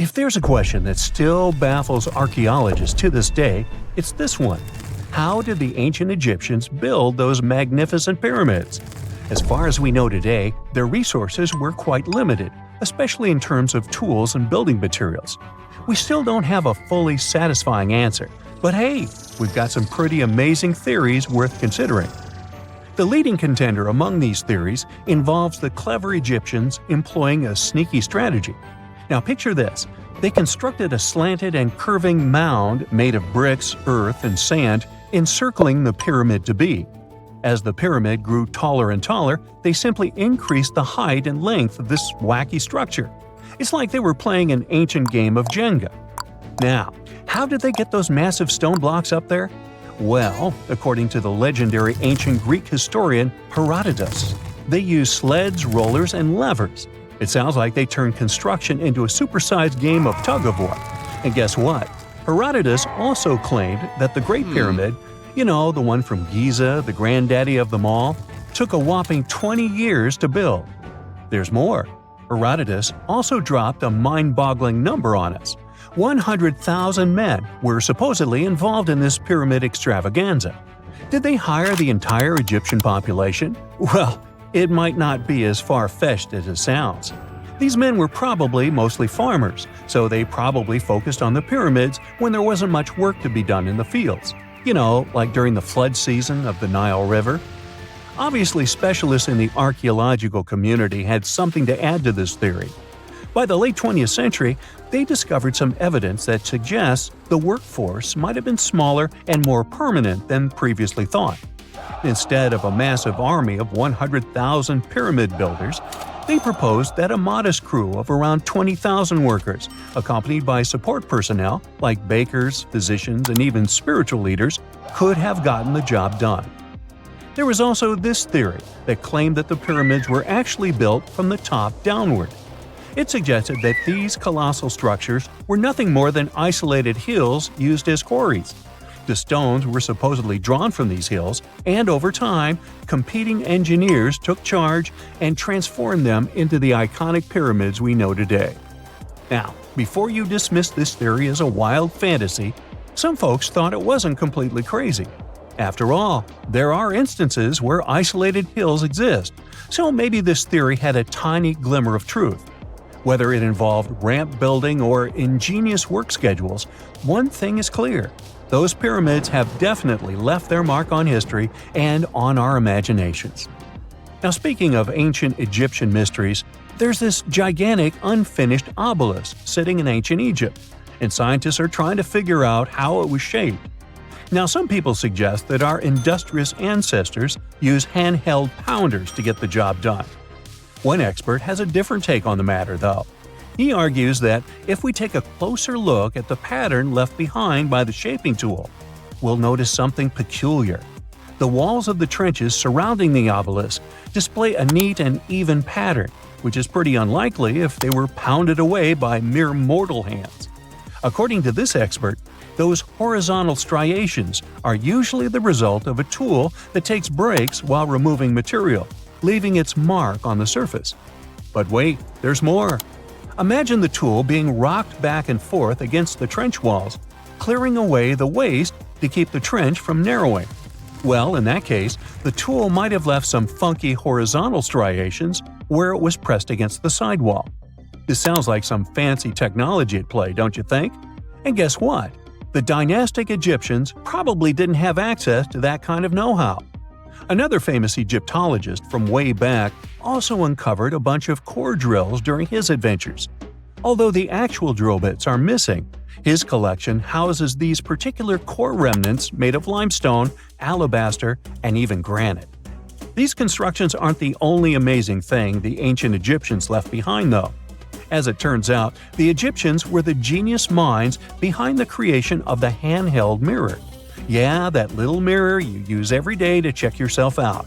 If there's a question that still baffles archaeologists to this day, it's this one. How did the ancient Egyptians build those magnificent pyramids? As far as we know today, their resources were quite limited, especially in terms of tools and building materials. We still don't have a fully satisfying answer, but hey, we've got some pretty amazing theories worth considering. The leading contender among these theories involves the clever Egyptians employing a sneaky strategy. Now picture this. They constructed a slanted and curving mound made of bricks, earth, and sand encircling the pyramid to be. As the pyramid grew taller and taller, they simply increased the height and length of this wacky structure. It's like they were playing an ancient game of Jenga. Now, how did they get those massive stone blocks up there? Well, according to the legendary ancient Greek historian Herodotus, they used sleds, rollers, and levers. It sounds like they turned construction into a supersized game of tug-of-war. And guess what? Herodotus also claimed that the Great Pyramid, the one from Giza, the granddaddy of them all, took a whopping 20 years to build. There's more. Herodotus also dropped a mind-boggling number on us. 100,000 men were supposedly involved in this pyramid extravaganza. Did they hire the entire Egyptian population? Well, it might not be as far-fetched as it sounds. These men were probably mostly farmers, so they probably focused on the pyramids when there wasn't much work to be done in the fields. Like during the flood season of the Nile River. Obviously, specialists in the archaeological community had something to add to this theory. By the late 20th century, they discovered some evidence that suggests the workforce might have been smaller and more permanent than previously thought. Instead of a massive army of 100,000 pyramid builders, they proposed that a modest crew of around 20,000 workers, accompanied by support personnel like bakers, physicians, and even spiritual leaders, could have gotten the job done. There was also this theory that claimed that the pyramids were actually built from the top downward. It suggested that these colossal structures were nothing more than isolated hills used as quarries. The stones were supposedly drawn from these hills, and over time, competing engineers took charge and transformed them into the iconic pyramids we know today. Now, before you dismiss this theory as a wild fantasy, some folks thought it wasn't completely crazy. After all, there are instances where isolated hills exist, so maybe this theory had a tiny glimmer of truth. Whether it involved ramp building or ingenious work schedules, one thing is clear. Those pyramids have definitely left their mark on history and on our imaginations. Now, speaking of ancient Egyptian mysteries, there's this gigantic unfinished obelisk sitting in ancient Egypt, and scientists are trying to figure out how it was shaped. Now, some people suggest that our industrious ancestors used handheld pounders to get the job done. One expert has a different take on the matter, though. He argues that if we take a closer look at the pattern left behind by the shaping tool, we'll notice something peculiar. The walls of the trenches surrounding the obelisk display a neat and even pattern, which is pretty unlikely if they were pounded away by mere mortal hands. According to this expert, those horizontal striations are usually the result of a tool that takes breaks while removing material, leaving its mark on the surface. But wait, there's more. Imagine the tool being rocked back and forth against the trench walls, clearing away the waste to keep the trench from narrowing. Well, in that case, the tool might have left some funky horizontal striations where it was pressed against the sidewall. This sounds like some fancy technology at play, don't you think? And guess what? The dynastic Egyptians probably didn't have access to that kind of know-how. Another famous Egyptologist from way back also uncovered a bunch of core drills during his adventures. Although the actual drill bits are missing, his collection houses these particular core remnants made of limestone, alabaster, and even granite. These constructions aren't the only amazing thing the ancient Egyptians left behind, though. As it turns out, the Egyptians were the genius minds behind the creation of the handheld mirror. Yeah, that little mirror you use every day to check yourself out.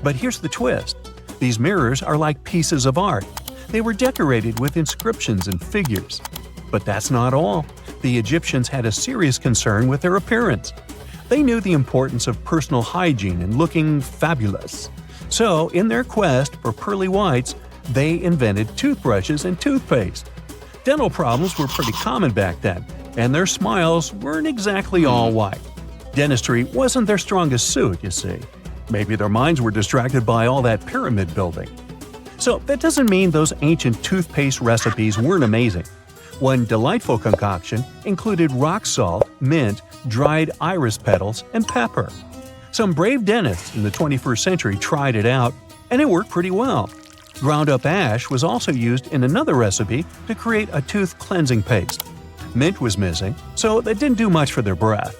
But here's the twist. These mirrors are like pieces of art. They were decorated with inscriptions and figures. But that's not all. The Egyptians had a serious concern with their appearance. They knew the importance of personal hygiene and looking fabulous. So, in their quest for pearly whites, they invented toothbrushes and toothpaste. Dental problems were pretty common back then, and their smiles weren't exactly all white. Dentistry wasn't their strongest suit, you see. Maybe their minds were distracted by all that pyramid building. So that doesn't mean those ancient toothpaste recipes weren't amazing. One delightful concoction included rock salt, mint, dried iris petals, and pepper. Some brave dentists in the 21st century tried it out, and it worked pretty well. Ground-up ash was also used in another recipe to create a tooth cleansing paste. Mint was missing, so that didn't do much for their breath.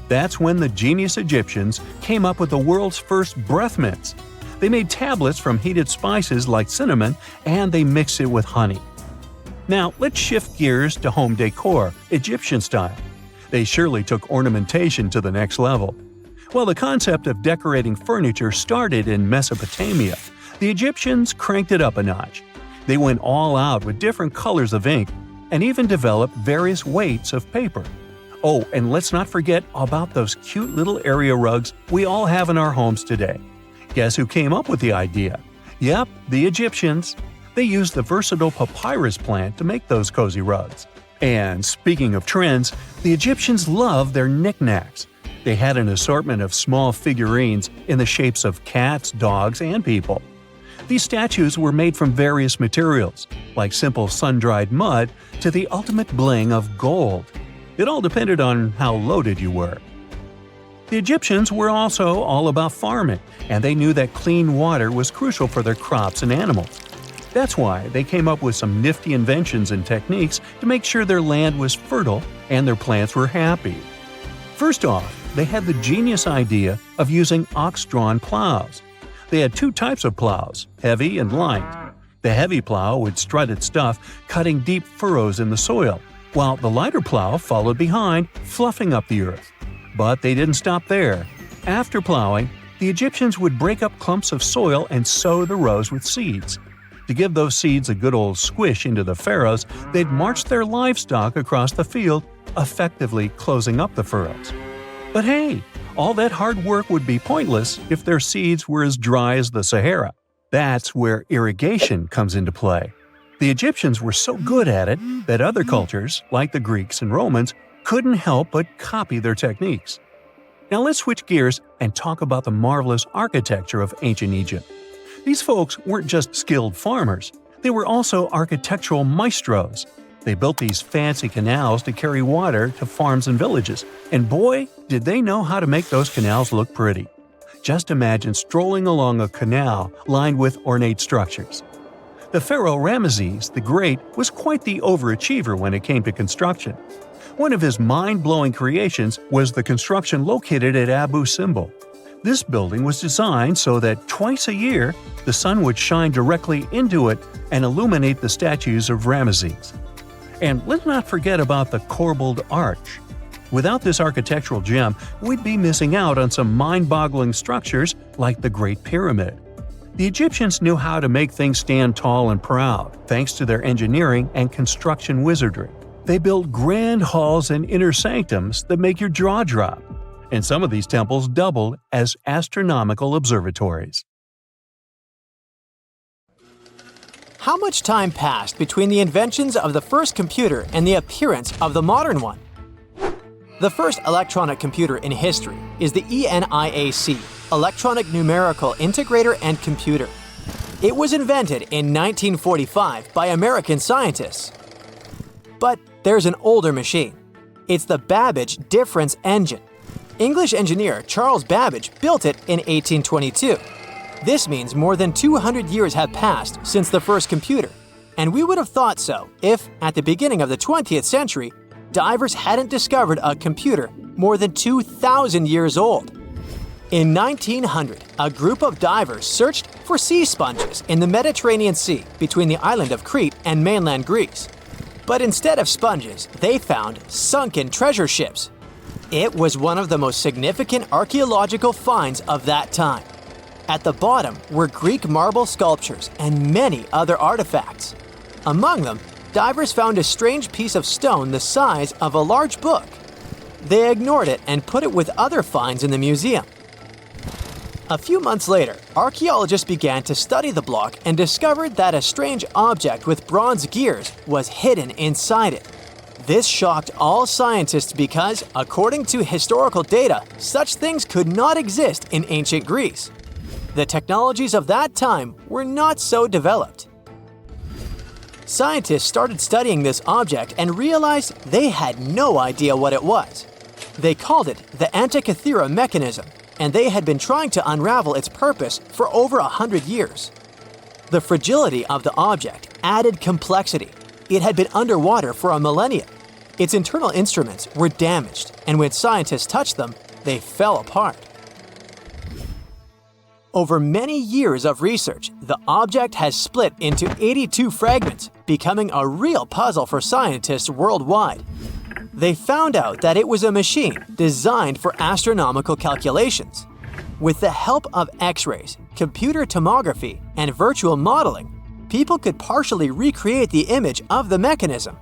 That's when the genius Egyptians came up with the world's first breath mints. They made tablets from heated spices like cinnamon, and they mixed it with honey. Now, let's shift gears to home decor, Egyptian style. They surely took ornamentation to the next level. While the concept of decorating furniture started in Mesopotamia, the Egyptians cranked it up a notch. They went all out with different colors of ink and even developed various weights of paper. Oh, and let's not forget about those cute little area rugs we all have in our homes today. Guess who came up with the idea? Yep, the Egyptians. They used the versatile papyrus plant to make those cozy rugs. And speaking of trends, the Egyptians loved their knickknacks. They had an assortment of small figurines in the shapes of cats, dogs, and people. These statues were made from various materials, like simple sun-dried mud to the ultimate bling of gold. It all depended on how loaded you were. The Egyptians were also all about farming, and they knew that clean water was crucial for their crops and animals. That's why they came up with some nifty inventions and techniques to make sure their land was fertile and their plants were happy. First off, they had the genius idea of using ox-drawn plows. They had two types of plows, heavy and light. The heavy plow would strut its stuff, cutting deep furrows in the soil, while the lighter plow followed behind, fluffing up the earth. But they didn't stop there. After plowing, the Egyptians would break up clumps of soil and sow the rows with seeds. To give those seeds a good old squish into the furrows, they'd march their livestock across the field, effectively closing up the furrows. But hey, all that hard work would be pointless if their seeds were as dry as the Sahara. That's where irrigation comes into play. The Egyptians were so good at it that other cultures, like the Greeks and Romans, couldn't help but copy their techniques. Now let's switch gears and talk about the marvelous architecture of ancient Egypt. These folks weren't just skilled farmers, they were also architectural maestros. They built these fancy canals to carry water to farms and villages, and boy, did they know how to make those canals look pretty. Just imagine strolling along a canal lined with ornate structures. The pharaoh Ramesses the Great was quite the overachiever when it came to construction. One of his mind-blowing creations was the construction located at Abu Simbel. This building was designed so that twice a year, the sun would shine directly into it and illuminate the statues of Ramesses. And let's not forget about the corbelled arch. Without this architectural gem, we'd be missing out on some mind-boggling structures like the Great Pyramid. The Egyptians knew how to make things stand tall and proud, thanks to their engineering and construction wizardry. They built grand halls and inner sanctums that make your jaw drop. And some of these temples doubled as astronomical observatories. How much time passed between the inventions of the first computer and the appearance of the modern one? The first electronic computer in history is the ENIAC, Electronic Numerical Integrator and Computer. It was invented in 1945 by American scientists. But there's an older machine. It's the Babbage difference engine. English engineer Charles Babbage built it in 1822. This means more than 200 years have passed since the first computer, and we would have thought so if, at the beginning of the 20th century, divers hadn't discovered a computer more than 2,000 years old. In 1900, a group of divers searched for sea sponges in the Mediterranean Sea between the island of Crete and mainland Greece. But instead of sponges, they found sunken treasure ships. It was one of the most significant archaeological finds of that time. At the bottom were Greek marble sculptures and many other artifacts. Among them, divers found a strange piece of stone the size of a large book. They ignored it and put it with other finds in the museum. A few months later, archaeologists began to study the block and discovered that a strange object with bronze gears was hidden inside it. This shocked all scientists because, according to historical data, such things could not exist in ancient Greece. The technologies of that time were not so developed. Scientists started studying this object and realized they had no idea what it was. They called it the Antikythera mechanism, and they had been trying to unravel its purpose for over 100 years. The fragility of the object added complexity. It had been underwater for a millennia. Its internal instruments were damaged, and when scientists touched them, they fell apart. Over many years of research, the object has split into 82 fragments, becoming a real puzzle for scientists worldwide. They found out that it was a machine designed for astronomical calculations. With the help of X-rays, computer tomography, and virtual modeling, people could partially recreate the image of the mechanism.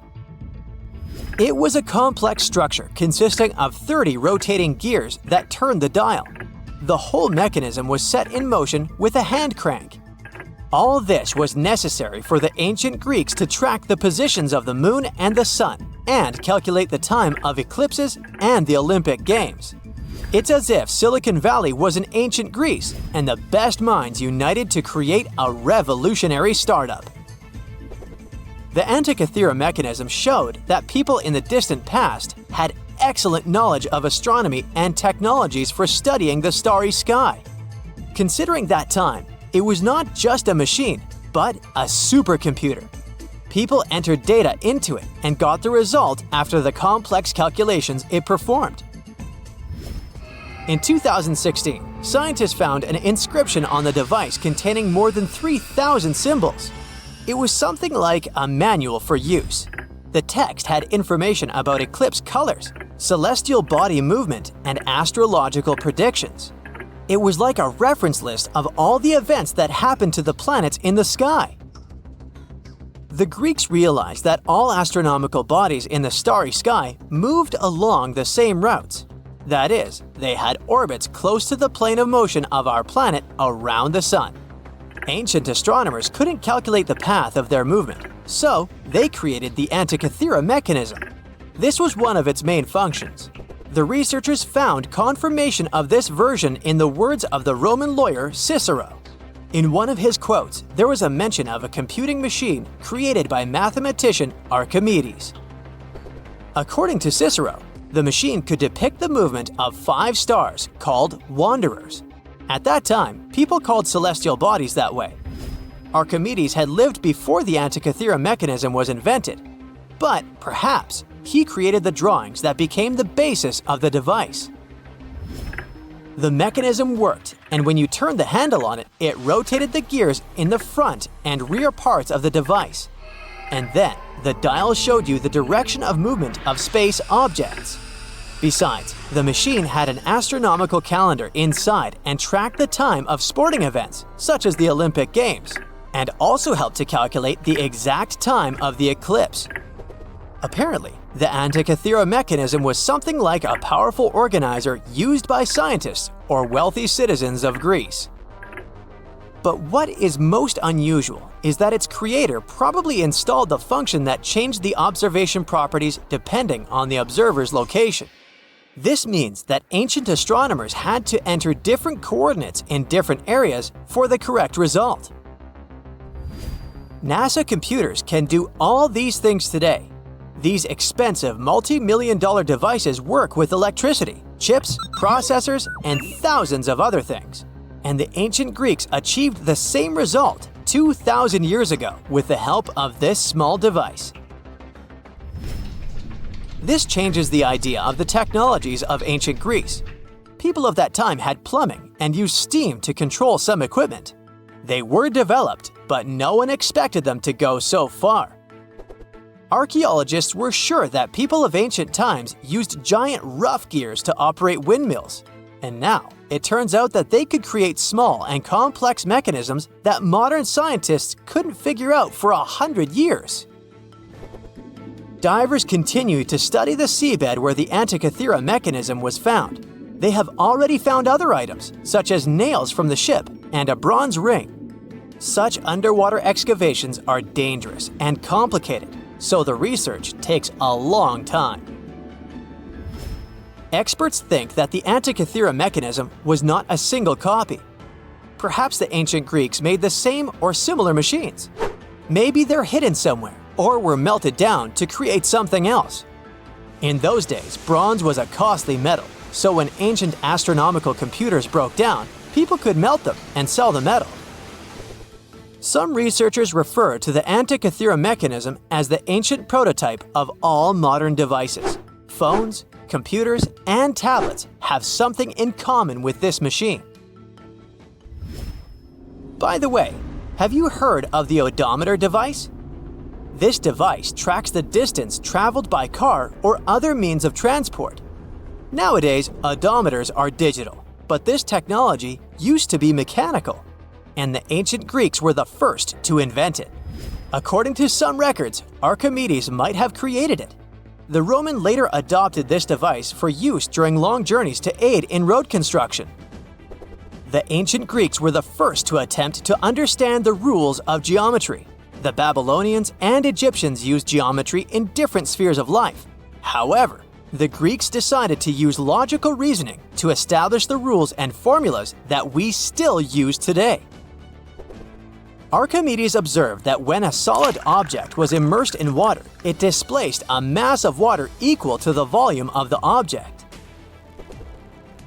It was a complex structure consisting of 30 rotating gears that turned the dial. The whole mechanism was set in motion with a hand crank. All this was necessary for the ancient Greeks to track the positions of the moon and the sun and calculate the time of eclipses and the Olympic Games. It's as if Silicon Valley was in ancient Greece and the best minds united to create a revolutionary startup. The Antikythera mechanism showed that people in the distant past had excellent knowledge of astronomy and technologies for studying the starry sky. Considering that time, it was not just a machine, but a supercomputer. People entered data into it and got the result after the complex calculations it performed. In 2016, scientists found an inscription on the device containing more than 3,000 symbols. It was something like a manual for use. The text had information about eclipse colors, celestial body movement, and astrological predictions. It was like a reference list of all the events that happened to the planets in the sky. The Greeks realized that all astronomical bodies in the starry sky moved along the same routes. That is, they had orbits close to the plane of motion of our planet around the sun. Ancient astronomers couldn't calculate the path of their movement, so they created the Antikythera mechanism. This was one of its main functions. The researchers found confirmation of this version in the words of the Roman lawyer Cicero. In one of his quotes, there was a mention of a computing machine created by mathematician Archimedes. According to Cicero, the machine could depict the movement of 5 stars called wanderers. At that time, people called celestial bodies that way. Archimedes had lived before the Antikythera mechanism was invented, but perhaps he created the drawings that became the basis of the device. The mechanism worked, and when you turned the handle on it, it rotated the gears in the front and rear parts of the device. And then, the dial showed you the direction of movement of space objects. Besides, the machine had an astronomical calendar inside and tracked the time of sporting events, such as the Olympic Games, and also helped to calculate the exact time of the eclipse. Apparently, the Antikythera mechanism was something like a powerful organizer used by scientists or wealthy citizens of Greece. But what is most unusual is that its creator probably installed the function that changed the observation properties depending on the observer's location. This means that ancient astronomers had to enter different coordinates in different areas for the correct result. NASA computers can do all these things today. These expensive multi-million-dollar devices work with electricity, chips, processors, and thousands of other things. And the ancient Greeks achieved the same result 2,000 years ago with the help of this small device. This changes the idea of the technologies of ancient Greece. People of that time had plumbing and used steam to control some equipment. They were developed, but no one expected them to go so far. Archaeologists were sure that people of ancient times used giant rough gears to operate windmills. And now, it turns out that they could create small and complex mechanisms that modern scientists couldn't figure out for 100 years. Divers continue to study the seabed where the Antikythera mechanism was found. They have already found other items, such as nails from the ship and a bronze ring. Such underwater excavations are dangerous and complicated, so the research takes a long time. Experts think that the Antikythera mechanism was not a single copy. Perhaps the ancient Greeks made the same or similar machines. Maybe they're hidden somewhere or were melted down to create something else. In those days, bronze was a costly metal, so when ancient astronomical computers broke down, people could melt them and sell the metal. Some researchers refer to the Antikythera mechanism as the ancient prototype of all modern devices. Phones, computers, and tablets have something in common with this machine. By the way, have you heard of the odometer device? This device tracks the distance traveled by car or other means of transport. Nowadays, odometers are digital, but this technology used to be mechanical, and the ancient Greeks were the first to invent it. According to some records, Archimedes might have created it. The Roman later adopted this device for use during long journeys to aid in road construction. The ancient Greeks were the first to attempt to understand the rules of geometry. The Babylonians and Egyptians used geometry in different spheres of life. However, the Greeks decided to use logical reasoning to establish the rules and formulas that we still use today. Archimedes observed that when a solid object was immersed in water, it displaced a mass of water equal to the volume of the object.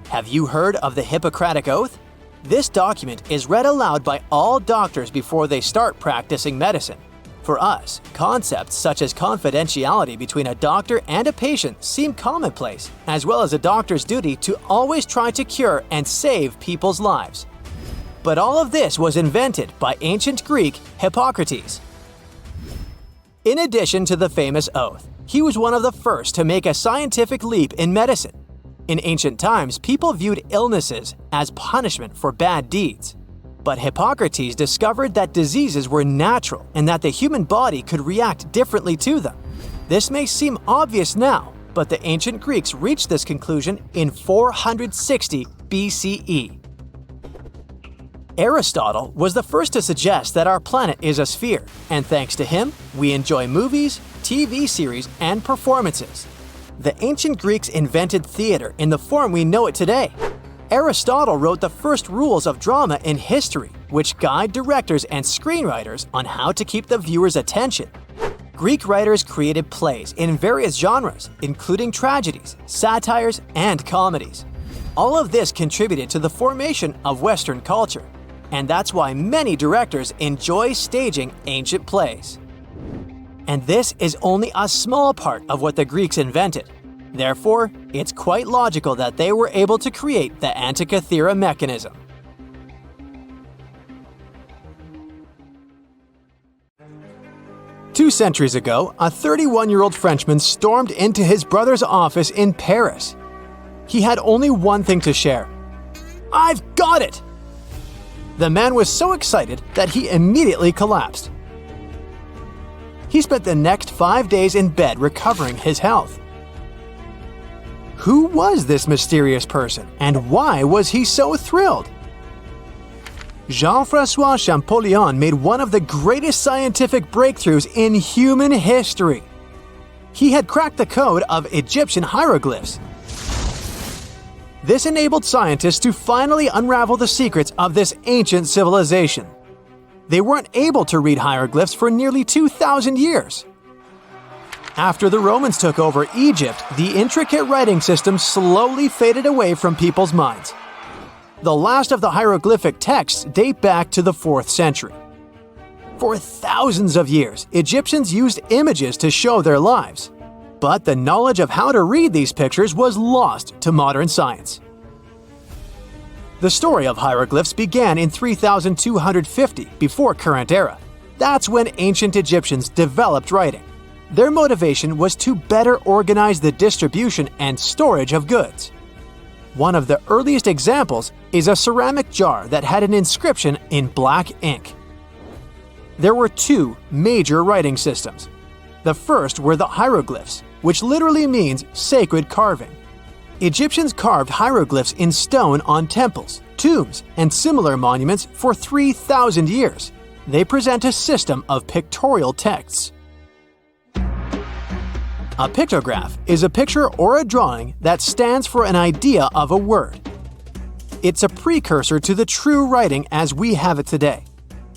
Have you heard of the Hippocratic Oath? This document is read aloud by all doctors before they start practicing medicine. For us, concepts such as confidentiality between a doctor and a patient seem commonplace, as well as a doctor's duty to always try to cure and save people's lives. But all of this was invented by ancient Greek Hippocrates. In addition to the famous oath, he was one of the first to make a scientific leap in medicine. In ancient times, people viewed illnesses as punishment for bad deeds. But Hippocrates discovered that diseases were natural and that the human body could react differently to them. This may seem obvious now, but the ancient Greeks reached this conclusion in 460 BCE. Aristotle was the first to suggest that our planet is a sphere, and thanks to him, we enjoy movies, TV series, and performances. The ancient Greeks invented theater in the form we know it today. Aristotle wrote the first rules of drama in history, which guide directors and screenwriters on how to keep the viewer's attention. Greek writers created plays in various genres, including tragedies, satires, and comedies. All of this contributed to the formation of Western culture, and that's why many directors enjoy staging ancient plays. And this is only a small part of what the Greeks invented. Therefore, it's quite logical that they were able to create the Antikythera mechanism. Two centuries ago, a 31-year-old Frenchman stormed into his brother's office in Paris. He had only one thing to share. "I've got it!" The man was so excited that he immediately collapsed. He spent the next 5 days in bed recovering his health. Who was this mysterious person, and why was he so thrilled? Jean-François Champollion made one of the greatest scientific breakthroughs in human history. He had cracked the code of Egyptian hieroglyphs. This enabled scientists to finally unravel the secrets of this ancient civilization. They weren't able to read hieroglyphs for nearly 2,000 years. After the Romans took over Egypt, the intricate writing system slowly faded away from people's minds. The last of the hieroglyphic texts date back to the 4th century. For thousands of years, Egyptians used images to show their lives. But the knowledge of how to read these pictures was lost to modern science. The story of hieroglyphs began in 3250 before current era. That's when ancient Egyptians developed writing. Their motivation was to better organize the distribution and storage of goods. One of the earliest examples is a ceramic jar that had an inscription in black ink. There were two major writing systems. The first were the hieroglyphs, which literally means sacred carving. Egyptians carved hieroglyphs in stone on temples, tombs, and similar monuments for 3,000 years. They present a system of pictorial texts. A pictograph is a picture or a drawing that stands for an idea of a word. It's a precursor to the true writing as we have it today.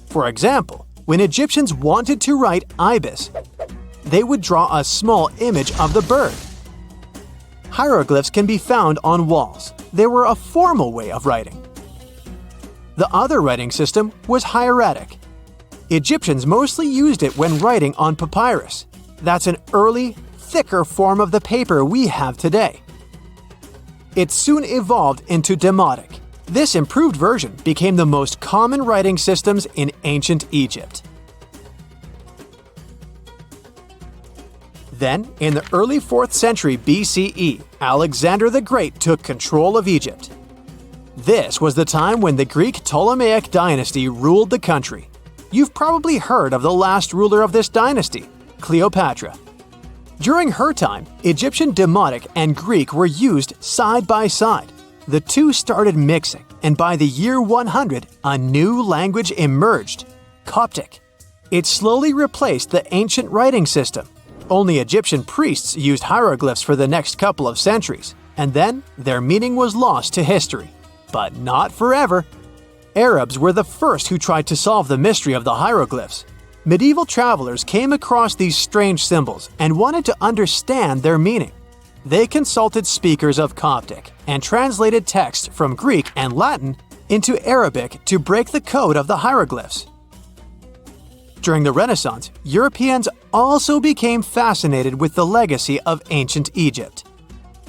For example, when Egyptians wanted to write ibis, they would draw a small image of the bird. Hieroglyphs can be found on walls. They were a formal way of writing. The other writing system was hieratic. Egyptians mostly used it when writing on papyrus. That's an early, thicker form of the paper we have today. It soon evolved into demotic. This improved version became the most common writing systems in ancient Egypt. Then, in the early 4th century BCE, Alexander the Great took control of Egypt. This was the time when the Greek Ptolemaic dynasty ruled the country. You've probably heard of the last ruler of this dynasty, Cleopatra. During her time, Egyptian Demotic and Greek were used side by side. The two started mixing, and by the year 100, a new language emerged, Coptic. It slowly replaced the ancient writing system. Only Egyptian priests used hieroglyphs for the next couple of centuries, and then their meaning was lost to history. But not forever. Arabs were the first who tried to solve the mystery of the hieroglyphs. Medieval travelers came across these strange symbols and wanted to understand their meaning. They consulted speakers of Coptic and translated text from Greek and Latin into Arabic to break the code of the hieroglyphs. During the Renaissance, Europeans also became fascinated with the legacy of ancient Egypt.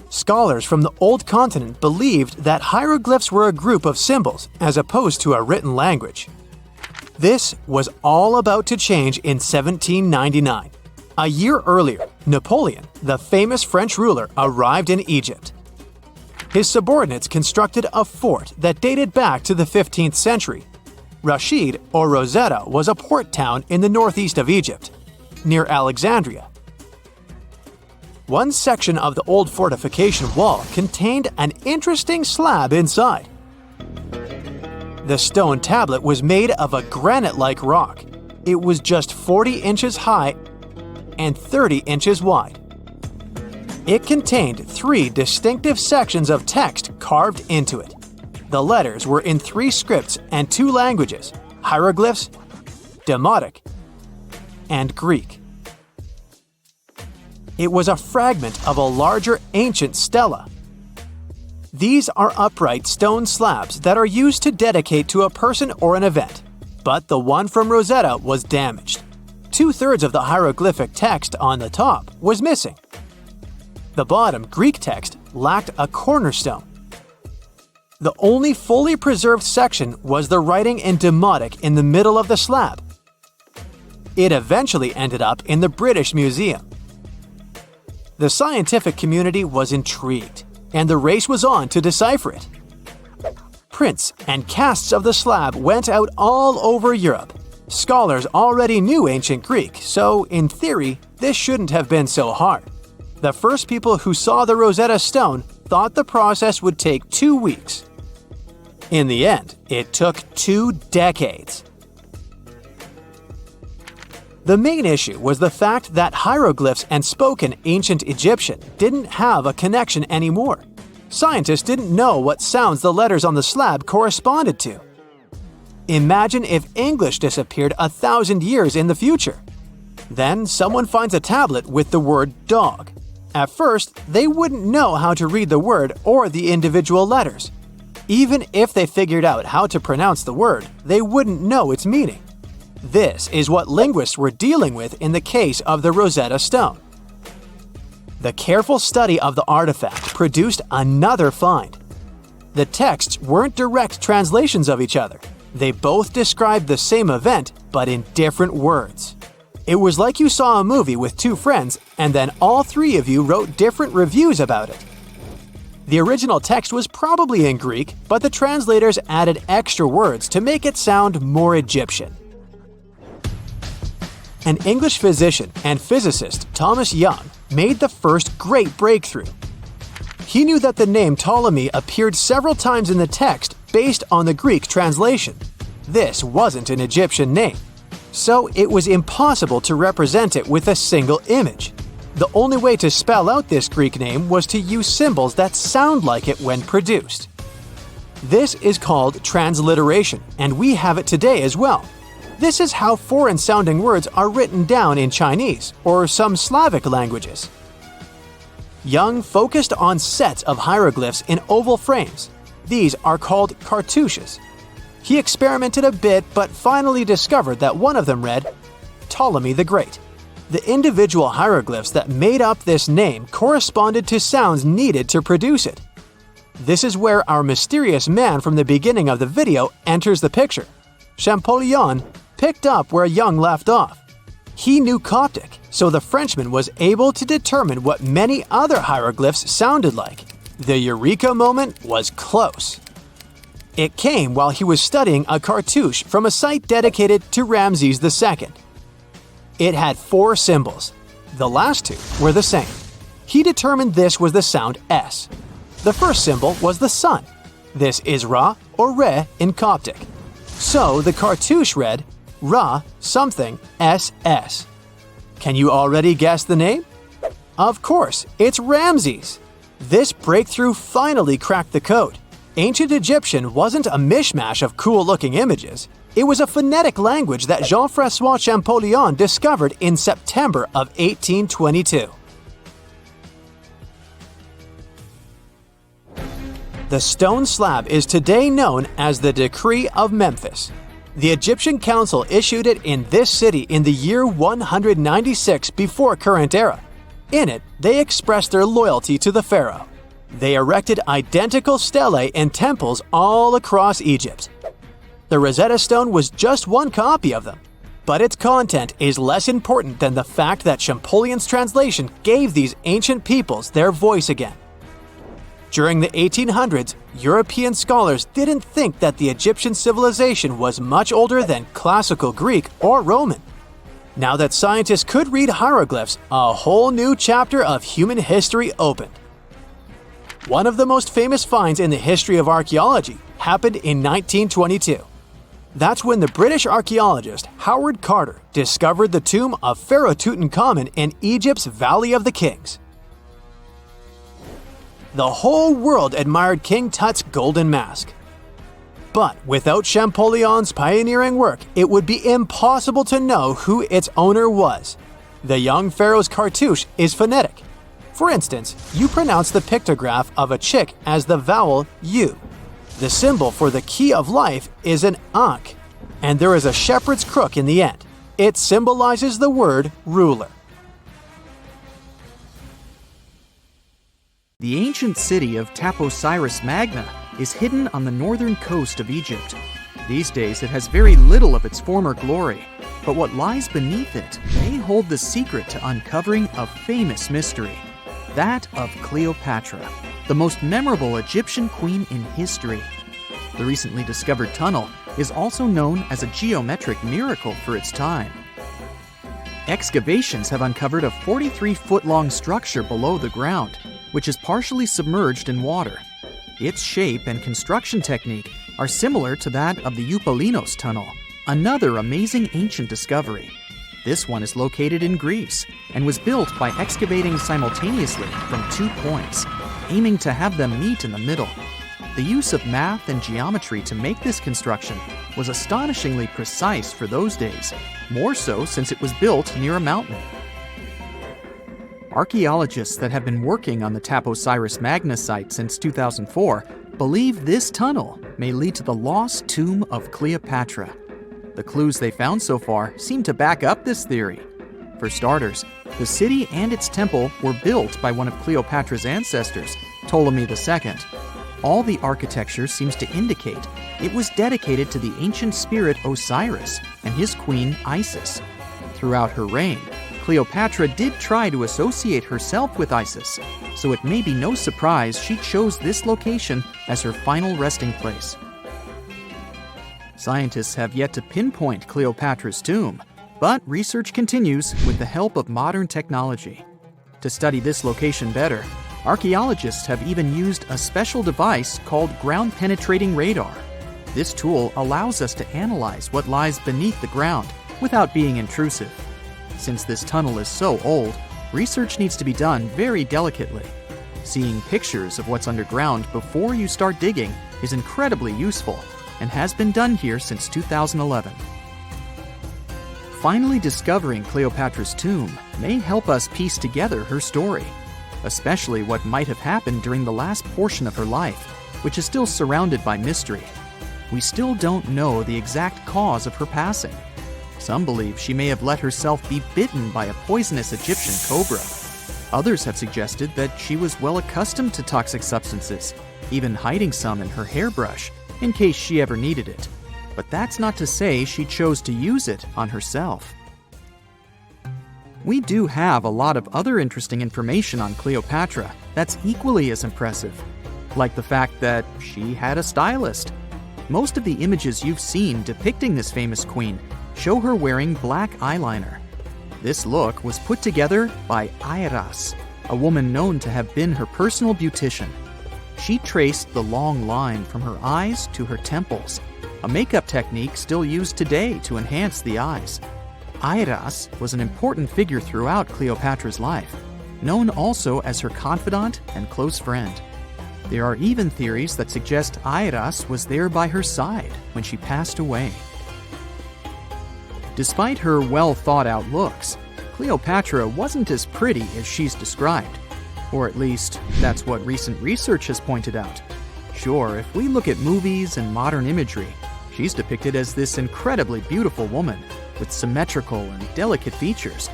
Scholars from the Old Continent believed that hieroglyphs were a group of symbols as opposed to a written language. This was all about to change in 1799. A year earlier, Napoleon, the famous French ruler, arrived in Egypt. His subordinates constructed a fort that dated back to the 15th century. Rashid, or Rosetta, was a port town in the northeast of Egypt, near Alexandria. One section of the old fortification wall contained an interesting slab inside. The stone tablet was made of a granite-like rock. It was just 40 inches high and 30 inches wide. It contained 3 distinctive sections of text carved into it. The letters were in 3 scripts and 2 languages: hieroglyphs, Demotic, and Greek. It was a fragment of a larger ancient stela. These are upright stone slabs that are used to dedicate to a person or an event, but the one from Rosetta was damaged. 2/3 of the hieroglyphic text on the top was missing. The bottom Greek text lacked a cornerstone. The only fully preserved section was the writing in Demotic in the middle of the slab. It eventually ended up in the British Museum. The scientific community was intrigued, and the race was on to decipher it. Prints and casts of the slab went out all over Europe. Scholars already knew ancient Greek, so in theory, this shouldn't have been so hard. The first people who saw the Rosetta Stone thought the process would take 2 weeks. In the end, it took 2 decades. The main issue was the fact that hieroglyphs and spoken ancient Egyptian didn't have a connection anymore. Scientists didn't know what sounds the letters on the slab corresponded to. Imagine if English disappeared 1,000 years in the future. Then someone finds a tablet with the word dog. At first, they wouldn't know how to read the word or the individual letters. Even if they figured out how to pronounce the word, they wouldn't know its meaning. This is what linguists were dealing with in the case of the Rosetta Stone. The careful study of the artifact produced another find. The texts weren't direct translations of each other. They both described the same event, but in different words. It was like you saw a movie with 2 friends, and then all 3 of you wrote different reviews about it. The original text was probably in Greek, but the translators added extra words to make it sound more Egyptian. An English physician and physicist, Thomas Young, made the first great breakthrough. He knew that the name Ptolemy appeared several times in the text based on the Greek translation. This wasn't an Egyptian name, so it was impossible to represent it with a single image. The only way to spell out this Greek name was to use symbols that sound like it when produced. This is called transliteration, and we have it today as well. This is how foreign-sounding words are written down in Chinese or some Slavic languages. Young focused on sets of hieroglyphs in oval frames. These are called cartouches. He experimented a bit but finally discovered that one of them read, Ptolemy the Great. The individual hieroglyphs that made up this name corresponded to sounds needed to produce it. This is where our mysterious man from the beginning of the video enters the picture. Champollion picked up where Young left off. He knew Coptic, so the Frenchman was able to determine what many other hieroglyphs sounded like. The eureka moment was close. It came while he was studying a cartouche from a site dedicated to Ramses II. It had 4 symbols. The last 2 were the same. He determined this was the sound S. The first symbol was the sun. This is Ra or Re in Coptic. So the cartouche read Ra something SS. Can you already guess the name? Of course, it's Ramses. This breakthrough finally cracked the code. Ancient Egyptian wasn't a mishmash of cool-looking images. It was a phonetic language that Jean-François Champollion discovered in September of 1822. The stone slab is today known as the Decree of Memphis. The Egyptian council issued it in this city in the year 196 before current era. In it, they expressed their loyalty to the pharaoh. They erected identical stelae in temples all across Egypt. The Rosetta Stone was just one copy of them, but its content is less important than the fact that Champollion's translation gave these ancient peoples their voice again. During the 1800s, European scholars didn't think that the Egyptian civilization was much older than classical Greek or Roman. Now that scientists could read hieroglyphs, a whole new chapter of human history opened. One of the most famous finds in the history of archaeology happened in 1922. That's when the British archaeologist Howard Carter discovered the tomb of Pharaoh Tutankhamun in Egypt's Valley of the Kings. The whole world admired King Tut's golden mask. But without Champollion's pioneering work, it would be impossible to know who its owner was. The young pharaoh's cartouche is phonetic. For instance, you pronounce the pictograph of a chick as the vowel U. The symbol for the key of life is an ankh, and there is a shepherd's crook in the end. It symbolizes the word ruler. The ancient city of Taposiris Magna is hidden on the northern coast of Egypt. These days it has very little of its former glory, but what lies beneath it may hold the secret to uncovering a famous mystery, that of Cleopatra, the most memorable Egyptian queen in history. The recently discovered tunnel is also known as a geometric miracle for its time. Excavations have uncovered a 43-foot-long structure below the ground, which is partially submerged in water. Its shape and construction technique are similar to that of the Eupalinos tunnel, another amazing ancient discovery. This one is located in Greece and was built by excavating simultaneously from 2 points, aiming to have them meet in the middle. The use of math and geometry to make this construction was astonishingly precise for those days, more so since it was built near a mountain. Archaeologists that have been working on the Taposiris Magna site since 2004 believe this tunnel may lead to the lost tomb of Cleopatra. The clues they found so far seem to back up this theory. For starters, the city and its temple were built by one of Cleopatra's ancestors, Ptolemy II. All the architecture seems to indicate it was dedicated to the ancient spirit Osiris and his queen Isis. Throughout her reign, Cleopatra did try to associate herself with Isis, so it may be no surprise she chose this location as her final resting place. Scientists have yet to pinpoint Cleopatra's tomb, but research continues with the help of modern technology. To study this location better, Archaeologists have even used a special device called ground-penetrating radar. This tool allows us to analyze what lies beneath the ground without being intrusive. Since this tunnel is so old, research needs to be done very delicately. Seeing pictures of what's underground before you start digging is incredibly useful and has been done here since 2011. Finally discovering Cleopatra's tomb may help us piece together her story, especially what might have happened during the last portion of her life, which is still surrounded by mystery. We still don't know the exact cause of her passing. Some believe she may have let herself be bitten by a poisonous Egyptian cobra. Others have suggested that she was well accustomed to toxic substances, even hiding some in her hairbrush in case she ever needed it. But that's not to say she chose to use it on herself. We do have a lot of other interesting information on Cleopatra that's equally as impressive, like the fact that she had a stylist. Most of the images you've seen depicting this famous queen show her wearing black eyeliner. This look was put together by Airas, a woman known to have been her personal beautician. She traced the long line from her eyes to her temples, a makeup technique still used today to enhance the eyes. Airas was an important figure throughout Cleopatra's life, known also as her confidant and close friend. There are even theories that suggest Airas was there by her side when she passed away. Despite her well-thought-out looks, Cleopatra wasn't as pretty as she's described. Or at least, that's what recent research has pointed out. Sure, if we look at movies and modern imagery, she's depicted as this incredibly beautiful woman with symmetrical and delicate features.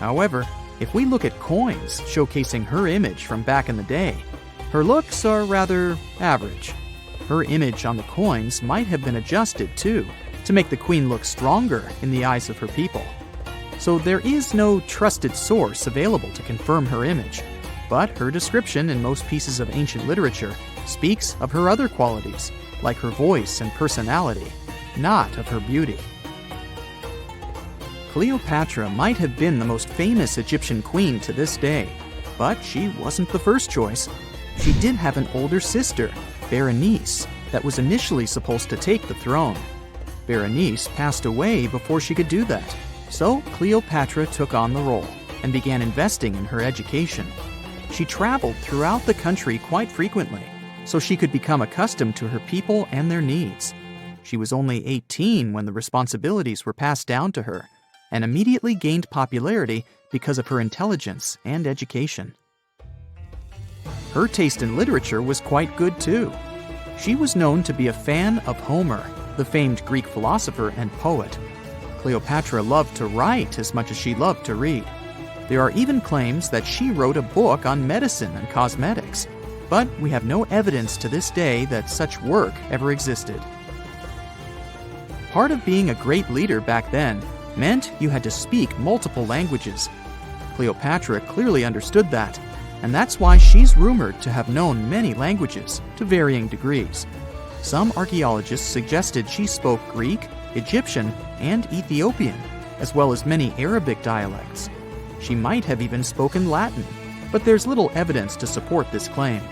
However, if we look at coins showcasing her image from back in the day, her looks are rather average. Her image on the coins might have been adjusted, too, to make the queen look stronger in the eyes of her people. So there is no trusted source available to confirm her image, but her description in most pieces of ancient literature speaks of her other qualities, like her voice and personality, not of her beauty. Cleopatra might have been the most famous Egyptian queen to this day, but she wasn't the first choice. She did have an older sister, Berenice, that was initially supposed to take the throne. Berenice passed away before she could do that, so Cleopatra took on the role and began investing in her education. She traveled throughout the country quite frequently, so she could become accustomed to her people and their needs. She was only 18 when the responsibilities were passed down to her, and immediately gained popularity because of her intelligence and education. Her taste in literature was quite good too. She was known to be a fan of Homer, the famed Greek philosopher and poet. Cleopatra loved to write as much as she loved to read. There are even claims that she wrote a book on medicine and cosmetics, but we have no evidence to this day that such work ever existed. Part of being a great leader back then meant you had to speak multiple languages. Cleopatra clearly understood that, and that's why she's rumored to have known many languages to varying degrees. Some archaeologists suggested she spoke Greek, Egyptian, and Ethiopian, as well as many Arabic dialects. She might have even spoken Latin, but there's little evidence to support this claim.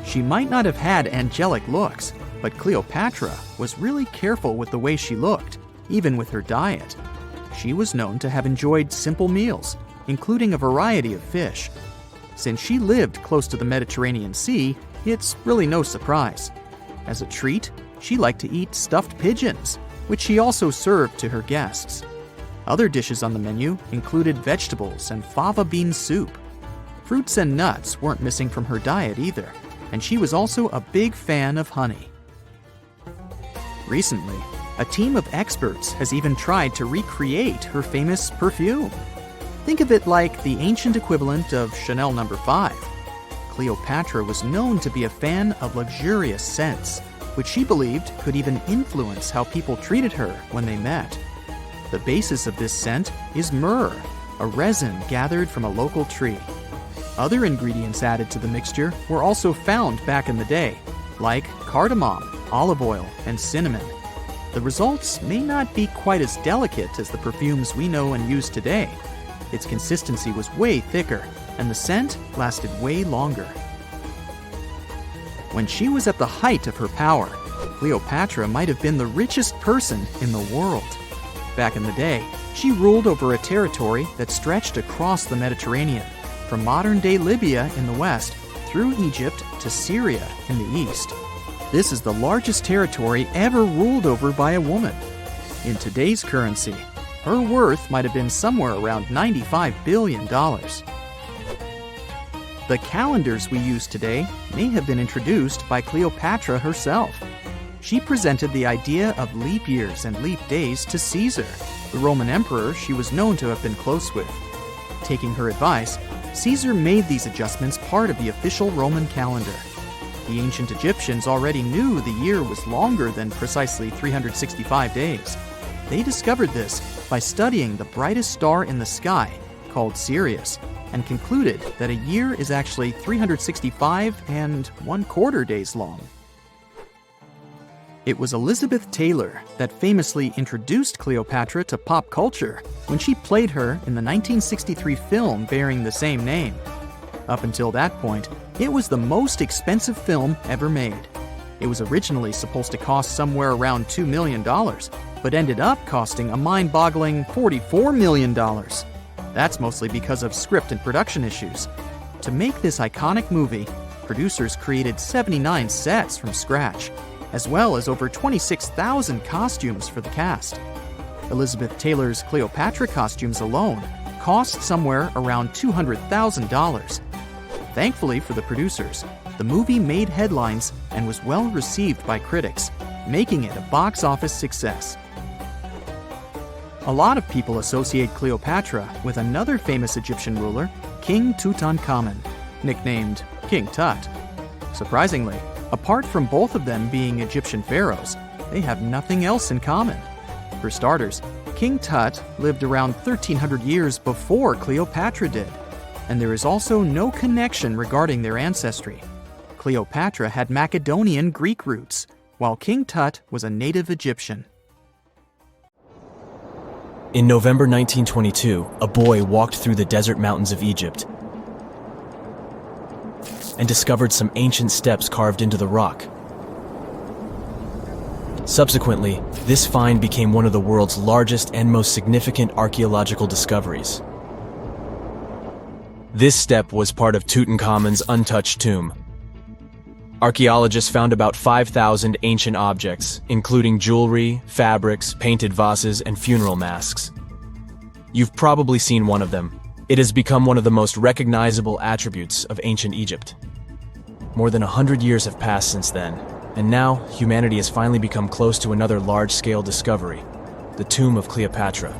She might not have had angelic looks, but Cleopatra was really careful with the way she looked, even with her diet. She was known to have enjoyed simple meals, including a variety of fish. Since she lived close to the Mediterranean Sea, it's really no surprise. As a treat, she liked to eat stuffed pigeons, which she also served to her guests. Other dishes on the menu included vegetables and fava bean soup. Fruits and nuts weren't missing from her diet either, and she was also a big fan of honey. Recently, a team of experts has even tried to recreate her famous perfume. Think of it like the ancient equivalent of Chanel No. 5. Cleopatra was known to be a fan of luxurious scents, which she believed could even influence how people treated her when they met. The basis of this scent is myrrh, a resin gathered from a local tree. Other ingredients added to the mixture were also found back in the day, like cardamom, olive oil, and cinnamon. The results may not be quite as delicate as the perfumes we know and use today. Its consistency was way thicker, and the scent lasted way longer. When she was at the height of her power, Cleopatra might have been the richest person in the world. Back in the day, she ruled over a territory that stretched across the Mediterranean, from modern-day Libya in the west through Egypt to Syria in the east. This is the largest territory ever ruled over by a woman. In today's currency, her worth might have been somewhere around $95 billion. The calendars we use today may have been introduced by Cleopatra herself. She presented the idea of leap years and leap days to Caesar, the Roman emperor she was known to have been close with. Taking her advice, Caesar made these adjustments part of the official Roman calendar. The ancient Egyptians already knew the year was longer than precisely 365 days. They discovered this by studying the brightest star in the sky, called Sirius, and concluded that a year is actually 365 and 1/4 days long. It was Elizabeth Taylor that famously introduced Cleopatra to pop culture when she played her in the 1963 film bearing the same name. Up until that point, it was the most expensive film ever made. It was originally supposed to cost somewhere around $2 million, but ended up costing a mind-boggling $44 million. That's mostly because of script and production issues. To make this iconic movie, producers created 79 sets from scratch, as well as over 26,000 costumes for the cast. Elizabeth Taylor's Cleopatra costumes alone cost somewhere around $200,000. Thankfully for the producers, the movie made headlines and was well received by critics, making it a box office success. A lot of people associate Cleopatra with another famous Egyptian ruler, King Tutankhamun, nicknamed King Tut. Surprisingly, apart from both of them being Egyptian pharaohs, they have nothing else in common. For starters, King Tut lived around 1,300 years before Cleopatra did, and there is also no connection regarding their ancestry. Cleopatra had Macedonian Greek roots, while King Tut was a native Egyptian. In November 1922, a boy walked through the desert mountains of Egypt and discovered some ancient steps carved into the rock. Subsequently, this find became one of the world's largest and most significant archaeological discoveries. This step was part of Tutankhamun's untouched tomb. Archaeologists found about 5,000 ancient objects, including jewelry, fabrics, painted vases, and funeral masks. You've probably seen one of them. It has become one of the most recognizable attributes of ancient Egypt. More than 100 years have passed since then, and now humanity has finally become close to another large-scale discovery, the tomb of Cleopatra.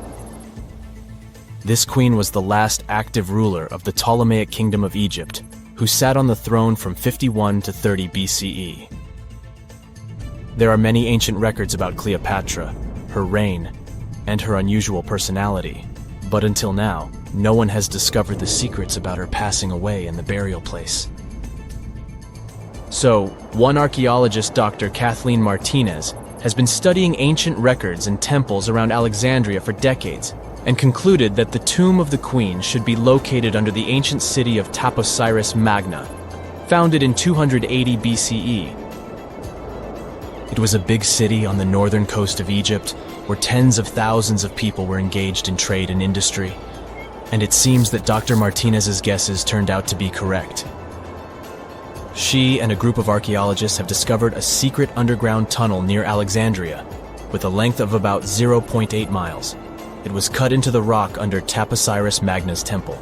This queen was the last active ruler of the Ptolemaic Kingdom of Egypt, who sat on the throne from 51 to 30 BCE. There are many ancient records about Cleopatra, her reign, and her unusual personality, but until now, no one has discovered the secrets about her passing away in the burial place. So, one archaeologist, Dr. Kathleen Martinez, has been studying ancient records and temples around Alexandria for decades, and concluded that the tomb of the queen should be located under the ancient city of Taposiris Magna, founded in 280 BCE. It was a big city on the northern coast of Egypt, where tens of thousands of people were engaged in trade and industry, and it seems that Dr. Martinez's guesses turned out to be correct. She and a group of archaeologists have discovered a secret underground tunnel near Alexandria, with a length of about 0.8 miles. It was cut into the rock under Taposiris Magna's temple.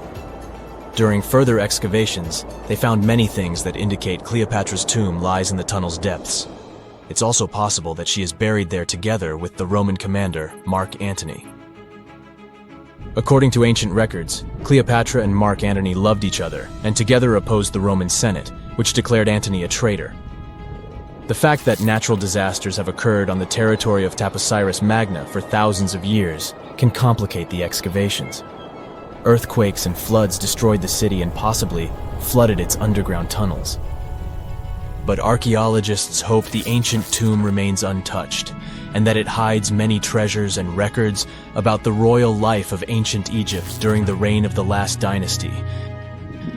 During further excavations, they found many things that indicate Cleopatra's tomb lies in the tunnel's depths. It's also possible that she is buried there together with the Roman commander, Mark Antony. According to ancient records, Cleopatra and Mark Antony loved each other and together opposed the Roman Senate, which declared Antony a traitor. The fact that natural disasters have occurred on the territory of Taposiris Magna for thousands of years can complicate the excavations. Earthquakes and floods destroyed the city and possibly flooded its underground tunnels. But archaeologists hope the ancient tomb remains untouched, and that it hides many treasures and records about the royal life of ancient Egypt during the reign of the last dynasty,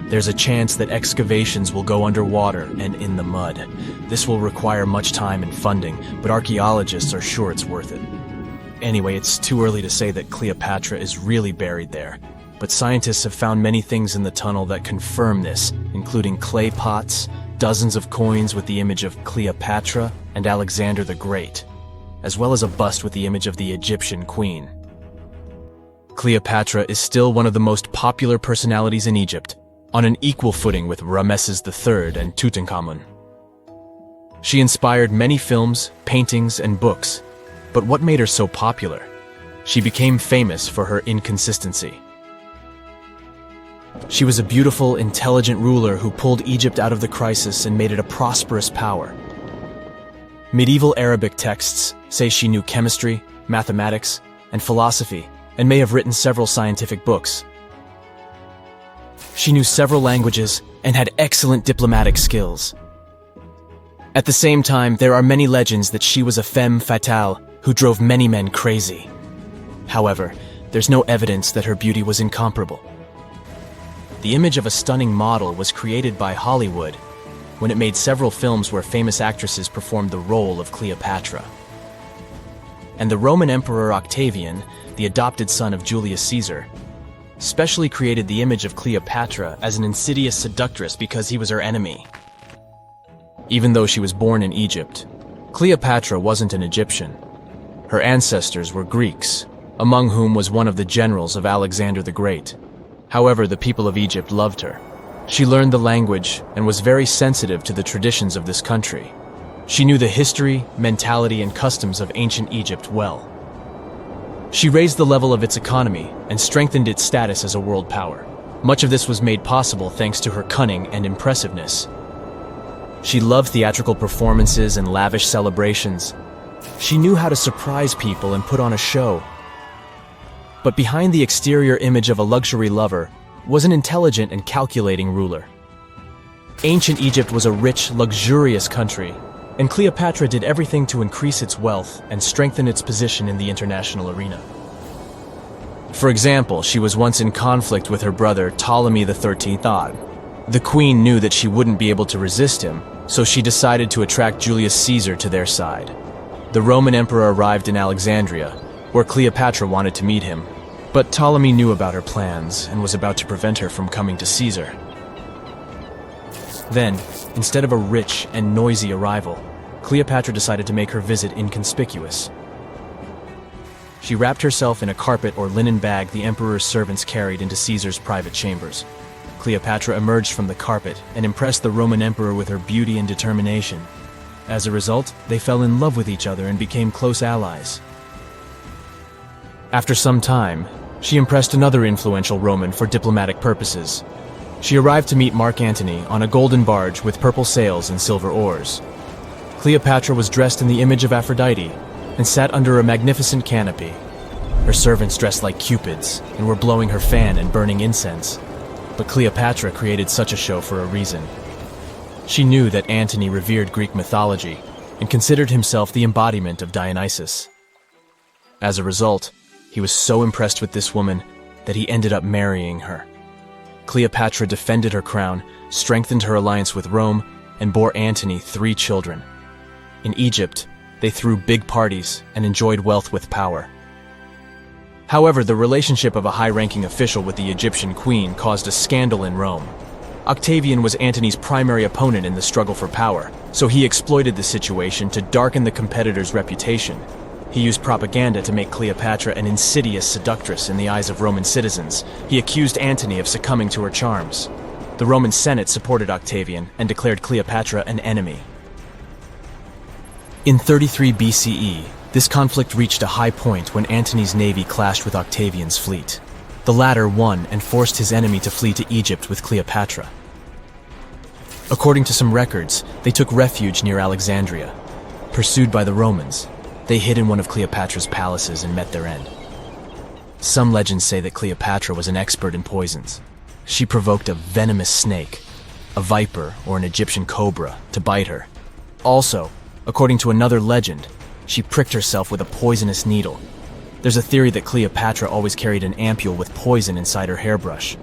there's a chance that excavations will go underwater and in the mud. This will require much time and funding, but archaeologists are sure it's worth it. Anyway, it's too early to say that Cleopatra is really buried there, but scientists have found many things in the tunnel that confirm this, including clay pots, dozens of coins with the image of Cleopatra and Alexander the Great, as well as a bust with the image of the Egyptian queen. Cleopatra is still one of the most popular personalities in Egypt, on an equal footing with Ramesses III and Tutankhamun. She inspired many films, paintings, and books, but what made her so popular? She became famous for her inconsistency. She was a beautiful, intelligent ruler who pulled Egypt out of the crisis and made it a prosperous power. Medieval Arabic texts say she knew chemistry, mathematics, and philosophy, and may have written several scientific books. She knew several languages and had excellent diplomatic skills. At the same time, there are many legends that she was a femme fatale who drove many men crazy. However, there's no evidence that her beauty was incomparable. The image of a stunning model was created by Hollywood when it made several films where famous actresses performed the role of Cleopatra. And the Roman Emperor Octavian, the adopted son of Julius Caesar, specially created the image of Cleopatra as an insidious seductress because he was her enemy. Even though she was born in Egypt, Cleopatra wasn't an Egyptian. Her ancestors were Greeks, among whom was one of the generals of Alexander the Great. However, the people of Egypt loved her. She learned the language and was very sensitive to the traditions of this country. She knew the history, mentality, and customs of ancient Egypt well. She raised the level of its economy and strengthened its status as a world power. Much of this was made possible thanks to her cunning and impressiveness. She loved theatrical performances and lavish celebrations. She knew how to surprise people and put on a show. But behind the exterior image of a luxury lover was an intelligent and calculating ruler. Ancient Egypt was a rich, luxurious country, and Cleopatra did everything to increase its wealth and strengthen its position in the international arena. For example, she was once in conflict with her brother Ptolemy XIII. The queen knew that she wouldn't be able to resist him, so she decided to attract Julius Caesar to their side. The Roman emperor arrived in Alexandria, where Cleopatra wanted to meet him, but Ptolemy knew about her plans and was about to prevent her from coming to Caesar. Then, instead of a rich and noisy arrival, Cleopatra decided to make her visit inconspicuous. She wrapped herself in a carpet or linen bag the emperor's servants carried into Caesar's private chambers. Cleopatra emerged from the carpet and impressed the Roman emperor with her beauty and determination. As a result, they fell in love with each other and became close allies. After some time, she impressed another influential Roman for diplomatic purposes. She arrived to meet Mark Antony on a golden barge with purple sails and silver oars. Cleopatra was dressed in the image of Aphrodite and sat under a magnificent canopy. Her servants dressed like cupids and were blowing her fan and burning incense. But Cleopatra created such a show for a reason. She knew that Antony revered Greek mythology and considered himself the embodiment of Dionysus. As a result, he was so impressed with this woman that he ended up marrying her. Cleopatra defended her crown, strengthened her alliance with Rome, and bore Antony 3 children. In Egypt, they threw big parties and enjoyed wealth with power. However, the relationship of a high-ranking official with the Egyptian queen caused a scandal in Rome. Octavian was Antony's primary opponent in the struggle for power, so he exploited the situation to darken the competitor's reputation. He used propaganda to make Cleopatra an insidious seductress in the eyes of Roman citizens. He accused Antony of succumbing to her charms. The Roman Senate supported Octavian and declared Cleopatra an enemy. In 33 BCE, this conflict reached a high point when Antony's navy clashed with Octavian's fleet. The latter won and forced his enemy to flee to Egypt with Cleopatra. According to some records, they took refuge near Alexandria. Pursued by the Romans, they hid in one of Cleopatra's palaces and met their end. Some legends say that Cleopatra was an expert in poisons. She provoked a venomous snake, a viper or an Egyptian cobra, to bite her. Also, according to another legend, she pricked herself with a poisonous needle. There's a theory that Cleopatra always carried an ampule with poison inside her hairbrush.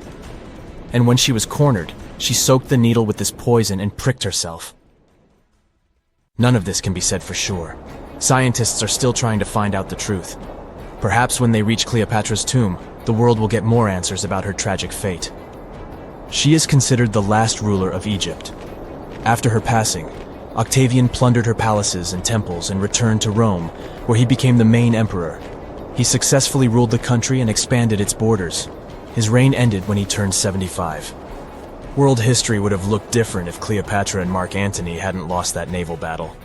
And when she was cornered, she soaked the needle with this poison and pricked herself. None of this can be said for sure. Scientists are still trying to find out the truth. Perhaps when they reach Cleopatra's tomb, the world will get more answers about her tragic fate. She is considered the last ruler of Egypt. After her passing, Octavian plundered her palaces and temples and returned to Rome, where he became the main emperor. He successfully ruled the country and expanded its borders. His reign ended when he turned 75. World history would have looked different if Cleopatra and Mark Antony hadn't lost that naval battle.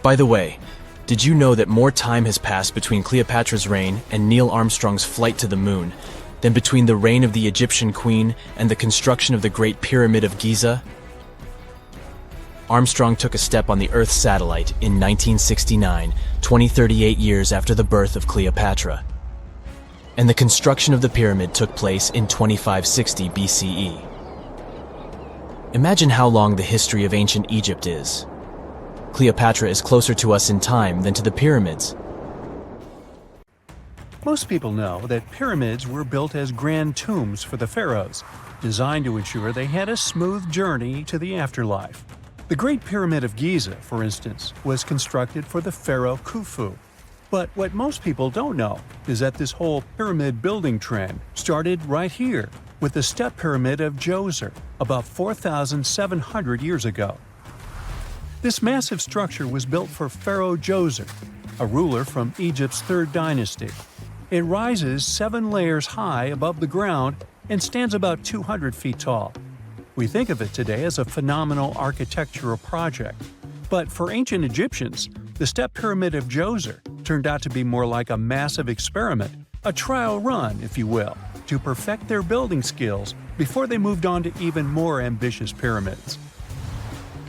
By the way, did you know that more time has passed between Cleopatra's reign and Neil Armstrong's flight to the moon than between the reign of the Egyptian queen and the construction of the Great Pyramid of Giza? Armstrong took a step on the Earth's satellite in 1969, 38 years after the birth of Cleopatra. And the construction of the pyramid took place in 2560 BCE. Imagine how long the history of ancient Egypt is. Cleopatra is closer to us in time than to the pyramids. Most people know that pyramids were built as grand tombs for the pharaohs, designed to ensure they had a smooth journey to the afterlife. The Great Pyramid of Giza, for instance, was constructed for the pharaoh Khufu. But what most people don't know is that this whole pyramid building trend started right here with the step pyramid of Djoser about 4,700 years ago. This massive structure was built for Pharaoh Djoser, a ruler from Egypt's 3rd dynasty. It rises 7 layers high above the ground and stands about 200 feet tall. We think of it today as a phenomenal architectural project, but for ancient Egyptians, the step pyramid of Djoser turned out to be more like a massive experiment, a trial run, if you will, to perfect their building skills before they moved on to even more ambitious pyramids.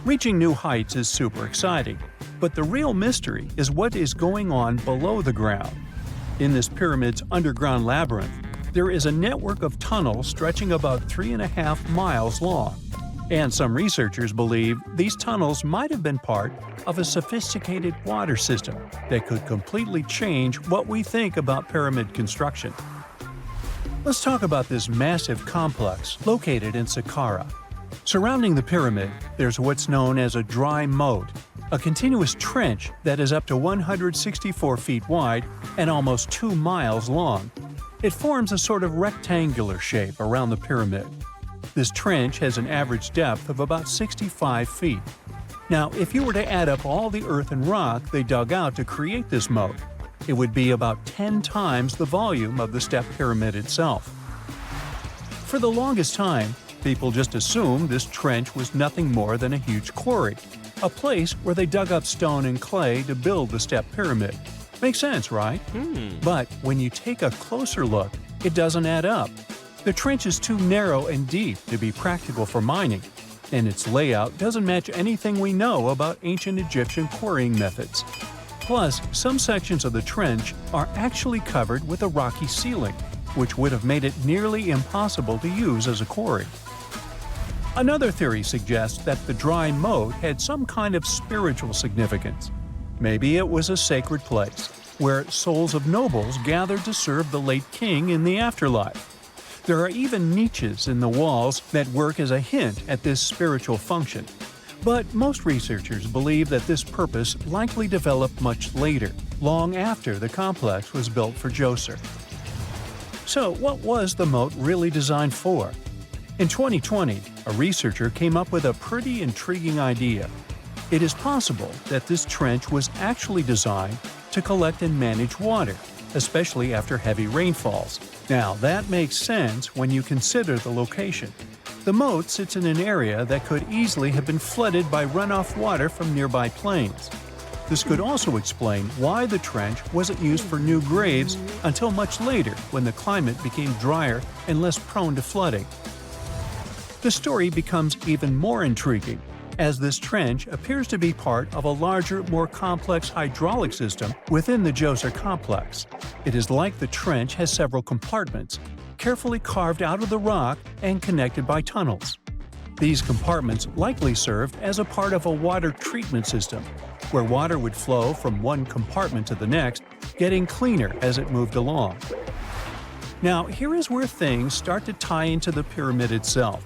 Reaching new heights is super exciting, but the real mystery is what is going on below the ground. In this pyramid's underground labyrinth, there is a network of tunnels stretching about 3.5 miles long, and some researchers believe these tunnels might have been part of a sophisticated water system that could completely change what we think about pyramid construction. Let's talk about this massive complex located in Saqqara. Surrounding the pyramid, there's what's known as a dry moat, a continuous trench that is up to 164 feet wide and almost 2 miles long. It forms a sort of rectangular shape around the pyramid. This trench has an average depth of about 65 feet. Now, if you were to add up all the earth and rock they dug out to create this moat, it would be about 10 times the volume of the step pyramid itself. For the longest time, people just assumed this trench was nothing more than a huge quarry, a place where they dug up stone and clay to build the step pyramid. Makes sense, right? But when you take a closer look, it doesn't add up. The trench is too narrow and deep to be practical for mining, and its layout doesn't match anything we know about ancient Egyptian quarrying methods. Plus, some sections of the trench are actually covered with a rocky ceiling, which would have made it nearly impossible to use as a quarry. Another theory suggests that the dry moat had some kind of spiritual significance. Maybe it was a sacred place, where souls of nobles gathered to serve the late king in the afterlife. There are even niches in the walls that work as a hint at this spiritual function. But most researchers believe that this purpose likely developed much later, long after the complex was built for Djoser. So what was the moat really designed for? In 2020, a researcher came up with a pretty intriguing idea. It is possible that this trench was actually designed to collect and manage water, especially after heavy rainfalls. Now, that makes sense when you consider the location. The moat sits in an area that could easily have been flooded by runoff water from nearby plains. This could also explain why the trench wasn't used for new graves until much later when the climate became drier and less prone to flooding. The story becomes even more intriguing as this trench appears to be part of a larger, more complex hydraulic system within the Djoser complex. It is like the trench has several compartments, carefully carved out of the rock and connected by tunnels. These compartments likely served as a part of a water treatment system, where water would flow from one compartment to the next, getting cleaner as it moved along. Now, here is where things start to tie into the pyramid itself.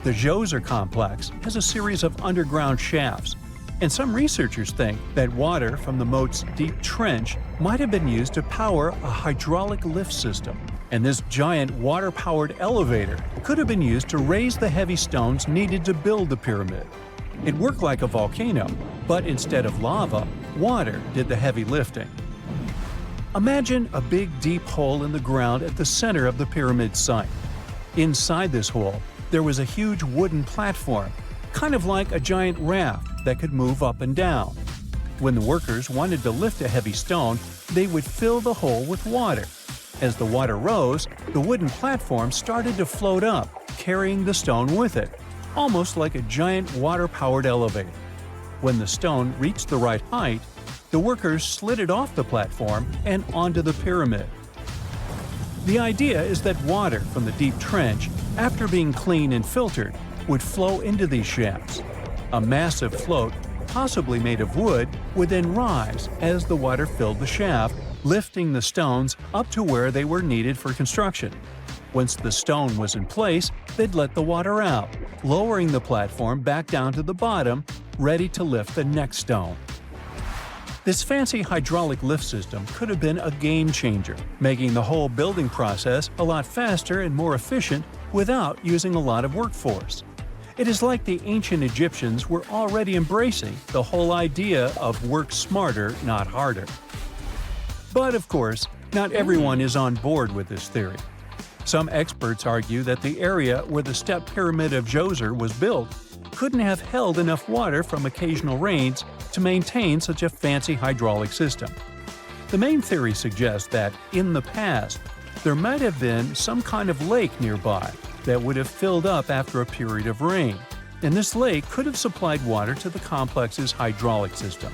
The Djoser complex has a series of underground shafts, and some researchers think that water from the moat's deep trench might have been used to power a hydraulic lift system. And this giant water-powered elevator could have been used to raise the heavy stones needed to build the pyramid. It worked like a volcano, but instead of lava, water did the heavy lifting. Imagine a big deep hole in the ground at the center of the pyramid site. Inside this hole, there was a huge wooden platform, kind of like a giant raft that could move up and down. When the workers wanted to lift a heavy stone, they would fill the hole with water. As the water rose, the wooden platform started to float up, carrying the stone with it, almost like a giant water-powered elevator. When the stone reached the right height, the workers slid it off the platform and onto the pyramid. The idea is that water from the deep trench, after being cleaned and filtered, would flow into these shafts. A massive float, possibly made of wood, would then rise as the water filled the shaft, lifting the stones up to where they were needed for construction. Once the stone was in place, they'd let the water out, lowering the platform back down to the bottom, ready to lift the next stone. This fancy hydraulic lift system could have been a game changer, making the whole building process a lot faster and more efficient without using a lot of workforce. It is like the ancient Egyptians were already embracing the whole idea of work smarter, not harder. But of course, not everyone is on board with this theory. Some experts argue that the area where the step pyramid of Djoser was built couldn't have held enough water from occasional rains to maintain such a fancy hydraulic system. The main theory suggests that, in the past, there might have been some kind of lake nearby that would have filled up after a period of rain, and this lake could have supplied water to the complex's hydraulic system.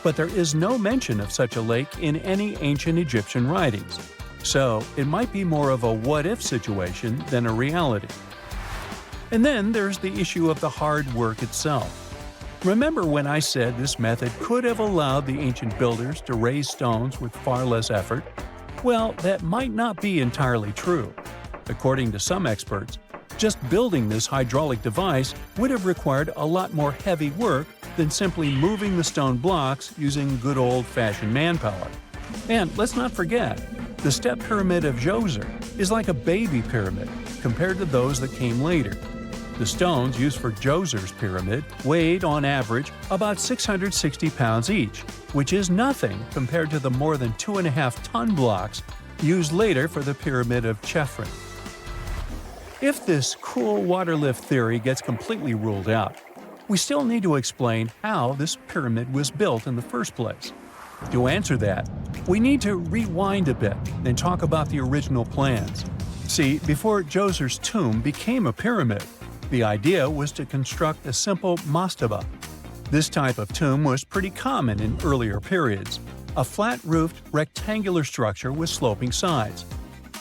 But there is no mention of such a lake in any ancient Egyptian writings, so it might be more of a what-if situation than a reality. And then there's the issue of the hard work itself. Remember when I said this method could have allowed the ancient builders to raise stones with far less effort? Well, that might not be entirely true. According to some experts, just building this hydraulic device would have required a lot more heavy work than simply moving the stone blocks using good old-fashioned manpower. And let's not forget, the step pyramid of Djoser is like a baby pyramid compared to those that came later. The stones used for Djoser's pyramid weighed, on average, about 660 pounds each, which is nothing compared to the more than 2.5-ton blocks used later for the pyramid of Chephren. If this cool water lift theory gets completely ruled out, we still need to explain how this pyramid was built in the first place. To answer that, we need to rewind a bit and talk about the original plans. See, before Djoser's tomb became a pyramid, the idea was to construct a simple mastaba. This type of tomb was pretty common in earlier periods, a flat-roofed, rectangular structure with sloping sides.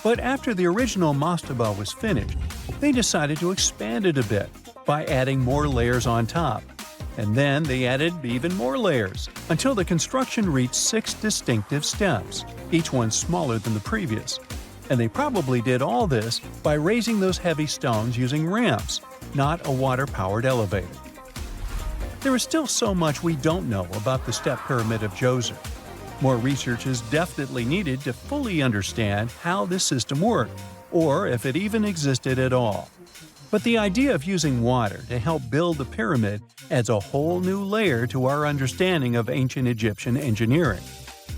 But after the original mastaba was finished, they decided to expand it a bit by adding more layers on top. And then they added even more layers, until the construction reached 6 distinctive steps, each one smaller than the previous. And they probably did all this by raising those heavy stones using ramps, not a water-powered elevator. There is still so much we don't know about the step pyramid of Djoser. More research is definitely needed to fully understand how this system worked, or if it even existed at all. But the idea of using water to help build the pyramid adds a whole new layer to our understanding of ancient Egyptian engineering.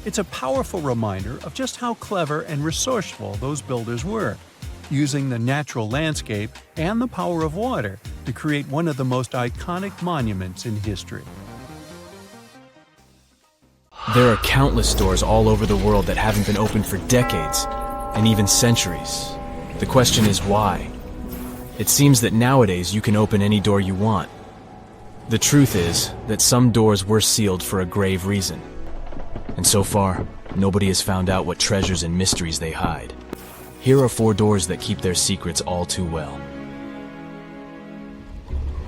It's a powerful reminder of just how clever and resourceful those builders were, using the natural landscape and the power of water to create one of the most iconic monuments in history. There are countless doors all over the world that haven't been opened for decades, and even centuries. The question is why? It seems that nowadays you can open any door you want. The truth is that some doors were sealed for a grave reason. And so far, nobody has found out what treasures and mysteries they hide. Here are 4 doors that keep their secrets all too well.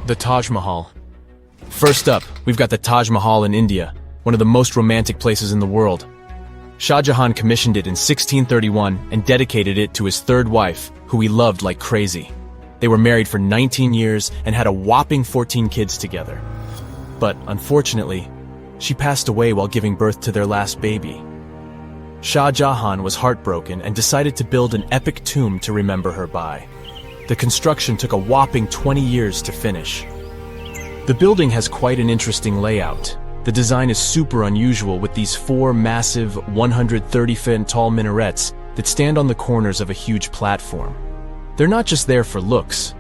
The Taj Mahal. First up, we've got the Taj Mahal in India, one of the most romantic places in the world. Shah Jahan commissioned it in 1631 and dedicated it to his third wife, who he loved like crazy. They were married for 19 years and had a whopping 14 kids together. But unfortunately, she passed away while giving birth to their last baby. Shah Jahan was heartbroken and decided to build an epic tomb to remember her by. The construction took a whopping 20 years to finish. The building has quite an interesting layout. The design is super unusual with these 4 massive 130-foot tall minarets that stand on the corners of a huge platform. They're not just there for looks.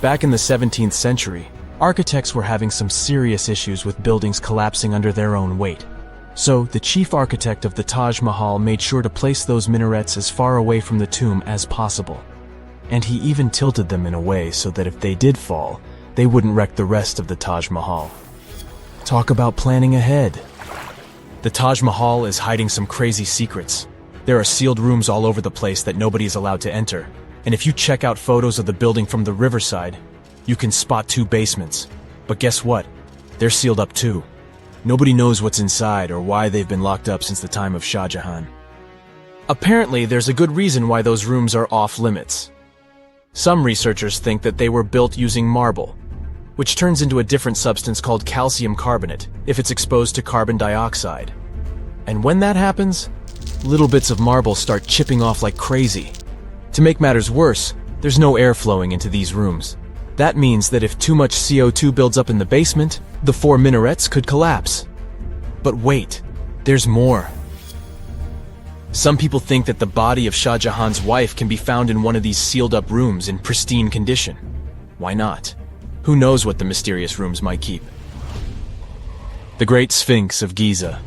Back in the 17th century, architects were having some serious issues with buildings collapsing under their own weight. So, the chief architect of the Taj Mahal made sure to place those minarets as far away from the tomb as possible. And he even tilted them in a way so that if they did fall, they wouldn't wreck the rest of the Taj Mahal. Talk about planning ahead. The Taj Mahal is hiding some crazy secrets. There are sealed rooms all over the place that nobody is allowed to enter. And if you check out photos of the building from the riverside, you can spot 2 basements. But guess what? They're sealed up too. Nobody knows what's inside or why they've been locked up since the time of Shah Jahan. Apparently, there's a good reason why those rooms are off limits. Some researchers think that they were built using marble, which turns into a different substance called calcium carbonate if it's exposed to carbon dioxide. And when that happens, little bits of marble start chipping off like crazy. To make matters worse, there's no air flowing into these rooms. That means that if too much CO2 builds up in the basement, the 4 minarets could collapse. But wait, there's more. Some people think that the body of Shah Jahan's wife can be found in one of these sealed-up rooms in pristine condition. Why not? Who knows what the mysterious rooms might keep? The Great Sphinx of Giza.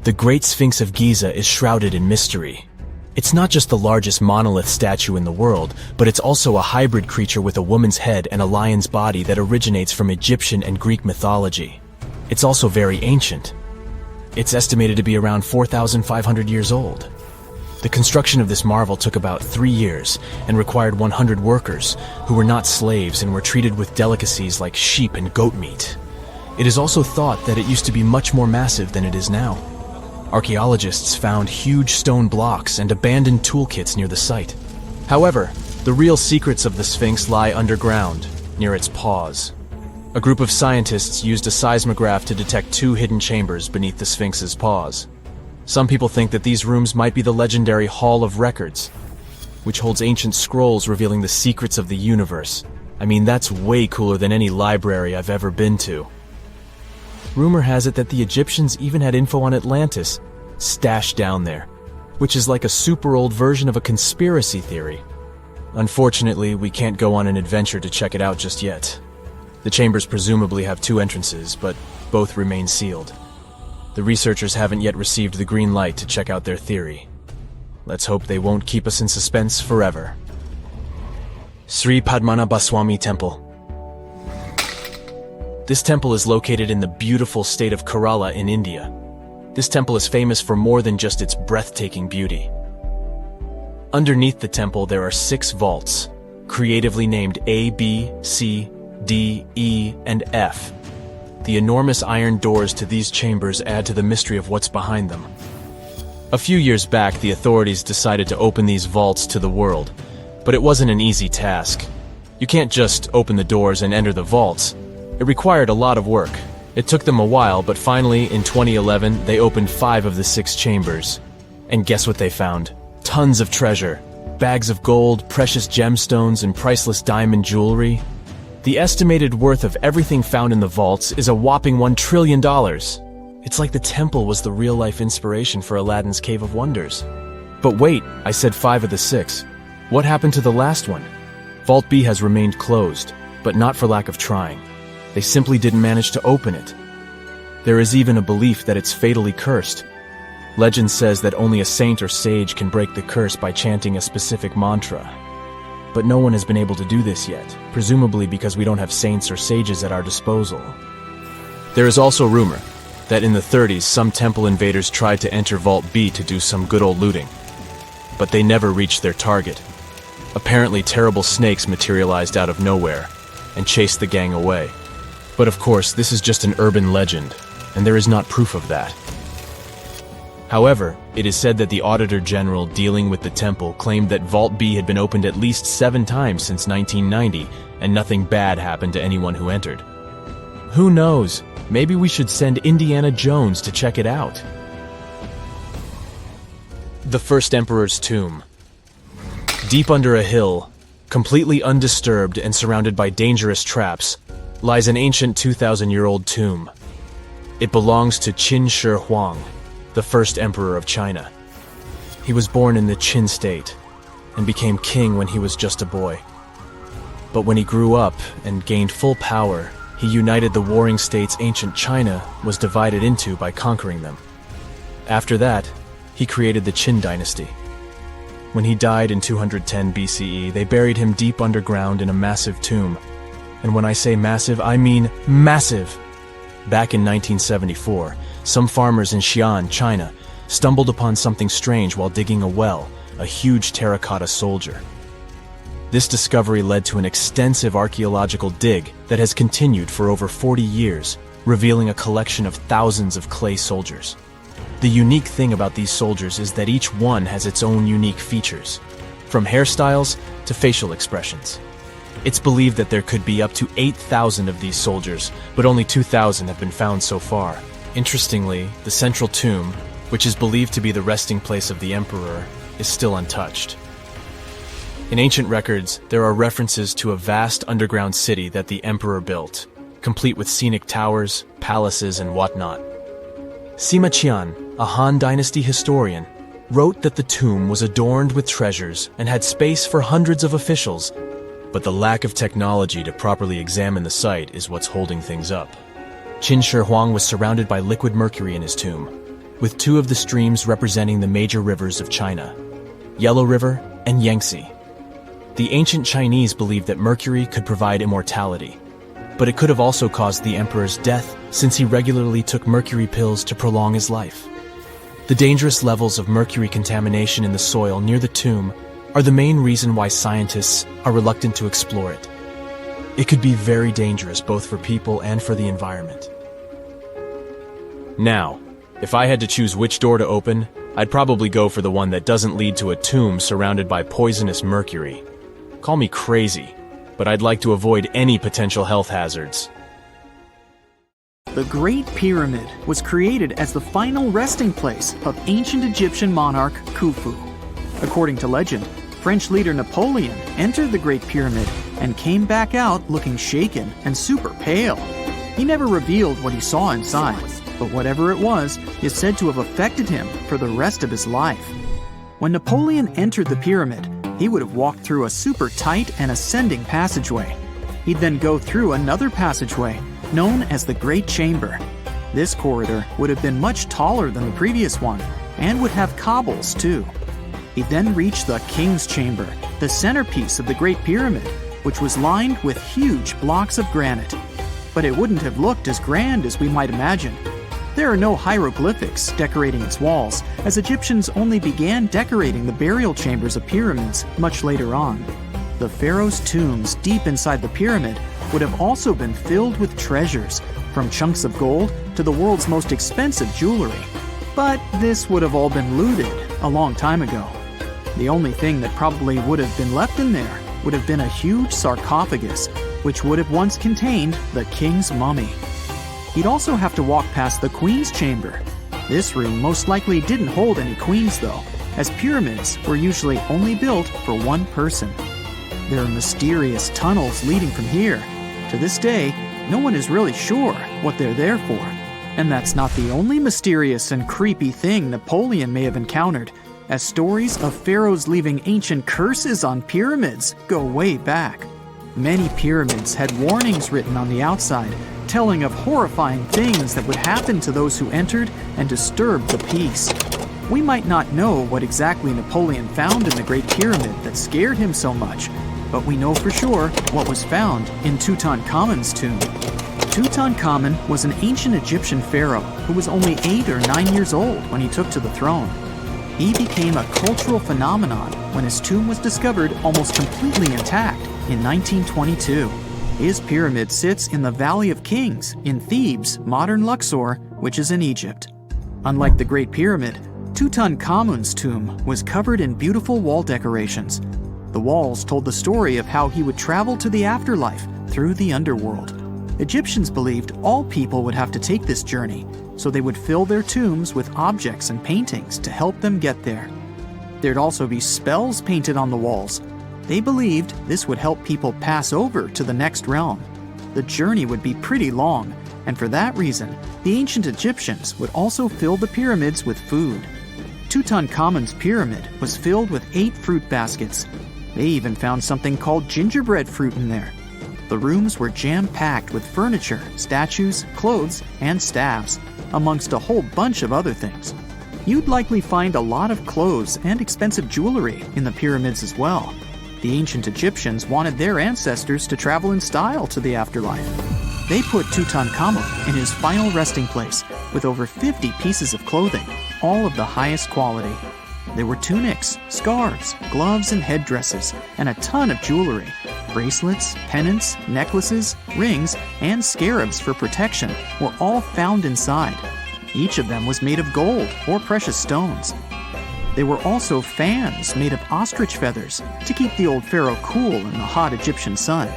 The Great Sphinx of Giza is shrouded in mystery. It's not just the largest monolith statue in the world, but it's also a hybrid creature with a woman's head and a lion's body that originates from Egyptian and Greek mythology. It's also very ancient. It's estimated to be around 4,500 years old. The construction of this marvel took about 3 years and required 100 workers who were not slaves and were treated with delicacies like sheep and goat meat. It is also thought that it used to be much more massive than it is now. Archaeologists found huge stone blocks and abandoned toolkits near the site. However, the real secrets of the Sphinx lie underground, near its paws. A group of scientists used a seismograph to detect 2 hidden chambers beneath the Sphinx's paws. Some people think that these rooms might be the legendary Hall of Records, which holds ancient scrolls revealing the secrets of the universe. I mean, that's way cooler than any library I've ever been to. Rumor has it that the Egyptians even had info on Atlantis stashed down there, which is like a super old version of a conspiracy theory. Unfortunately, we can't go on an adventure to check it out just yet. The chambers presumably have 2 entrances, but both remain sealed. The researchers haven't yet received the green light to check out their theory. Let's hope they won't keep us in suspense forever. Sri Padmanabhaswamy Temple. This temple is located in the beautiful state of Kerala in India. This temple is famous for more than just its breathtaking beauty. Underneath the temple there are 6 vaults, creatively named A, B, C, D, E, and F. The enormous iron doors to these chambers add to the mystery of what's behind them. A few years back, the authorities decided to open these vaults to the world, but it wasn't an easy task. You can't just open the doors and enter the vaults. It required a lot of work. It took them a while, but finally, in 2011, they opened 5 of the 6 chambers. And guess what they found? Tons of treasure. Bags of gold, precious gemstones, and priceless diamond jewelry. The estimated worth of everything found in the vaults is a whopping $1 trillion. It's like the temple was the real-life inspiration for Aladdin's Cave of Wonders. But wait, I said 5 of the 6. What happened to the last one? Vault B has remained closed, but not for lack of trying. They simply didn't manage to open it. There is even a belief that it's fatally cursed. Legend says that only a saint or sage can break the curse by chanting a specific mantra. But no one has been able to do this yet, presumably because we don't have saints or sages at our disposal. There is also rumor that in the 30s some temple invaders tried to enter Vault B to do some good old looting. But they never reached their target. Apparently terrible snakes materialized out of nowhere and chased the gang away. But of course, this is just an urban legend, and there is not proof of that. However, it is said that the Auditor General dealing with the temple claimed that Vault B had been opened at least 7 times since 1990, and nothing bad happened to anyone who entered. Who knows? Maybe we should send Indiana Jones to check it out. The First Emperor's Tomb. Deep under a hill, completely undisturbed and surrounded by dangerous traps, lies an ancient 2,000-year-old tomb. It belongs to Qin Shi Huang, the first emperor of China. He was born in the Qin state and became king when he was just a boy. But when he grew up and gained full power, he united the warring states ancient China was divided into by conquering them. After that, he created the Qin dynasty. When he died in 210 BCE, they buried him deep underground in a massive tomb. And when I say massive, I mean massive! Back in 1974, some farmers in Xi'an, China, stumbled upon something strange while digging a well, a huge terracotta soldier. This discovery led to an extensive archaeological dig that has continued for over 40 years, revealing a collection of thousands of clay soldiers. The unique thing about these soldiers is that each one has its own unique features, from hairstyles to facial expressions. It's believed that there could be up to 8,000 of these soldiers, but only 2,000 have been found so far. Interestingly, the central tomb, which is believed to be the resting place of the emperor, is still untouched. In ancient records, there are references to a vast underground city that the emperor built, complete with scenic towers, palaces, and whatnot. Sima Qian, a Han Dynasty historian, wrote that the tomb was adorned with treasures and had space for hundreds of officials, but the lack of technology to properly examine the site is what's holding things up. Qin Shi Huang was surrounded by liquid mercury in his tomb, with 2 of the streams representing the major rivers of China, Yellow River and Yangtze. The ancient Chinese believed that mercury could provide immortality, but it could have also caused the emperor's death since he regularly took mercury pills to prolong his life. The dangerous levels of mercury contamination in the soil near the tomb are the main reason why scientists are reluctant to explore it. It could be very dangerous both for people and for the environment. Now, if I had to choose which door to open, I'd probably go for the one that doesn't lead to a tomb surrounded by poisonous mercury. Call me crazy, but I'd like to avoid any potential health hazards. The Great Pyramid was created as the final resting place of ancient Egyptian monarch Khufu. According to legend, French leader Napoleon entered the Great Pyramid and came back out looking shaken and super pale. He never revealed what he saw inside, but whatever it was is said to have affected him for the rest of his life. When Napoleon entered the pyramid, he would have walked through a super tight and ascending passageway. He'd then go through another passageway, known as the Great Chamber. This corridor would have been much taller than the previous one, and would have cobbles too. He'd then reach the King's Chamber, the centerpiece of the Great Pyramid, which was lined with huge blocks of granite. But it wouldn't have looked as grand as we might imagine. There are no hieroglyphics decorating its walls, as Egyptians only began decorating the burial chambers of pyramids much later on. The pharaoh's tombs deep inside the pyramid would have also been filled with treasures, from chunks of gold to the world's most expensive jewelry. But this would have all been looted a long time ago. The only thing that probably would have been left in there would have been a huge sarcophagus, which would have once contained the king's mummy. He'd also have to walk past the queen's chamber. This room most likely didn't hold any queens though, as pyramids were usually only built for one person. There are mysterious tunnels leading from here. To this day, no one is really sure what they're there for. And that's not the only mysterious and creepy thing Napoleon may have encountered, as stories of pharaohs leaving ancient curses on pyramids go way back. Many pyramids had warnings written on the outside, telling of horrifying things that would happen to those who entered and disturbed the peace. We might not know what exactly Napoleon found in the Great Pyramid that scared him so much, but we know for sure what was found in Tutankhamun's tomb. Tutankhamun was an ancient Egyptian pharaoh who was only 8 or 9 years old when he took to the throne. He became a cultural phenomenon when his tomb was discovered almost completely intact in 1922. His pyramid sits in the Valley of Kings in Thebes, modern Luxor, which is in Egypt. Unlike the Great Pyramid, Tutankhamun's tomb was covered in beautiful wall decorations. The walls told the story of how he would travel to the afterlife through the underworld. Egyptians believed all people would have to take this journey, so they would fill their tombs with objects and paintings to help them get there. There'd also be spells painted on the walls. They believed this would help people pass over to the next realm. The journey would be pretty long, and for that reason, the ancient Egyptians would also fill the pyramids with food. Tutankhamun's pyramid was filled with 8 fruit baskets. They even found something called gingerbread fruit in there. The rooms were jam-packed with furniture, statues, clothes, and staves, amongst a whole bunch of other things. You'd likely find a lot of clothes and expensive jewelry in the pyramids as well. The ancient Egyptians wanted their ancestors to travel in style to the afterlife. They put Tutankhamun in his final resting place with over 50 pieces of clothing, all of the highest quality. There were tunics, scarves, gloves, and headdresses, and a ton of jewelry. Bracelets, pendants, necklaces, rings, and scarabs for protection were all found inside. Each of them was made of gold or precious stones. There were also fans made of ostrich feathers to keep the old pharaoh cool in the hot Egyptian sun.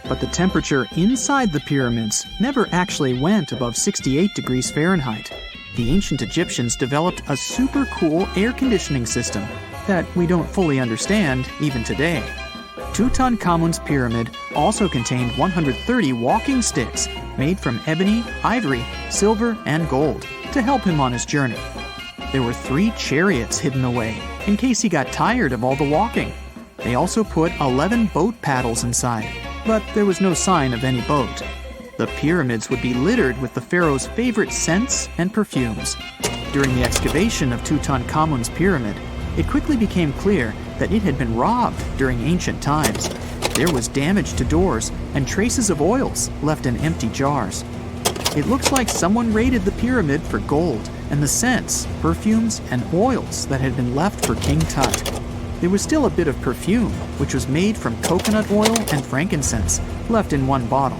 But the temperature inside the pyramids never actually went above 68 degrees Fahrenheit. The ancient Egyptians developed a super cool air conditioning system that we don't fully understand even today. Tutankhamun's pyramid also contained 130 walking sticks made from ebony, ivory, silver, and gold to help him on his journey. There were 3 chariots hidden away in case he got tired of all the walking. They also put 11 boat paddles inside, but there was no sign of any boat. The pyramids would be littered with the pharaoh's favorite scents and perfumes. During the excavation of Tutankhamun's pyramid, it quickly became clear that it had been robbed during ancient times. There was damage to doors and traces of oils left in empty jars. It looks like someone raided the pyramid for gold and the scents, perfumes, and oils that had been left for King Tut. There was still a bit of perfume, which was made from coconut oil and frankincense, left in one bottle.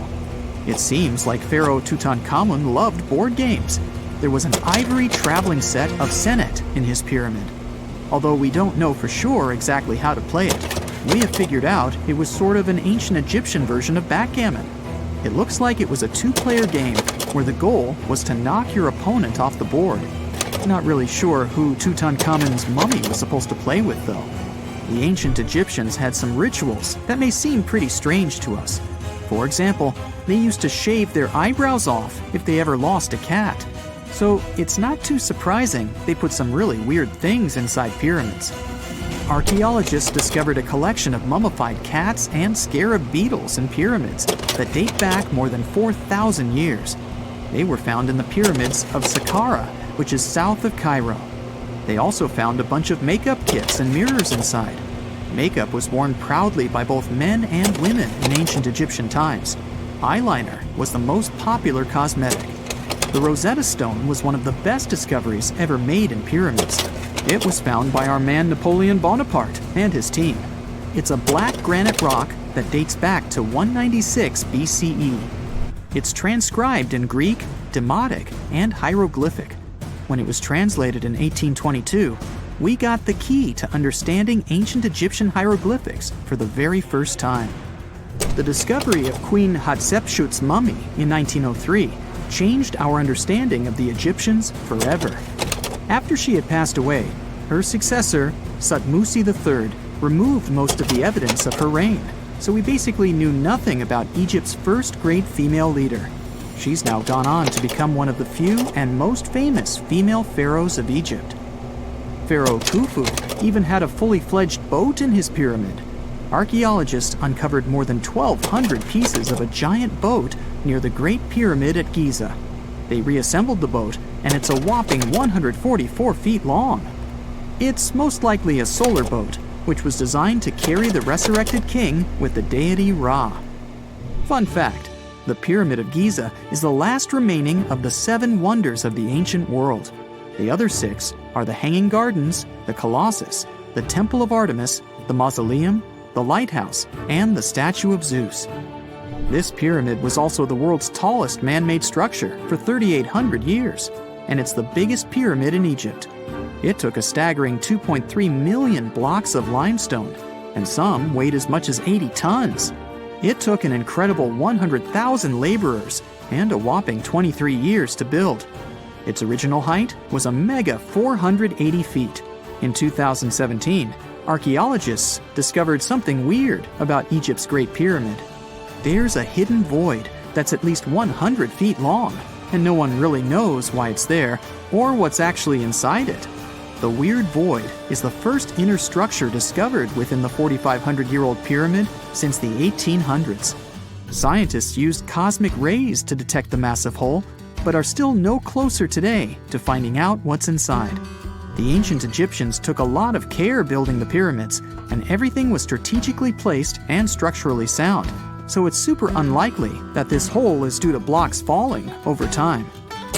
It seems like Pharaoh Tutankhamun loved board games. There was an ivory traveling set of senet in his pyramid. Although we don't know for sure exactly how to play it, we have figured out it was sort of an ancient Egyptian version of backgammon. It looks like it was a 2-player game where the goal was to knock your opponent off the board. Not really sure who Tutankhamun's mummy was supposed to play with, though. The ancient Egyptians had some rituals that may seem pretty strange to us. For example, they used to shave their eyebrows off if they ever lost a cat. So it's not too surprising they put some really weird things inside pyramids. Archaeologists discovered a collection of mummified cats and scarab beetles in pyramids that date back more than 4,000 years. They were found in the pyramids of Saqqara, which is south of Cairo. They also found a bunch of makeup kits and mirrors inside. Makeup was worn proudly by both men and women in ancient Egyptian times. Eyeliner was the most popular cosmetic. The Rosetta Stone was one of the best discoveries ever made in pyramids. It was found by our man Napoleon Bonaparte and his team. It's a black granite rock that dates back to 196 BCE. It's transcribed in Greek, Demotic, and hieroglyphic. When it was translated in 1822, we got the key to understanding ancient Egyptian hieroglyphics for the very first time. The discovery of Queen Hatshepsut's mummy in 1903 changed our understanding of the Egyptians forever. After she had passed away, her successor, Thutmose III, removed most of the evidence of her reign, so we basically knew nothing about Egypt's first great female leader. She's now gone on to become one of the few and most famous female pharaohs of Egypt. Pharaoh Khufu even had a fully fledged boat in his pyramid. Archaeologists uncovered more than 1,200 pieces of a giant boat near the Great Pyramid at Giza. They reassembled the boat, and it's a whopping 144 feet long. It's most likely a solar boat, which was designed to carry the resurrected king with the deity Ra. Fun fact, the Pyramid of Giza is the last remaining of the 7 wonders of the ancient world. The other 6 are the Hanging Gardens, the Colossus, the Temple of Artemis, the Mausoleum, the Lighthouse, and the Statue of Zeus. This pyramid was also the world's tallest man-made structure for 3,800 years, and it's the biggest pyramid in Egypt. It took a staggering 2.3 million blocks of limestone, and some weighed as much as 80 tons. It took an incredible 100,000 laborers and a whopping 23 years to build. Its original height was a mega 480 feet. In 2017, archaeologists discovered something weird about Egypt's Great Pyramid. There's a hidden void that's at least 100 feet long, and no one really knows why it's there or what's actually inside it. The weird void is the first inner structure discovered within the 4,500-year-old pyramid since the 1800s. Scientists used cosmic rays to detect the massive hole, but are still no closer today to finding out what's inside. The ancient Egyptians took a lot of care building the pyramids, and everything was strategically placed and structurally sound, so it's super unlikely that this hole is due to blocks falling over time.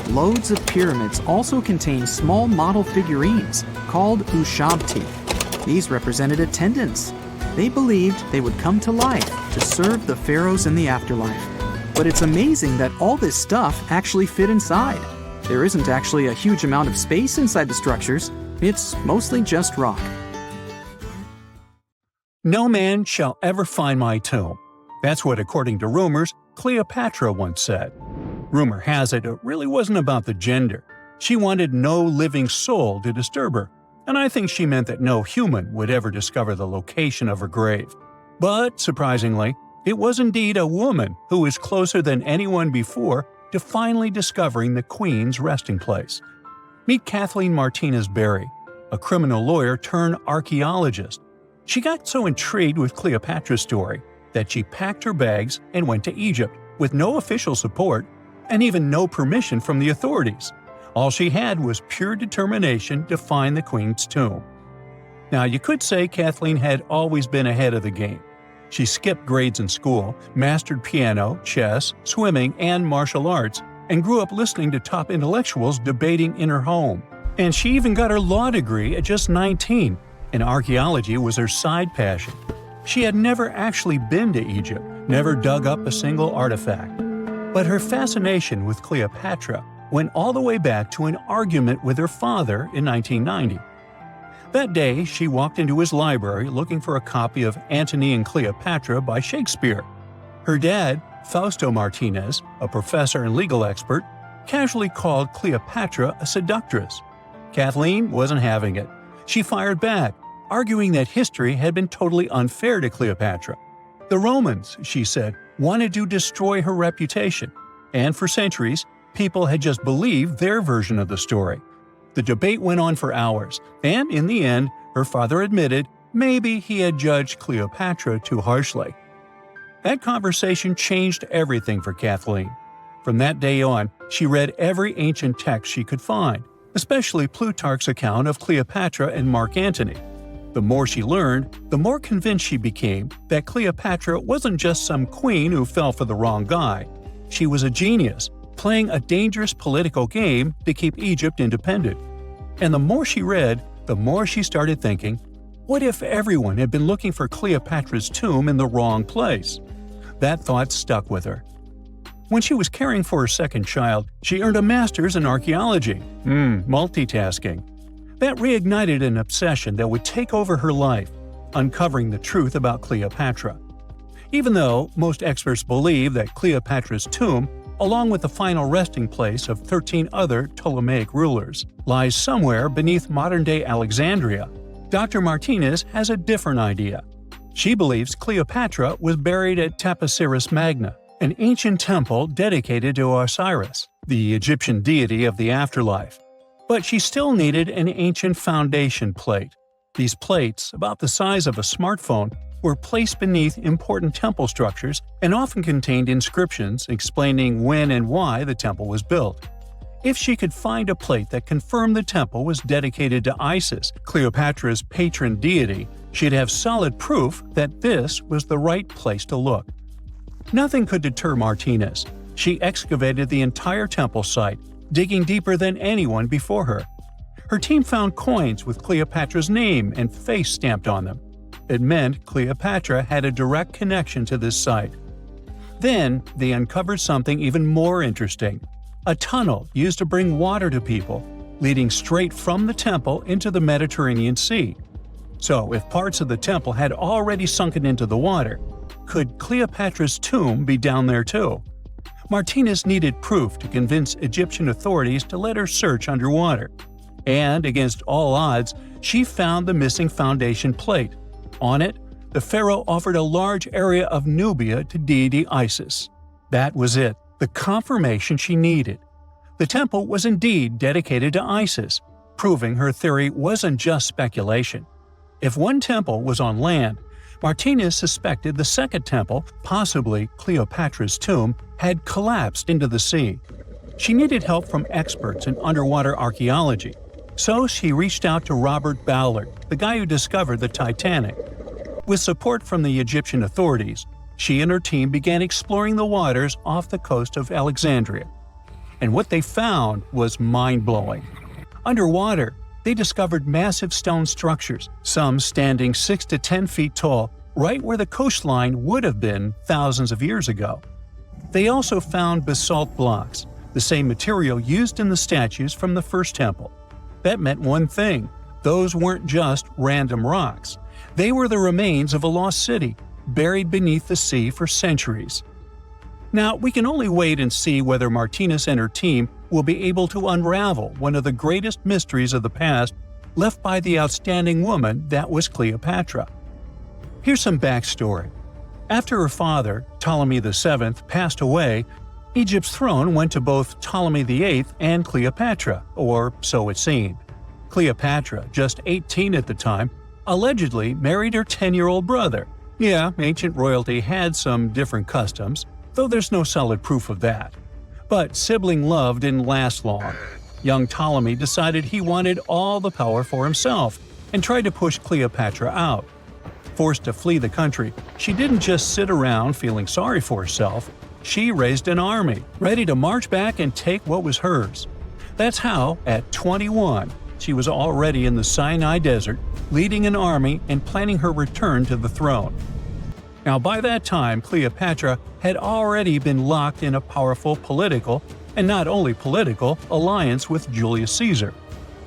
Loads of pyramids also contain small model figurines called ushabti. These represented attendants. They believed they would come to life to serve the pharaohs in the afterlife. But it's amazing that all this stuff actually fit inside. There isn't actually a huge amount of space inside the structures. It's mostly just rock. No man shall ever find my tomb. That's what, according to rumors, Cleopatra once said. Rumor has it really wasn't about the gender. She wanted no living soul to disturb her, and I think she meant that no human would ever discover the location of her grave. But, surprisingly, it was indeed a woman who was closer than anyone before to finally discovering the Queen's resting place. Meet Kathleen Martinez Berry, a criminal lawyer turned archaeologist. She got so intrigued with Cleopatra's story that she packed her bags and went to Egypt with no official support and even no permission from the authorities. All she had was pure determination to find the Queen's tomb. Now, you could say Kathleen had always been ahead of the game. She skipped grades in school, mastered piano, chess, swimming, and martial arts, and grew up listening to top intellectuals debating in her home. And she even got her law degree at just 19, and archaeology was her side passion. She had never actually been to Egypt, never dug up a single artifact. But her fascination with Cleopatra went all the way back to an argument with her father in 1990. That day, she walked into his library looking for a copy of Antony and Cleopatra by Shakespeare. Her dad, Fausto Martinez, a professor and legal expert, casually called Cleopatra a seductress. Kathleen wasn't having it. She fired back, arguing that history had been totally unfair to Cleopatra. The Romans, she said, wanted to destroy her reputation, and for centuries, people had just believed their version of the story. The debate went on for hours, and in the end, her father admitted maybe he had judged Cleopatra too harshly. That conversation changed everything for Kathleen. From that day on, she read every ancient text she could find, especially Plutarch's account of Cleopatra and Mark Antony. The more she learned, the more convinced she became that Cleopatra wasn't just some queen who fell for the wrong guy. She was a genius, playing a dangerous political game to keep Egypt independent. And the more she read, the more she started thinking, what if everyone had been looking for Cleopatra's tomb in the wrong place? That thought stuck with her. When she was caring for her second child, she earned a master's in archaeology. Multitasking. That reignited an obsession that would take over her life, uncovering the truth about Cleopatra. Even though most experts believe that Cleopatra's tomb, along with the final resting place of 13 other Ptolemaic rulers, lies somewhere beneath modern-day Alexandria, Dr. Martinez has a different idea. She believes Cleopatra was buried at Taposiris Magna, an ancient temple dedicated to Osiris, the Egyptian deity of the afterlife. But she still needed an ancient foundation plate. These plates, about the size of a smartphone, were placed beneath important temple structures and often contained inscriptions explaining when and why the temple was built. If she could find a plate that confirmed the temple was dedicated to Isis, Cleopatra's patron deity, she'd have solid proof that this was the right place to look. Nothing could deter Martinez. She excavated the entire temple site, digging deeper than anyone before her. Her team found coins with Cleopatra's name and face stamped on them. It meant Cleopatra had a direct connection to this site. Then, they uncovered something even more interesting. A tunnel used to bring water to people. leading straight from the temple into the Mediterranean Sea. So, if parts of the temple had already sunken into the water, could Cleopatra's tomb be down there too? Martinez needed proof to convince Egyptian authorities to let her search underwater. And, against all odds, she found the missing foundation plate. On it, the pharaoh offered a large area of Nubia to deity Isis. That was it, the confirmation she needed. The temple was indeed dedicated to Isis, proving her theory wasn't just speculation. If one temple was on land, Martinez suspected the second temple, possibly Cleopatra's tomb, had collapsed into the sea. She needed help from experts in underwater archaeology, so she reached out to Robert Ballard, the guy who discovered the Titanic. With support from the Egyptian authorities, she and her team began exploring the waters off the coast of Alexandria. And what they found was mind-blowing. Underwater, they discovered massive stone structures, some standing 6 to 10 feet tall, right where the coastline would have been thousands of years ago. They also found basalt blocks, the same material used in the statues from the first temple. That meant one thing: those weren't just random rocks. They were the remains of a lost city, buried beneath the sea for centuries. Now, we can only wait and see whether Martinez and her team will be able to unravel one of the greatest mysteries of the past left by the outstanding woman that was Cleopatra. Here's some backstory. After her father, Ptolemy VII, passed away, Egypt's throne went to both Ptolemy VIII and Cleopatra, or so it seemed. Cleopatra, just 18 at the time, allegedly married her 10-year-old brother. Yeah, ancient royalty had some different customs, though there's no solid proof of that. But sibling love didn't last long. Young Ptolemy decided he wanted all the power for himself and tried to push Cleopatra out. Forced to flee the country, she didn't just sit around feeling sorry for herself. She raised an army, ready to march back and take what was hers. That's how, at 21, she was already in the Sinai Desert, leading an army and planning her return to the throne. Now, by that time, Cleopatra had already been locked in a powerful political, and not only political, alliance with Julius Caesar.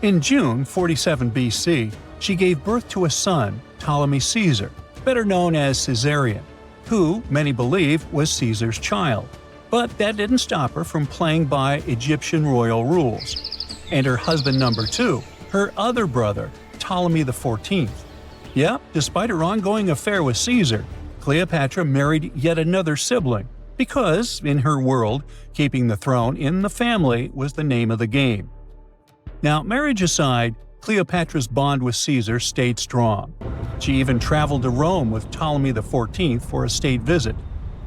In June 47 BC, she gave birth to a son, Ptolemy Caesar, better known as Caesarion, who, many believe, was Caesar's child. But that didn't stop her from playing by Egyptian royal rules. And her husband number 2, her other brother, Ptolemy XIV. Yeah, despite her ongoing affair with Caesar, Cleopatra married yet another sibling, because, in her world, keeping the throne in the family was the name of the game. Now, marriage aside, Cleopatra's bond with Caesar stayed strong. She even traveled to Rome with Ptolemy XIV for a state visit.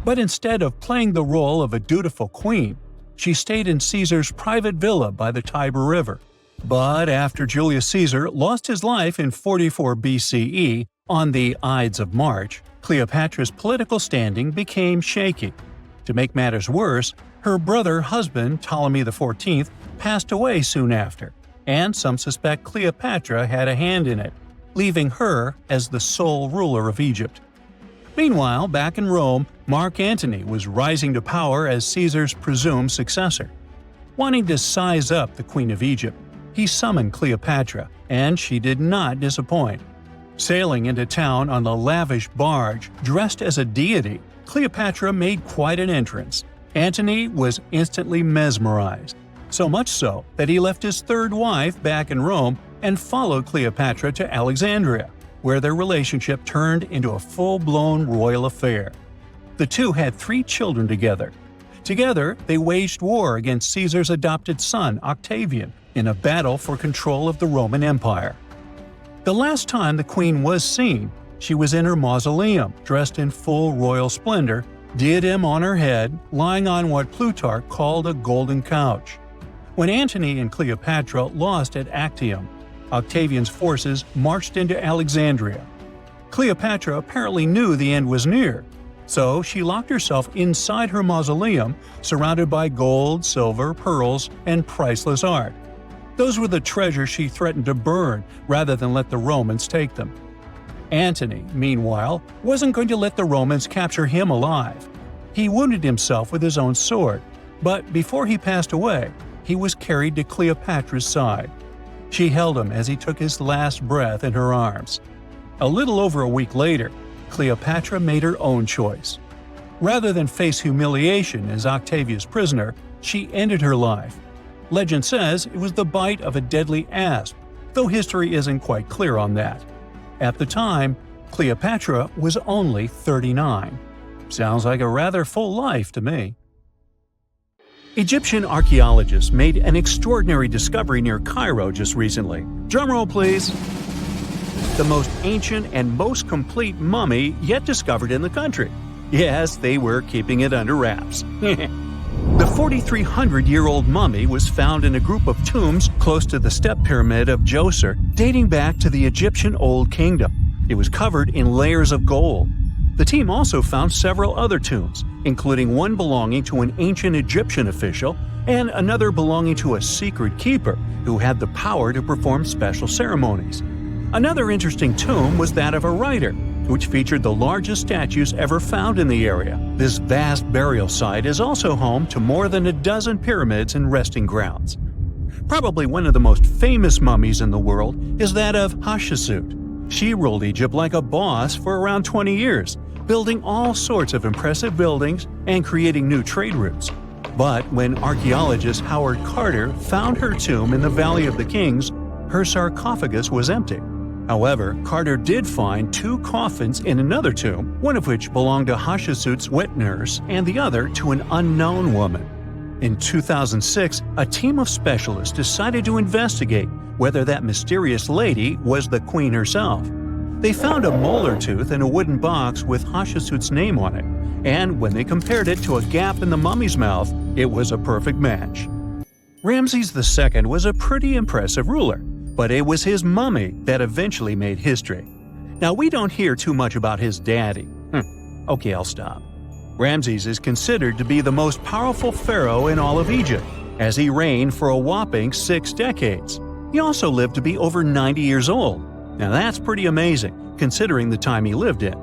But instead of playing the role of a dutiful queen, she stayed in Caesar's private villa by the Tiber River. But after Julius Caesar lost his life in 44 BCE on the Ides of March, Cleopatra's political standing became shaky. To make matters worse, her brother-husband Ptolemy XIV passed away soon after, and some suspect Cleopatra had a hand in it, leaving her as the sole ruler of Egypt. Meanwhile, back in Rome, Mark Antony was rising to power as Caesar's presumed successor. Wanting to size up the Queen of Egypt, he summoned Cleopatra, and she did not disappoint. Sailing into town on a lavish barge dressed as a deity, Cleopatra made quite an entrance. Antony was instantly mesmerized, so much so that he left his third wife back in Rome and followed Cleopatra to Alexandria, where their relationship turned into a full-blown royal affair. The two had 3 children together. Together, they waged war against Caesar's adopted son, Octavian, in a battle for control of the Roman Empire. The last time the queen was seen, she was in her mausoleum, dressed in full royal splendor, diadem on her head, lying on what Plutarch called a golden couch. When Antony and Cleopatra lost at Actium, Octavian's forces marched into Alexandria. Cleopatra apparently knew the end was near, so she locked herself inside her mausoleum, surrounded by gold, silver, pearls, and priceless art. Those were the treasures she threatened to burn rather than let the Romans take them. Antony, meanwhile, wasn't going to let the Romans capture him alive. He wounded himself with his own sword, but before he passed away, he was carried to Cleopatra's side. She held him as he took his last breath in her arms. A little over a week later, Cleopatra made her own choice. Rather than face humiliation as Octavia's prisoner, she ended her life. Legend says it was the bite of a deadly asp, though history isn't quite clear on that. At the time, Cleopatra was only 39. Sounds like a rather full life to me. Egyptian archaeologists made an extraordinary discovery near Cairo just recently. Drumroll, please. The most ancient and most complete mummy yet discovered in the country. Yes, they were keeping it under wraps. The 4,300-year-old mummy was found in a group of tombs close to the step pyramid of Djoser, dating back to the Egyptian Old Kingdom. It was covered in layers of gold. The team also found several other tombs, including one belonging to an ancient Egyptian official and another belonging to a secret keeper who had the power to perform special ceremonies. Another interesting tomb was that of a writer, which featured the largest statues ever found in the area. This vast burial site is also home to more than a dozen pyramids and resting grounds. Probably one of the most famous mummies in the world is that of Hatshepsut. She ruled Egypt like a boss for around 20 years, building all sorts of impressive buildings and creating new trade routes. But when archaeologist Howard Carter found her tomb in the Valley of the Kings, her sarcophagus was empty. However, Carter did find 2 coffins in another tomb, one of which belonged to Hatshepsut's wet nurse and the other to an unknown woman. In 2006, a team of specialists decided to investigate whether that mysterious lady was the queen herself. They found a molar tooth in a wooden box with Hatshepsut's name on it, and when they compared it to a gap in the mummy's mouth, it was a perfect match. Ramses II was a pretty impressive ruler, but it was his mummy that eventually made history. Now, we don't hear too much about his daddy. Okay, I'll stop. Ramses is considered to be the most powerful pharaoh in all of Egypt, as he reigned for a whopping 6 decades. He also lived to be over 90 years old. Now that's pretty amazing, considering the time he lived in.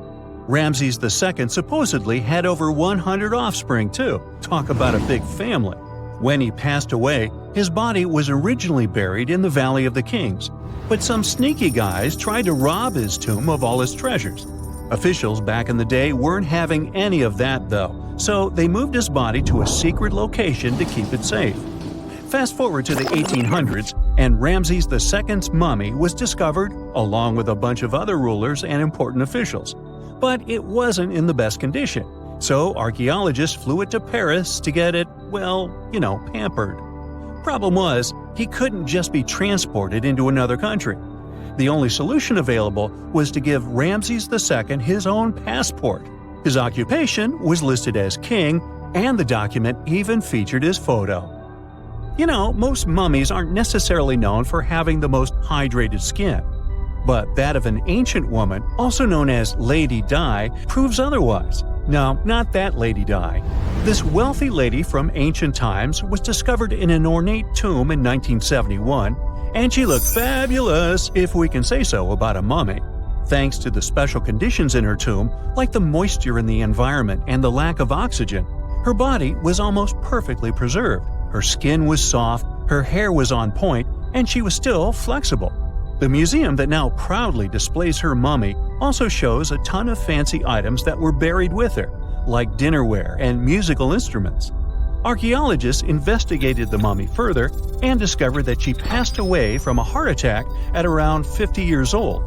Ramses II supposedly had over 100 offspring too. Talk about a big family. When he passed away, his body was originally buried in the Valley of the Kings, but some sneaky guys tried to rob his tomb of all his treasures. Officials back in the day weren't having any of that though, so they moved his body to a secret location to keep it safe. Fast forward to the 1800s, and Ramses II's mummy was discovered along with a bunch of other rulers and important officials. But it wasn't in the best condition, so archaeologists flew it to Paris to get it, pampered. Problem was, he couldn't just be transported into another country. The only solution available was to give Ramses II his own passport. His occupation was listed as king, and the document even featured his photo. Most mummies aren't necessarily known for having the most hydrated skin. But that of an ancient woman, also known as Lady Di, proves otherwise. No, not that Lady Di. This wealthy lady from ancient times was discovered in an ornate tomb in 1971, and she looked fabulous, if we can say so about a mummy. Thanks to the special conditions in her tomb, like the moisture in the environment and the lack of oxygen, her body was almost perfectly preserved. Her skin was soft, her hair was on point, and she was still flexible. The museum that now proudly displays her mummy also shows a ton of fancy items that were buried with her, like dinnerware and musical instruments. Archaeologists investigated the mummy further and discovered that she passed away from a heart attack at around 50 years old.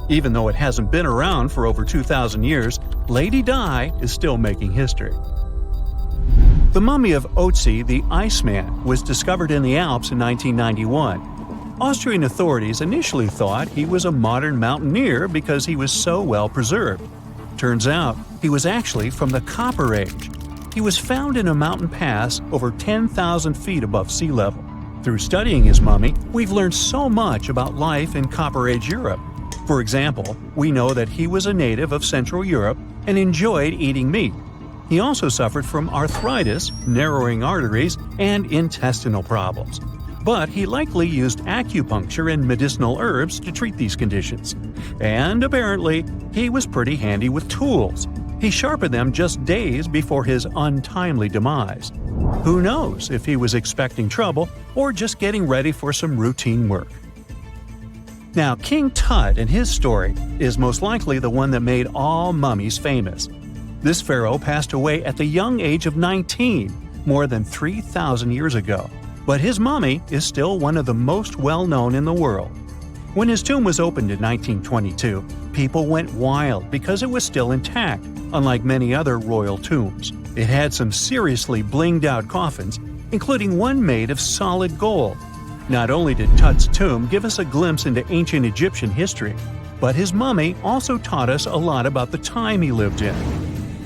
Even though it hasn't been around for over 2,000 years, Lady Di is still making history. The mummy of Otzi the Iceman was discovered in the Alps in 1991. Austrian authorities initially thought he was a modern mountaineer because he was so well preserved. Turns out, he was actually from the Copper Age. He was found in a mountain pass over 10,000 feet above sea level. Through studying his mummy, we've learned so much about life in Copper Age Europe. For example, we know that he was a native of Central Europe and enjoyed eating meat. He also suffered from arthritis, narrowing arteries, and intestinal problems. But he likely used acupuncture and medicinal herbs to treat these conditions. And apparently, he was pretty handy with tools. He sharpened them just days before his untimely demise. Who knows if he was expecting trouble or just getting ready for some routine work. Now, King Tut and his story is most likely the one that made all mummies famous. This pharaoh passed away at the young age of 19, more than 3,000 years ago, but his mummy is still one of the most well-known in the world. When his tomb was opened in 1922, people went wild because it was still intact, unlike many other royal tombs. It had some seriously blinged-out coffins, including one made of solid gold. Not only did Tut's tomb give us a glimpse into ancient Egyptian history, but his mummy also taught us a lot about the time he lived in.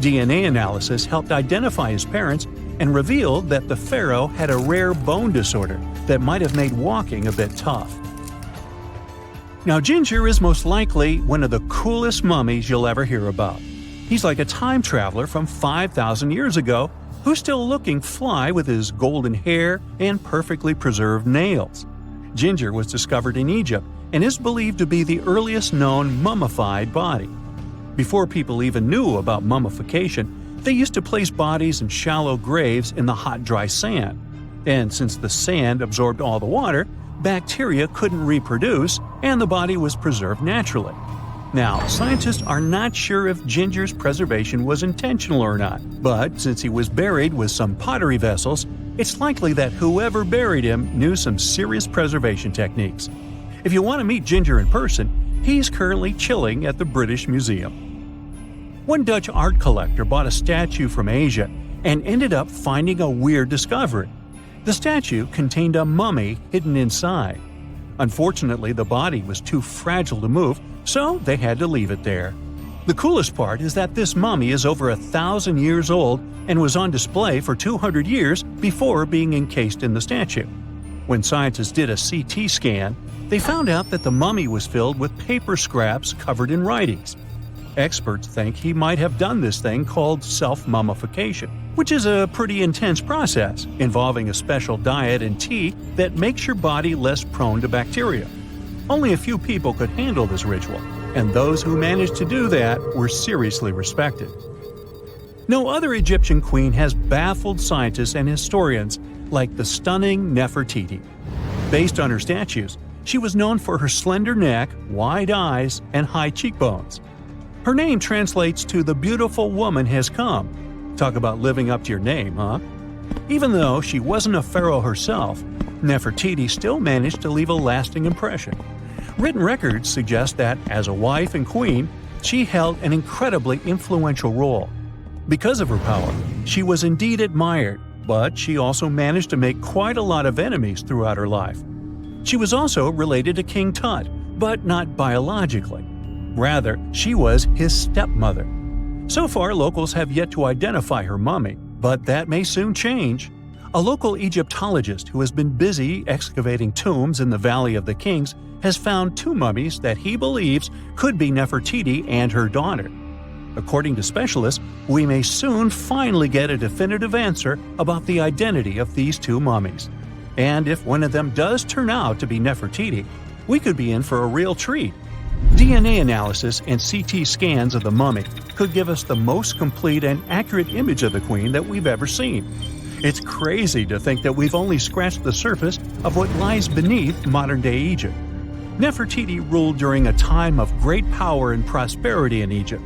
DNA analysis helped identify his parents and revealed that the pharaoh had a rare bone disorder that might have made walking a bit tough. Now, Ginger is most likely one of the coolest mummies you'll ever hear about. He's like a time traveler from 5,000 years ago who's still looking fly with his golden hair and perfectly preserved nails. Ginger was discovered in Egypt and is believed to be the earliest known mummified body. Before people even knew about mummification, they used to place bodies in shallow graves in the hot, dry sand. And since the sand absorbed all the water, bacteria couldn't reproduce and the body was preserved naturally. Now, scientists are not sure if Ginger's preservation was intentional or not, but since he was buried with some pottery vessels, it's likely that whoever buried him knew some serious preservation techniques. If you want to meet Ginger in person, he's currently chilling at the British Museum. One Dutch art collector bought a statue from Asia and ended up finding a weird discovery. The statue contained a mummy hidden inside. Unfortunately, the body was too fragile to move, so they had to leave it there. The coolest part is that this mummy is over 1,000 years old and was on display for 200 years before being encased in the statue. When scientists did a CT scan, they found out that the mummy was filled with paper scraps covered in writings. Experts think he might have done this thing called self-mummification, which is a pretty intense process involving a special diet and tea that makes your body less prone to bacteria. Only a few people could handle this ritual, and those who managed to do that were seriously respected. No other Egyptian queen has baffled scientists and historians like the stunning Nefertiti. Based on her statues, she was known for her slender neck, wide eyes, and high cheekbones. Her name translates to "the beautiful woman has come." Talk about living up to your name, huh? Even though she wasn't a pharaoh herself, Nefertiti still managed to leave a lasting impression. Written records suggest that, as a wife and queen, she held an incredibly influential role. Because of her power, she was indeed admired, but she also managed to make quite a lot of enemies throughout her life. She was also related to King Tut, but not biologically. Rather, she was his stepmother. So far, locals have yet to identify her mummy, but that may soon change. A local Egyptologist who has been busy excavating tombs in the Valley of the Kings has found two mummies that he believes could be Nefertiti and her daughter. According to specialists, we may soon finally get a definitive answer about the identity of these two mummies. And if one of them does turn out to be Nefertiti, we could be in for a real treat. DNA analysis and CT scans of the mummy could give us the most complete and accurate image of the queen that we've ever seen. It's crazy to think that we've only scratched the surface of what lies beneath modern-day Egypt. Nefertiti ruled during a time of great power and prosperity in Egypt,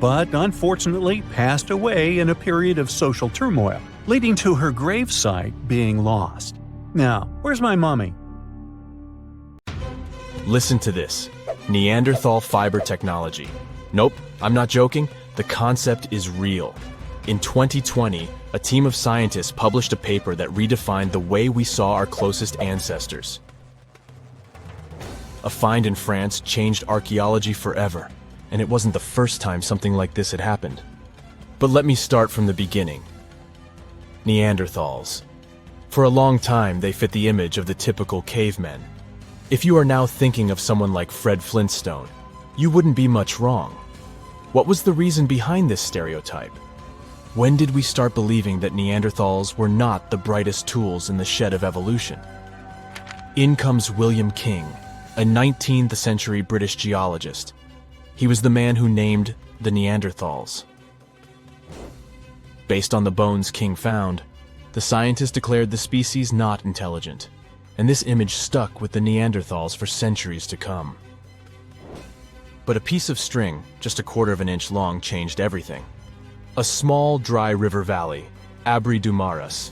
but unfortunately passed away in a period of social turmoil, leading to her gravesite being lost. Now, where's my mummy? Listen to this. Neanderthal fiber technology. Nope, I'm not joking. The concept is real. In 2020, a team of scientists published a paper that redefined the way we saw our closest ancestors. A find in France changed archaeology forever, and it wasn't the first time something like this had happened. But let me start from the beginning. Neanderthals. For a long time, they fit the image of the typical cavemen. If you are now thinking of someone like Fred Flintstone, you wouldn't be much wrong. What was the reason behind this stereotype? When did we start believing that Neanderthals were not the brightest tools in the shed of evolution? In comes William King, a 19th century British geologist. He was the man who named the Neanderthals. Based on the bones King found, the scientists declared the species not intelligent, and this image stuck with the Neanderthals for centuries to come. But a piece of string, just 1/4 of an inch long, changed everything. A small, dry river valley, Abri du Maras,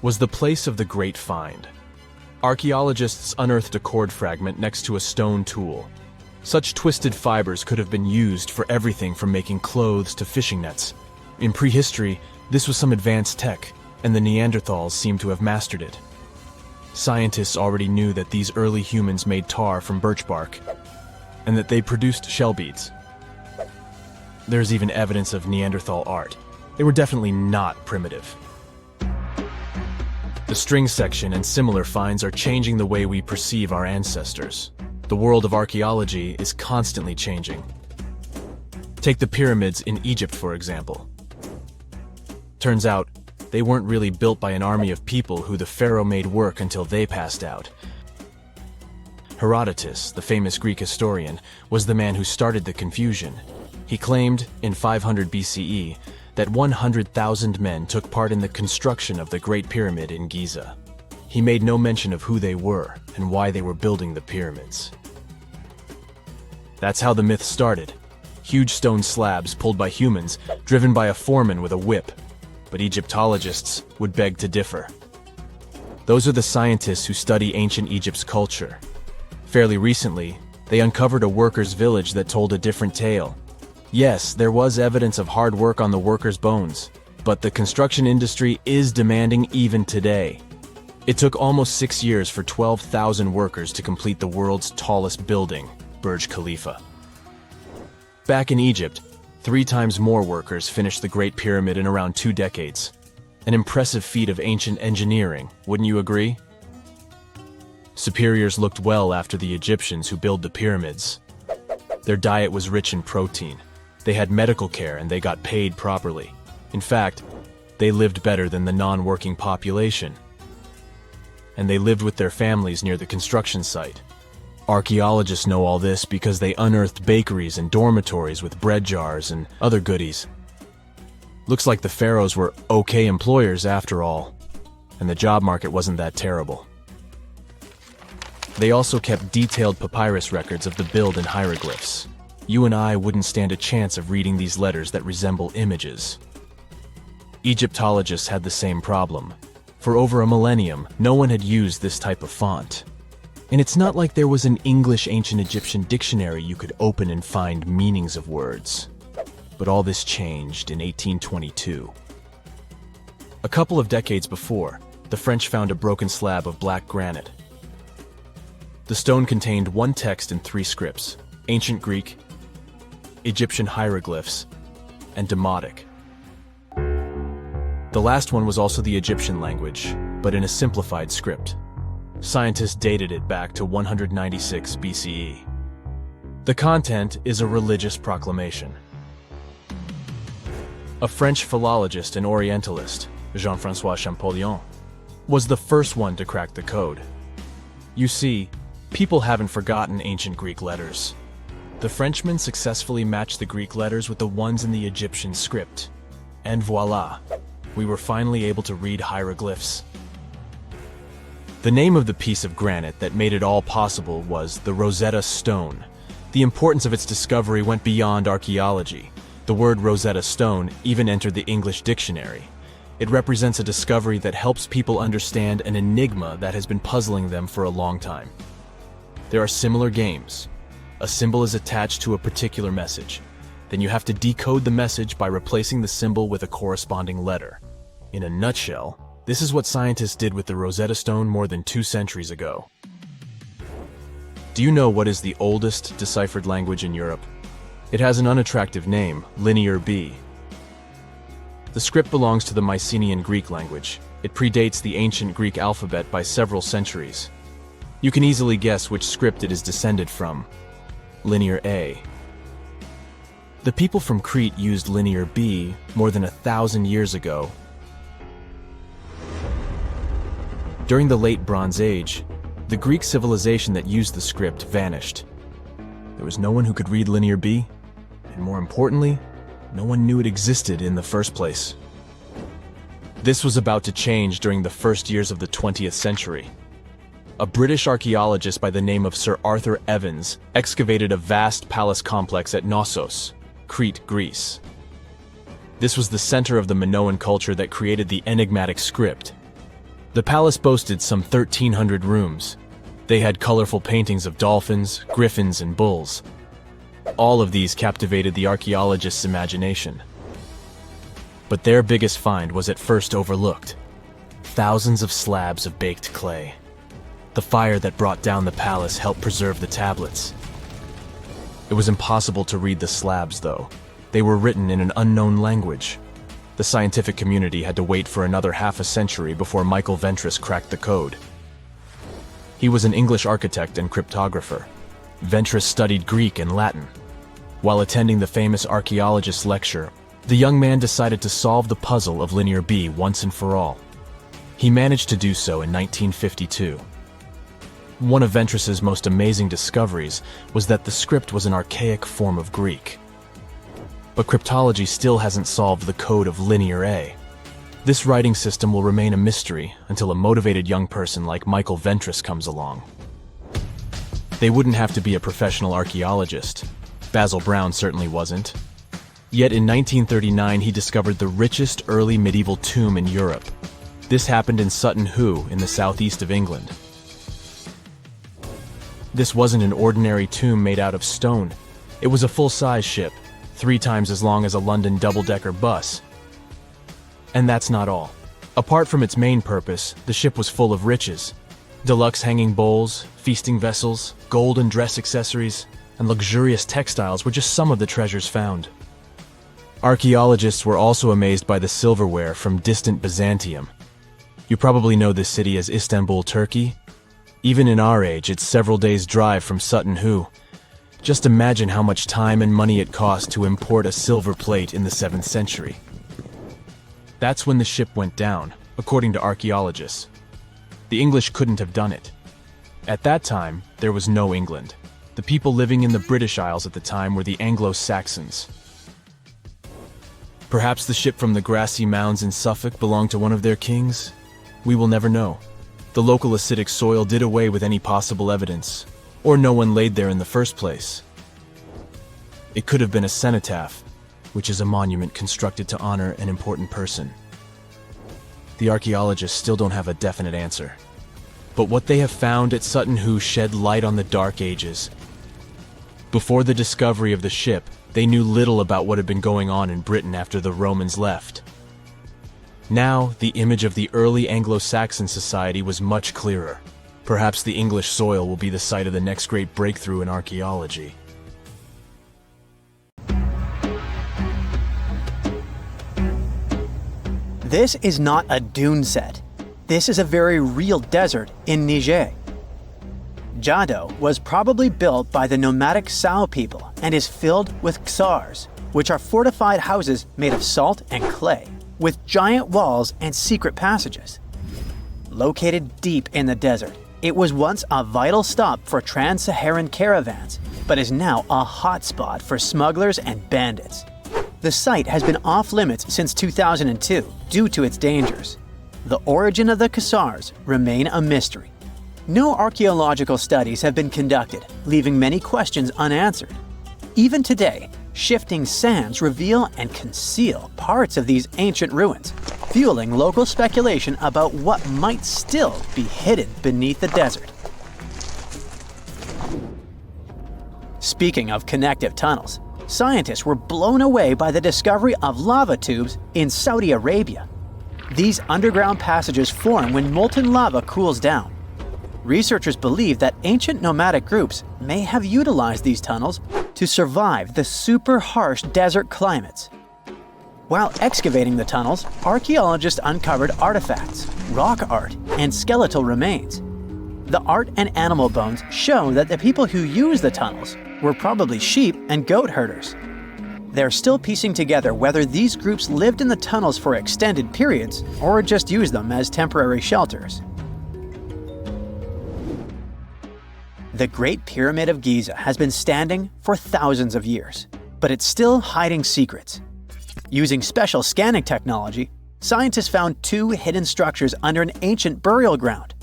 was the place of the great find. Archaeologists unearthed a cord fragment next to a stone tool. Such twisted fibers could have been used for everything from making clothes to fishing nets. In prehistory, this was some advanced tech, and the Neanderthals seemed to have mastered it. Scientists already knew that these early humans made tar from birch bark, and that they produced shell beads. There's even evidence of Neanderthal art. They were definitely not primitive. The string section and similar finds are changing the way we perceive our ancestors. The world of archaeology is constantly changing. Take the pyramids in Egypt, for example. Turns out, they weren't really built by an army of people who the pharaoh made work until they passed out. Herodotus, the famous Greek historian, was the man who started the confusion. He claimed, in 500 BCE, that 100,000 men took part in the construction of the Great Pyramid in Giza. He made no mention of who they were and why they were building the pyramids. That's how the myth started. Huge stone slabs pulled by humans, driven by a foreman with a whip. But Egyptologists would beg to differ. Those are the scientists who study ancient Egypt's culture. Fairly recently, they uncovered a workers' village that told a different tale. Yes, there was evidence of hard work on the workers' bones, but the construction industry is demanding even today. It took almost 6 years for 12,000 workers to complete the world's tallest building, Burj Khalifa. Back in Egypt, 3 times more workers finished the Great Pyramid in around 2 decades. An impressive feat of ancient engineering, wouldn't you agree? Superiors looked well after the Egyptians who built the pyramids. Their diet was rich in protein. They had medical care and they got paid properly. In fact, they lived better than the non-working population. And they lived with their families near the construction site. Archaeologists know all this because they unearthed bakeries and dormitories with bread jars and other goodies. Looks like the pharaohs were okay employers after all, and the job market wasn't that terrible. They also kept detailed papyrus records of the build and hieroglyphs. You and I wouldn't stand a chance of reading these letters that resemble images. Egyptologists had the same problem. For over a millennium, no one had used this type of font. And it's not like there was an English ancient Egyptian dictionary you could open and find meanings of words. But all this changed in 1822. A couple of decades before, the French found a broken slab of black granite. The stone contained one text in 3 scripts: Ancient Greek, Egyptian hieroglyphs, and Demotic. The last one was also the Egyptian language, but in a simplified script. Scientists dated it back to 196 BCE. The content is a religious proclamation. A French philologist and Orientalist, Jean-François Champollion, was the first one to crack the code. You see, people haven't forgotten ancient Greek letters. The Frenchman successfully matched the Greek letters with the ones in the Egyptian script. And voila, we were finally able to read hieroglyphs. The name of the piece of granite that made it all possible was the Rosetta Stone. The importance of its discovery went beyond archaeology. The word Rosetta Stone even entered the English dictionary. It represents a discovery that helps people understand an enigma that has been puzzling them for a long time. There are similar games. A symbol is attached to a particular message. Then you have to decode the message by replacing the symbol with a corresponding letter. In a nutshell, this is what scientists did with the Rosetta Stone more than 2 centuries ago. Do you know what is the oldest deciphered language in Europe? It has an unattractive name, Linear B. The script belongs to the Mycenaean Greek language. It predates the ancient Greek alphabet by several centuries. You can easily guess which script it is descended from. Linear A. The people from Crete used Linear B more than 1,000 years ago. During the late Bronze Age, the Greek civilization that used the script vanished. There was no one who could read Linear B, and more importantly, no one knew it existed in the first place. This was about to change during the first years of the 20th century. A British archaeologist by the name of Sir Arthur Evans excavated a vast palace complex at Knossos, Crete, Greece. This was the center of the Minoan culture that created the enigmatic script. The palace boasted some 1,300 rooms. They had colorful paintings of dolphins, griffins, and bulls. All of these captivated the archaeologist's imagination. But their biggest find was at first overlooked. Thousands of slabs of baked clay. The fire that brought down the palace helped preserve the tablets. It was impossible to read the slabs, though. They were written in an unknown language. The scientific community had to wait for another half a century before Michael Ventris cracked the code. He was an English architect and cryptographer. Ventris studied Greek and Latin. While attending the famous archaeologist's lecture, the young man decided to solve the puzzle of Linear B once and for all. He managed to do so in 1952. One of Ventris's most amazing discoveries was that the script was an archaic form of Greek. But cryptology still hasn't solved the code of Linear A. This writing system will remain a mystery until a motivated young person like Michael Ventris comes along. They wouldn't have to be a professional archaeologist. Basil Brown certainly wasn't. Yet in 1939 he discovered the richest early medieval tomb in Europe. This happened in Sutton Hoo in the southeast of England. This wasn't an ordinary tomb made out of stone. It was a full-size ship, 3 times as long as a London double-decker bus. And that's not all. Apart from its main purpose, the ship was full of riches. Deluxe hanging bowls, feasting vessels, gold and dress accessories, and luxurious textiles were just some of the treasures found. Archaeologists were also amazed by the silverware from distant Byzantium. You probably know this city as Istanbul, Turkey. Even in our age, it's several days' drive from Sutton Hoo. Just imagine how much time and money it cost to import a silver plate in the 7th century. That's when the ship went down, according to archaeologists. The English couldn't have done it. At that time, there was no England. The people living in the British Isles at the time were the Anglo-Saxons. Perhaps the ship from the grassy mounds in Suffolk belonged to one of their kings? We will never know. The local acidic soil did away with any possible evidence, or no one laid there in the first place. It could have been a cenotaph, which is a monument constructed to honor an important person. The archaeologists still don't have a definite answer. But what they have found at Sutton Hoo shed light on the Dark Ages. Before the discovery of the ship, they knew little about what had been going on in Britain after the Romans left. Now, the image of the early Anglo-Saxon society was much clearer. Perhaps the English soil will be the site of the next great breakthrough in archaeology. This is not a dune set. This is a very real desert in Niger. Jado was probably built by the nomadic Sao people and is filled with ksars, which are fortified houses made of salt and clay, with giant walls and secret passages. Located deep in the desert, it was once a vital stop for trans-Saharan caravans, but is now a hotspot for smugglers and bandits. The site has been off-limits since 2002 due to its dangers. The origin of the ksars remain a mystery. No archaeological studies have been conducted, leaving many questions unanswered. Even today, shifting sands reveal and conceal parts of these ancient ruins, fueling local speculation about what might still be hidden beneath the desert. Speaking of connective tunnels, scientists were blown away by the discovery of lava tubes in Saudi Arabia. These underground passages form when molten lava cools down. Researchers believe that ancient nomadic groups may have utilized these tunnels to survive the super harsh desert climates. While excavating the tunnels, archaeologists uncovered artifacts, rock art, and skeletal remains. The art and animal bones show that the people who used the tunnels were probably sheep and goat herders. They're still piecing together whether these groups lived in the tunnels for extended periods or just used them as temporary shelters. The Great Pyramid of Giza has been standing for thousands of years, but it's still hiding secrets. Using special scanning technology, scientists found two hidden structures under an ancient burial ground.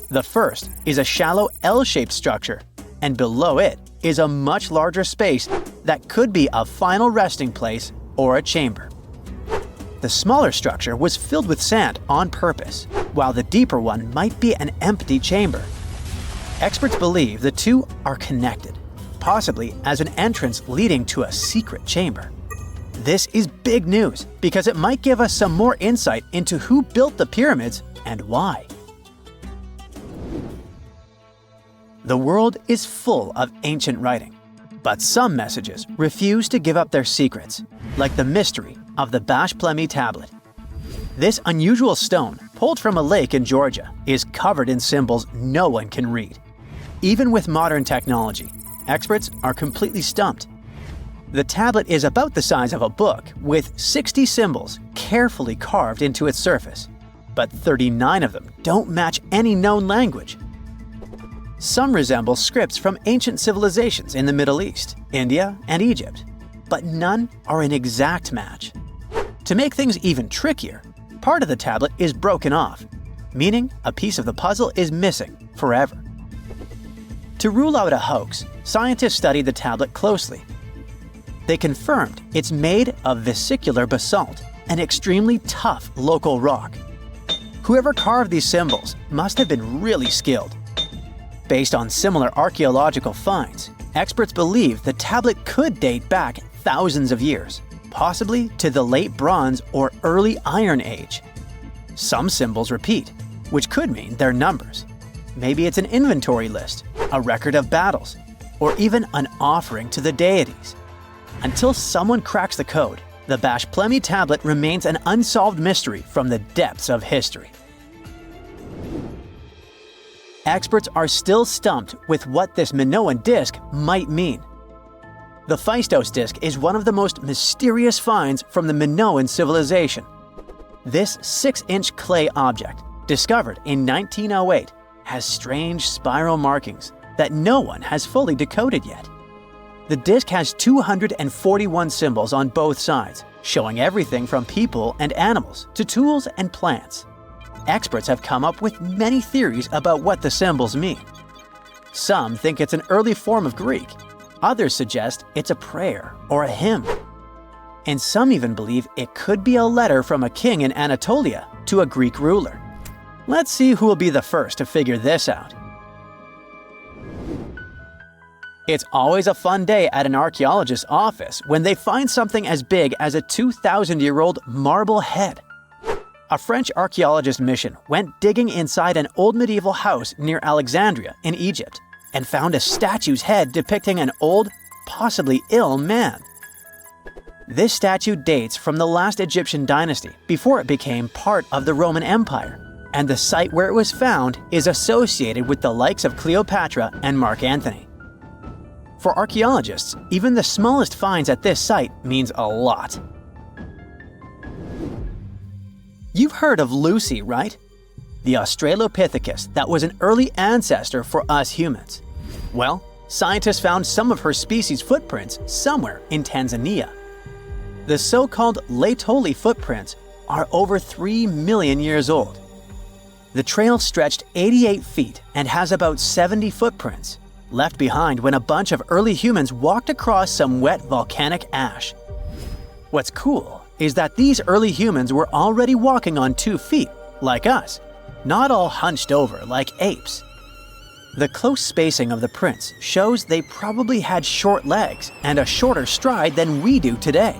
The first is a shallow L-shaped structure, and below it is a much larger space that could be a final resting place or a chamber. The smaller structure was filled with sand on purpose, while the deeper one might be an empty chamber. Experts believe the two are connected, possibly as an entrance leading to a secret chamber. This is big news because it might give us some more insight into who built the pyramids and why. The world is full of ancient writing, but some messages refuse to give up their secrets, like the mystery of the Bashplemi tablet. This unusual stone, pulled from a lake in Georgia, is covered in symbols no one can read. Even with modern technology, experts are completely stumped. The tablet is about the size of a book, with 60 symbols carefully carved into its surface, but 39 of them don't match any known language. Some resemble scripts from ancient civilizations in the Middle East, India, and Egypt, but none are an exact match. To make things even trickier, part of the tablet is broken off, meaning a piece of the puzzle is missing forever. To rule out a hoax, scientists studied the tablet closely. They confirmed it's made of vesicular basalt, an extremely tough local rock. Whoever carved these symbols must have been really skilled. Based on similar archaeological finds, experts believe the tablet could date back thousands of years, possibly to the late Bronze or early Iron Age. Some symbols repeat, which could mean they're numbers. Maybe it's an inventory list, a record of battles, or even an offering to the deities. Until someone cracks the code, the Bashplemi tablet remains an unsolved mystery from the depths of history. Experts are still stumped with what this Minoan disc might mean. The Phaistos disc is one of the most mysterious finds from the Minoan civilization. This 6-inch clay object, discovered in 1908, has strange spiral markings that no one has fully decoded yet. The disc has 241 symbols on both sides, showing everything from people and animals to tools and plants. Experts have come up with many theories about what the symbols mean. Some think it's an early form of Greek. Others suggest it's a prayer or a hymn. And some even believe it could be a letter from a king in Anatolia to a Greek ruler. Let's see who will be the first to figure this out. It's always a fun day at an archaeologist's office when they find something as big as a 2,000-year-old marble head. A French archaeologist mission went digging inside an old medieval house near Alexandria in Egypt and found a statue's head depicting an old, possibly ill man. This statue dates from the last Egyptian dynasty before it became part of the Roman Empire, and the site where it was found is associated with the likes of Cleopatra and Mark Antony. For archaeologists, even the smallest finds at this site means a lot. You've heard of Lucy, right? The Australopithecus that was an early ancestor for us humans. Well, scientists found some of her species' footprints somewhere in Tanzania. The so-called Laetoli footprints are over 3 million years old. The trail stretched 88 feet and has about 70 footprints, left behind when a bunch of early humans walked across some wet volcanic ash. What's cool is that these early humans were already walking on 2 feet, like us, not all hunched over like apes. The close spacing of the prints shows they probably had short legs and a shorter stride than we do today.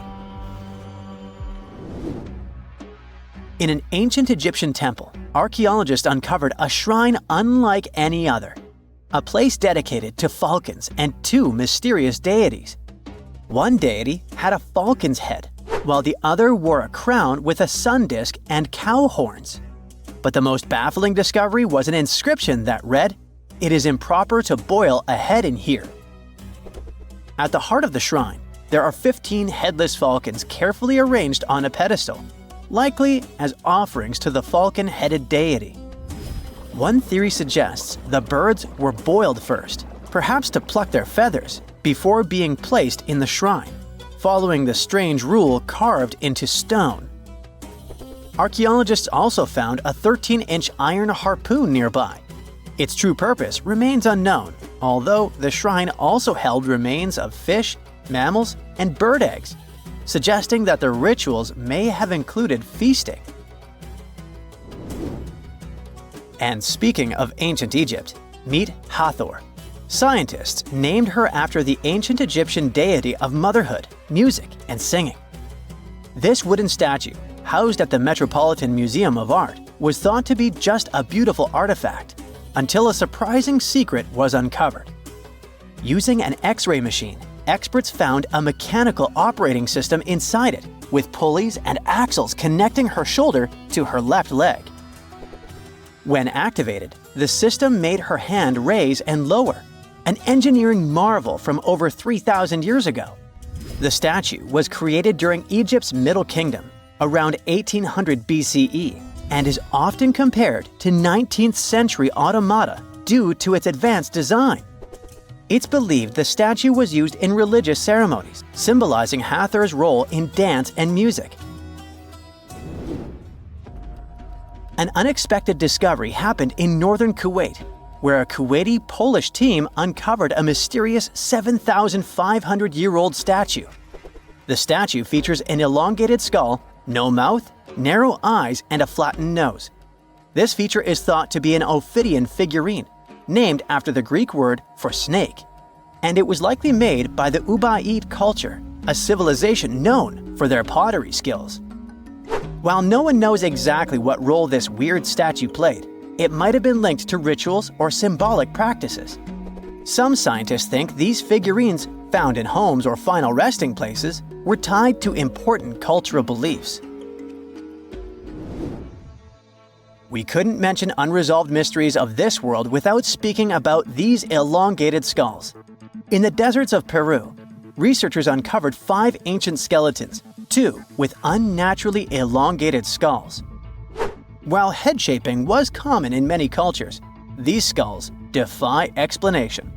In an ancient Egyptian temple, archaeologists uncovered a shrine unlike any other, a place dedicated to falcons and 2 mysterious deities. One deity had a falcon's head, while the other wore a crown with a sun disk and cow horns. But the most baffling discovery was an inscription that read, "It is improper to boil a head in here." At the heart of the shrine, there are 15 headless falcons carefully arranged on a pedestal, likely as offerings to the falcon-headed deity. One theory suggests the birds were boiled first, perhaps to pluck their feathers, before being placed in the shrine, following the strange rule carved into stone. Archaeologists also found a 13-inch iron harpoon nearby. Its true purpose remains unknown, although the shrine also held remains of fish, mammals, and bird eggs, suggesting that the rituals may have included feasting. And speaking of ancient Egypt, meet Hathor. Scientists named her after the ancient Egyptian deity of motherhood, music, and singing. This wooden statue, housed at the Metropolitan Museum of Art, was thought to be just a beautiful artifact, until a surprising secret was uncovered. Using an X-ray machine, experts found a mechanical operating system inside it, with pulleys and axles connecting her shoulder to her left leg. When activated, the system made her hand raise and lower, an engineering marvel from over 3,000 years ago. The statue was created during Egypt's Middle Kingdom, around 1800 BCE, and is often compared to 19th century automata due to its advanced design. It's believed the statue was used in religious ceremonies, symbolizing Hathor's role in dance and music. An unexpected discovery happened in northern Kuwait, where a Kuwaiti-Polish team uncovered a mysterious 7,500-year-old statue. The statue features an elongated skull, no mouth, narrow eyes, and a flattened nose. This feature is thought to be an Ophidian figurine, named after the Greek word for snake, and it was likely made by the Ubaid culture, a civilization known for their pottery skills. While no one knows exactly what role this weird statue played, it might have been linked to rituals or symbolic practices. Some scientists think these figurines, found in homes or final resting places, were tied to important cultural beliefs. We couldn't mention unresolved mysteries of this world without speaking about these elongated skulls. In the deserts of Peru, researchers uncovered 5 ancient skeletons, 2 with unnaturally elongated skulls. While head shaping was common in many cultures, these skulls defy explanation.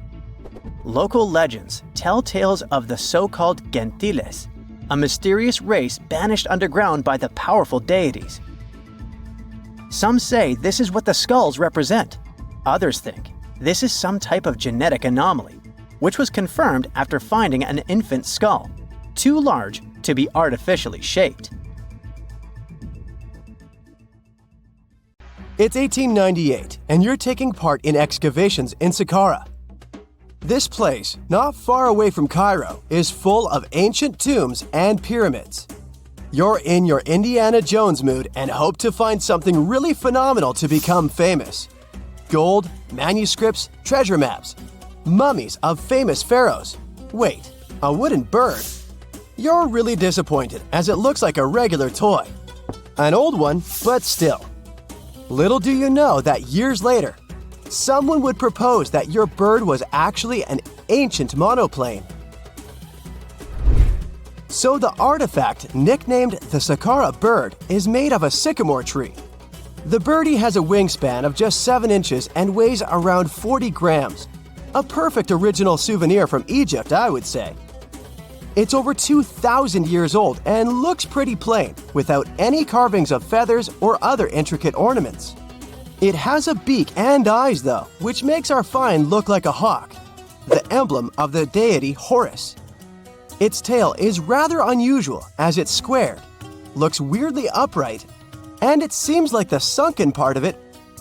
Local legends tell tales of the so-called gentiles, a mysterious race banished underground by the powerful deities. Some say this is what the skulls represent. Others think this is some type of genetic anomaly, which was confirmed after finding an infant skull, too large to be artificially shaped. It's 1898, and you're taking part in excavations in Saqqara. This place, not far away from Cairo, is full of ancient tombs and pyramids. You're in your Indiana Jones mood and hope to find something really phenomenal to become famous. Gold, manuscripts, treasure maps, mummies of famous pharaohs. Wait, a wooden bird? You're really disappointed as it looks like a regular toy. An old one, but still. Little do you know that years later, someone would propose that your bird was actually an ancient monoplane. So the artifact, nicknamed the Saqqara bird, is made of a sycamore tree. The birdie has a wingspan of just 7 inches and weighs around 40 grams. A perfect original souvenir from Egypt, I would say. It's over 2,000 years old and looks pretty plain, without any carvings of feathers or other intricate ornaments. It has a beak and eyes though, which makes our find look like a hawk, the emblem of the deity Horus. Its tail is rather unusual as it's squared, looks weirdly upright, and it seems like the sunken part of it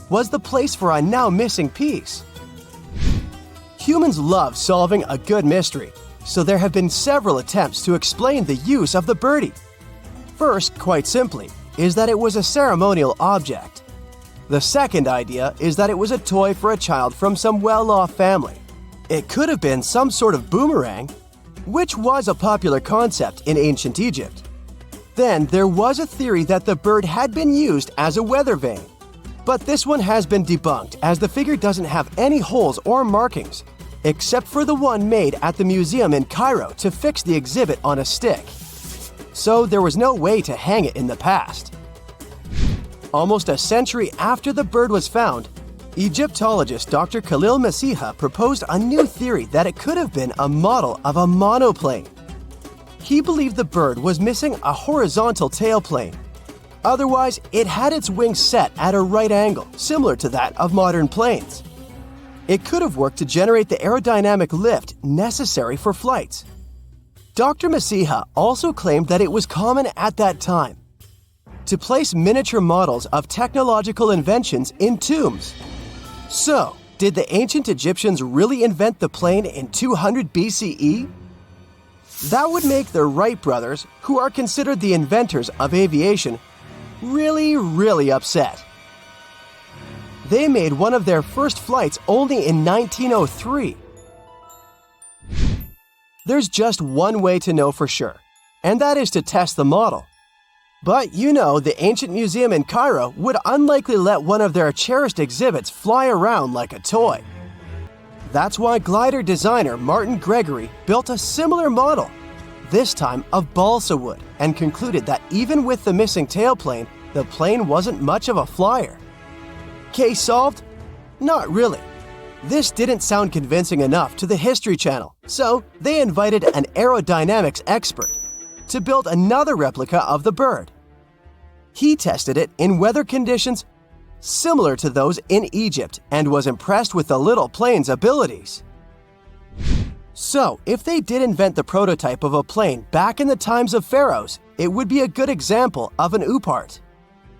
was the place for a now missing piece. Humans love solving a good mystery, so there have been several attempts to explain the use of the birdie. First, quite simply, is that it was a ceremonial object. The second idea is that it was a toy for a child from some well-off family. It could have been some sort of boomerang, which was a popular concept in ancient Egypt. Then there was a theory that the bird had been used as a weather vane. But this one has been debunked as the figure doesn't have any holes or markings, except for the one made at the museum in Cairo to fix the exhibit on a stick. So there was no way to hang it in the past. Almost a century after the bird was found, Egyptologist Dr. Khalil Masiha proposed a new theory that it could have been a model of a monoplane. He believed the bird was missing a horizontal tailplane. Otherwise, it had its wings set at a right angle, similar to that of modern planes. It could have worked to generate the aerodynamic lift necessary for flights. Dr. Masiha also claimed that it was common at that time to place miniature models of technological inventions in tombs. So, did the ancient Egyptians really invent the plane in 200 BCE? That would make the Wright brothers, who are considered the inventors of aviation, really upset. They made one of their first flights only in 1903. There's just one way to know for sure, and that is to test the model. But you know, the ancient museum in Cairo would unlikely let one of their cherished exhibits fly around like a toy. That's why glider designer Martin Gregory built a similar model, this time of balsa wood, and concluded that even with the missing tailplane, the plane wasn't much of a flyer. Case solved? Not really. This didn't sound convincing enough to the History Channel, so they invited an aerodynamics expert to build another replica of the bird. He tested it in weather conditions similar to those in Egypt and was impressed with the little plane's abilities. So, if they did invent the prototype of a plane back in the times of pharaohs, it would be a good example of an oupart.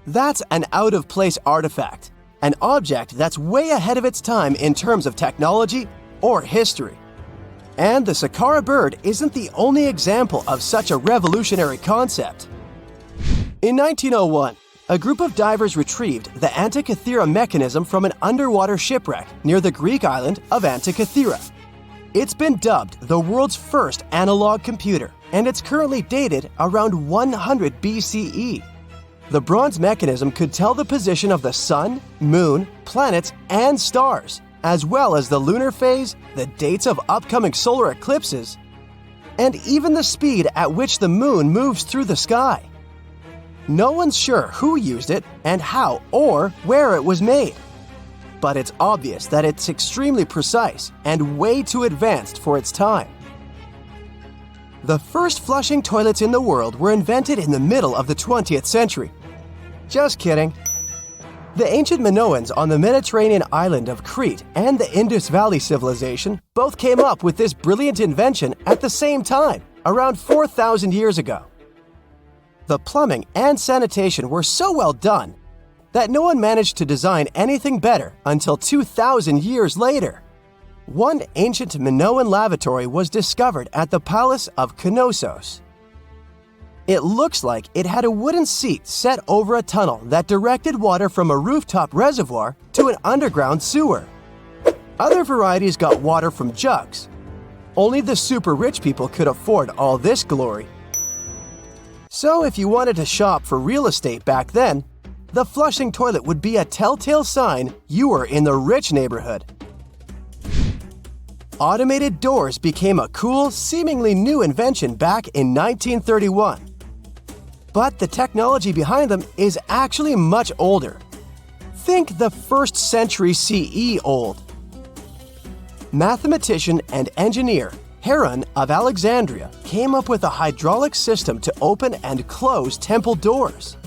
That's an out-of-place artifact, an object that's way ahead of its time in terms of technology or history. And the Sahara bird isn't the only example of such a revolutionary concept. In 1901, a group of divers retrieved the Antikythera mechanism from an underwater shipwreck near the Greek island of Antikythera. It's been dubbed the world's first analog computer, and it's currently dated around 100 BCE. The bronze mechanism could tell the position of the sun, moon, planets, and stars, as well as the lunar phase, the dates of upcoming solar eclipses, and even the speed at which the moon moves through the sky. No one's sure who used it and how or where it was made. But it's obvious that it's extremely precise and way too advanced for its time. The first flushing toilets in the world were invented in the middle of the 20th century. Just kidding. The ancient Minoans on the Mediterranean island of Crete and the Indus Valley civilization both came up with this brilliant invention at the same time, around 4,000 years ago. The plumbing and sanitation were so well done that no one managed to design anything better until 2,000 years later. One ancient Minoan lavatory was discovered at the Palace of Knossos. It looks like it had a wooden seat set over a tunnel that directed water from a rooftop reservoir to an underground sewer. Other varieties got water from jugs. Only the super rich people could afford all this glory. So if you wanted to shop for real estate back then, the flushing toilet would be a telltale sign you were in the rich neighborhood. Automated doors became a cool, seemingly new invention back in 1931. But the technology behind them is actually much older. Think the 1st century CE old. Mathematician and engineer Heron of Alexandria came up with a hydraulic system to open and close temple doors.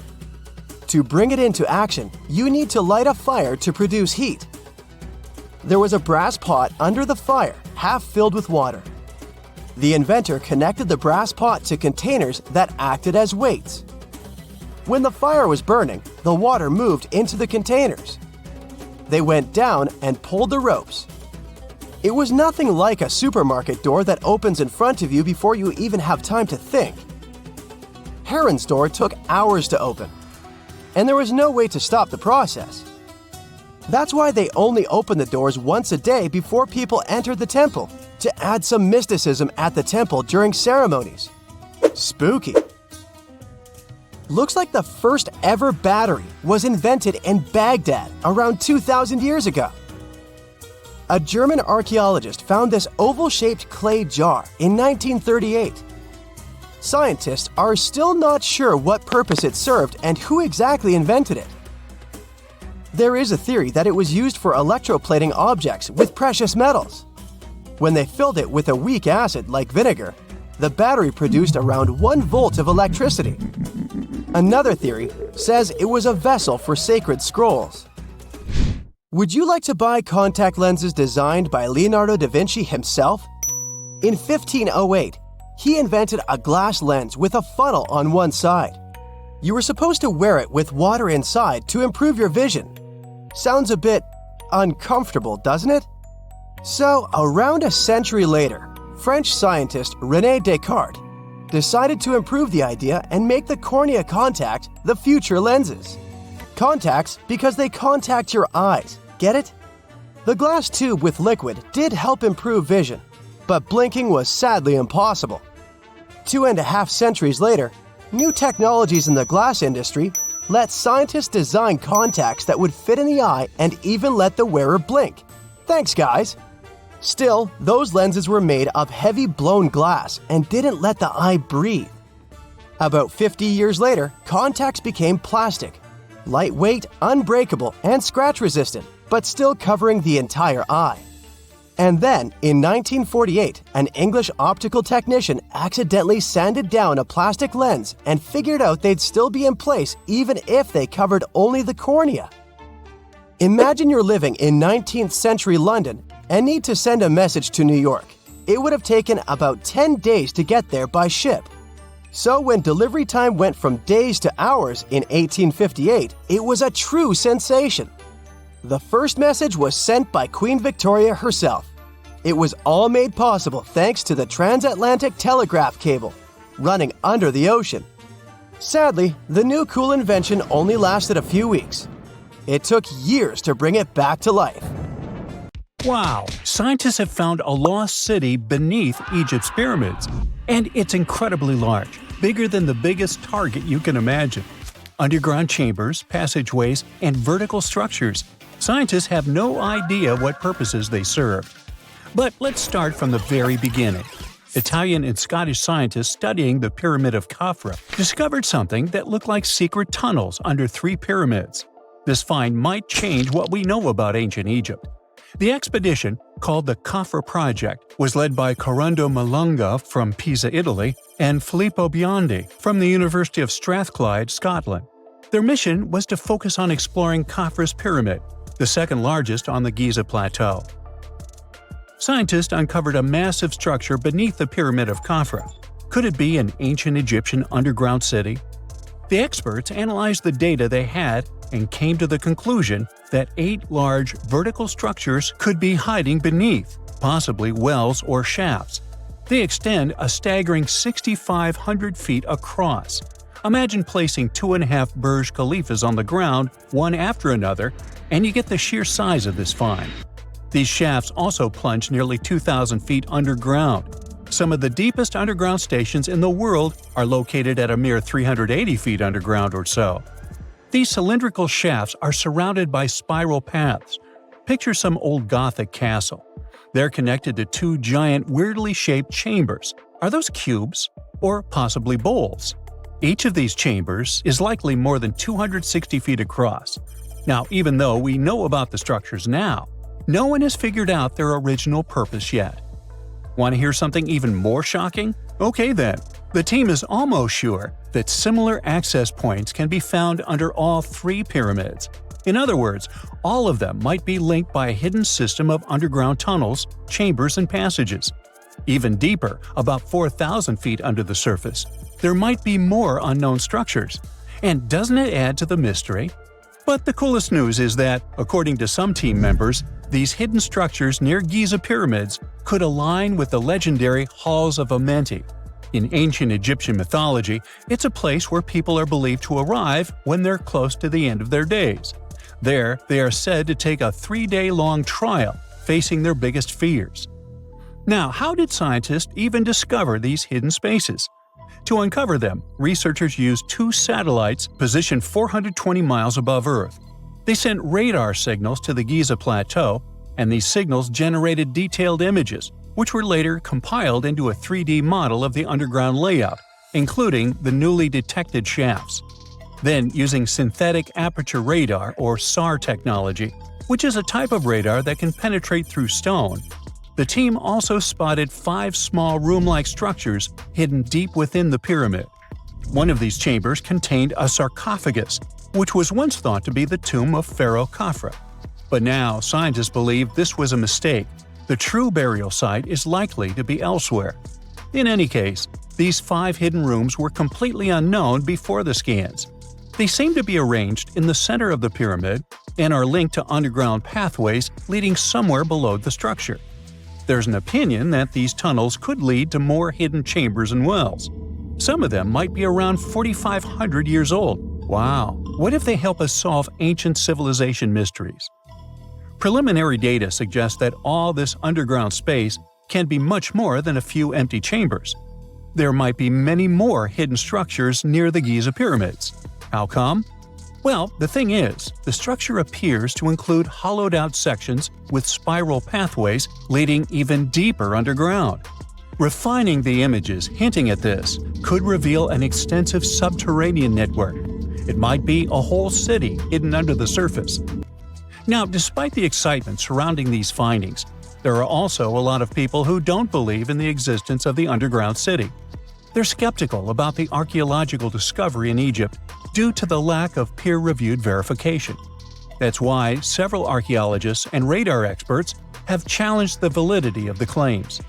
To bring it into action, you need to light a fire to produce heat. There was a brass pot under the fire, half filled with water. The inventor connected the brass pot to containers that acted as weights. When the fire was burning, the water moved into the containers. They went down and pulled the ropes. It was nothing like a supermarket door that opens in front of you before you even have time to think. Heron's door took hours to open, and there was no way to stop the process. That's why they only opened the doors once a day before people entered the temple, to add some mysticism at the temple during ceremonies. Spooky. Looks like the first ever battery was invented in Baghdad around 2,000 years ago. A German archaeologist found this oval-shaped clay jar in 1938. Scientists are still not sure what purpose it served and who exactly invented it. There is a theory that it was used for electroplating objects with precious metals. When they filled it with a weak acid like vinegar, the battery produced around 1 volt of electricity. Another theory says it was a vessel for sacred scrolls. Would you like to buy contact lenses designed by Leonardo da Vinci himself? In 1508, he invented a glass lens with a funnel on one side. You were supposed to wear it with water inside to improve your vision. Sounds a bit uncomfortable, doesn't it? So, around a century later, French scientist René Descartes decided to improve the idea and make the cornea contact the future lenses. Contacts because they contact your eyes, get it? The glass tube with liquid did help improve vision, but blinking was sadly impossible. 2.5 centuries later, new technologies in the glass industry let scientists design contacts that would fit in the eye and even let the wearer blink. Thanks, guys! Still, those lenses were made of heavy blown glass and didn't let the eye breathe. About 50 years later, contacts became plastic, lightweight, unbreakable, and scratch-resistant, but still covering the entire eye. And then, in 1948, an English optical technician accidentally sanded down a plastic lens and figured out they'd still be in place even if they covered only the cornea. Imagine you're living in 19th century London and need to send a message to New York. It would have taken about 10 days to get there by ship. So when delivery time went from days to hours in 1858, it was a true sensation. The first message was sent by Queen Victoria herself. It was all made possible thanks to the transatlantic telegraph cable, running under the ocean. Sadly, the new cool invention only lasted a few weeks. It took years to bring it back to life. Wow! Scientists have found a lost city beneath Egypt's pyramids. And it's incredibly large, bigger than the biggest target you can imagine. Underground chambers, passageways, and vertical structures. Scientists have no idea what purposes they serve. But let's start from the very beginning. Italian and Scottish scientists studying the Pyramid of Khafra discovered something that looked like secret tunnels under 3 pyramids. This find might change what we know about ancient Egypt. The expedition, called the Khafra Project, was led by Corrado Malunga from Pisa, Italy, and Filippo Biondi from the University of Strathclyde, Scotland. Their mission was to focus on exploring Khafra's pyramid, the second largest on the Giza Plateau. Scientists uncovered a massive structure beneath the Pyramid of Khafra. Could it be an ancient Egyptian underground city? The experts analyzed the data they had and came to the conclusion that 8 large vertical structures could be hiding beneath, possibly wells or shafts. They extend a staggering 6,500 feet across. Imagine placing 2.5 Burj Khalifas on the ground, one after another, and you get the sheer size of this find. These shafts also plunge nearly 2,000 feet underground. Some of the deepest underground stations in the world are located at a mere 380 feet underground or so. These cylindrical shafts are surrounded by spiral paths. Picture some old Gothic castle. They're connected to 2 giant, weirdly shaped chambers. Are those cubes? Or possibly bowls? Each of these chambers is likely more than 260 feet across. Now, even though we know about the structures now, no one has figured out their original purpose yet. Want to hear something even more shocking? Okay then. The team is almost sure that similar access points can be found under all 3 pyramids. In other words, all of them might be linked by a hidden system of underground tunnels, chambers, and passages. Even deeper, about 4,000 feet under the surface, there might be more unknown structures. And doesn't it add to the mystery? But the coolest news is that, according to some team members, these hidden structures near Giza pyramids could align with the legendary Halls of Amenti. In ancient Egyptian mythology, it's a place where people are believed to arrive when they're close to the end of their days. There, they are said to take a 3-day-long trial, facing their biggest fears. Now, how did scientists even discover these hidden spaces? To uncover them, researchers used 2 satellites positioned 420 miles above Earth. They sent radar signals to the Giza Plateau, and these signals generated detailed images, which were later compiled into a 3D model of the underground layout, including the newly detected shafts. Then, using synthetic aperture radar or SAR technology, which is a type of radar that can penetrate through stone, the team also spotted 5 small room-like structures hidden deep within the pyramid. One of these chambers contained a sarcophagus, which was once thought to be the tomb of Pharaoh Khafre. But now scientists believe this was a mistake. The true burial site is likely to be elsewhere. In any case, these 5 hidden rooms were completely unknown before the scans. They seem to be arranged in the center of the pyramid and are linked to underground pathways leading somewhere below the structure. There's an opinion that these tunnels could lead to more hidden chambers and wells. Some of them might be around 4,500 years old. Wow! What if they help us solve ancient civilization mysteries? Preliminary data suggests that all this underground space can be much more than a few empty chambers. There might be many more hidden structures near the Giza pyramids. How come? Well, the thing is, the structure appears to include hollowed-out sections with spiral pathways leading even deeper underground. Refining the images hinting at this could reveal an extensive subterranean network. It might be a whole city hidden under the surface. Now, despite the excitement surrounding these findings, there are also a lot of people who don't believe in the existence of the underground city. They're skeptical about the archaeological discovery in Egypt due to the lack of peer-reviewed verification. That's why several archaeologists and radar experts have challenged the validity of the claims.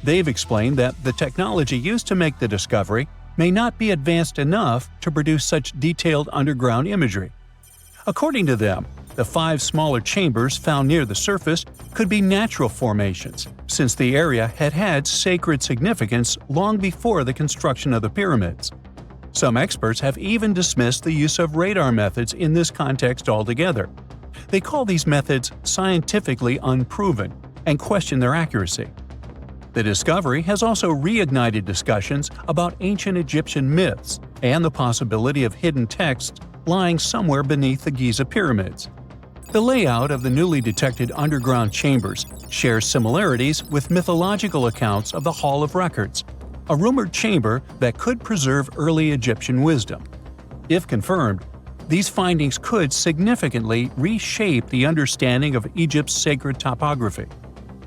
They've explained that the technology used to make the discovery may not be advanced enough to produce such detailed underground imagery. According to them, the 5 smaller chambers found near the surface could be natural formations, since the area had had sacred significance long before the construction of the pyramids. Some experts have even dismissed the use of radar methods in this context altogether. They call these methods scientifically unproven and question their accuracy. The discovery has also reignited discussions about ancient Egyptian myths and the possibility of hidden texts lying somewhere beneath the Giza pyramids. The layout of the newly detected underground chambers shares similarities with mythological accounts of the Hall of Records, a rumored chamber that could preserve early Egyptian wisdom. If confirmed, these findings could significantly reshape the understanding of Egypt's sacred topography.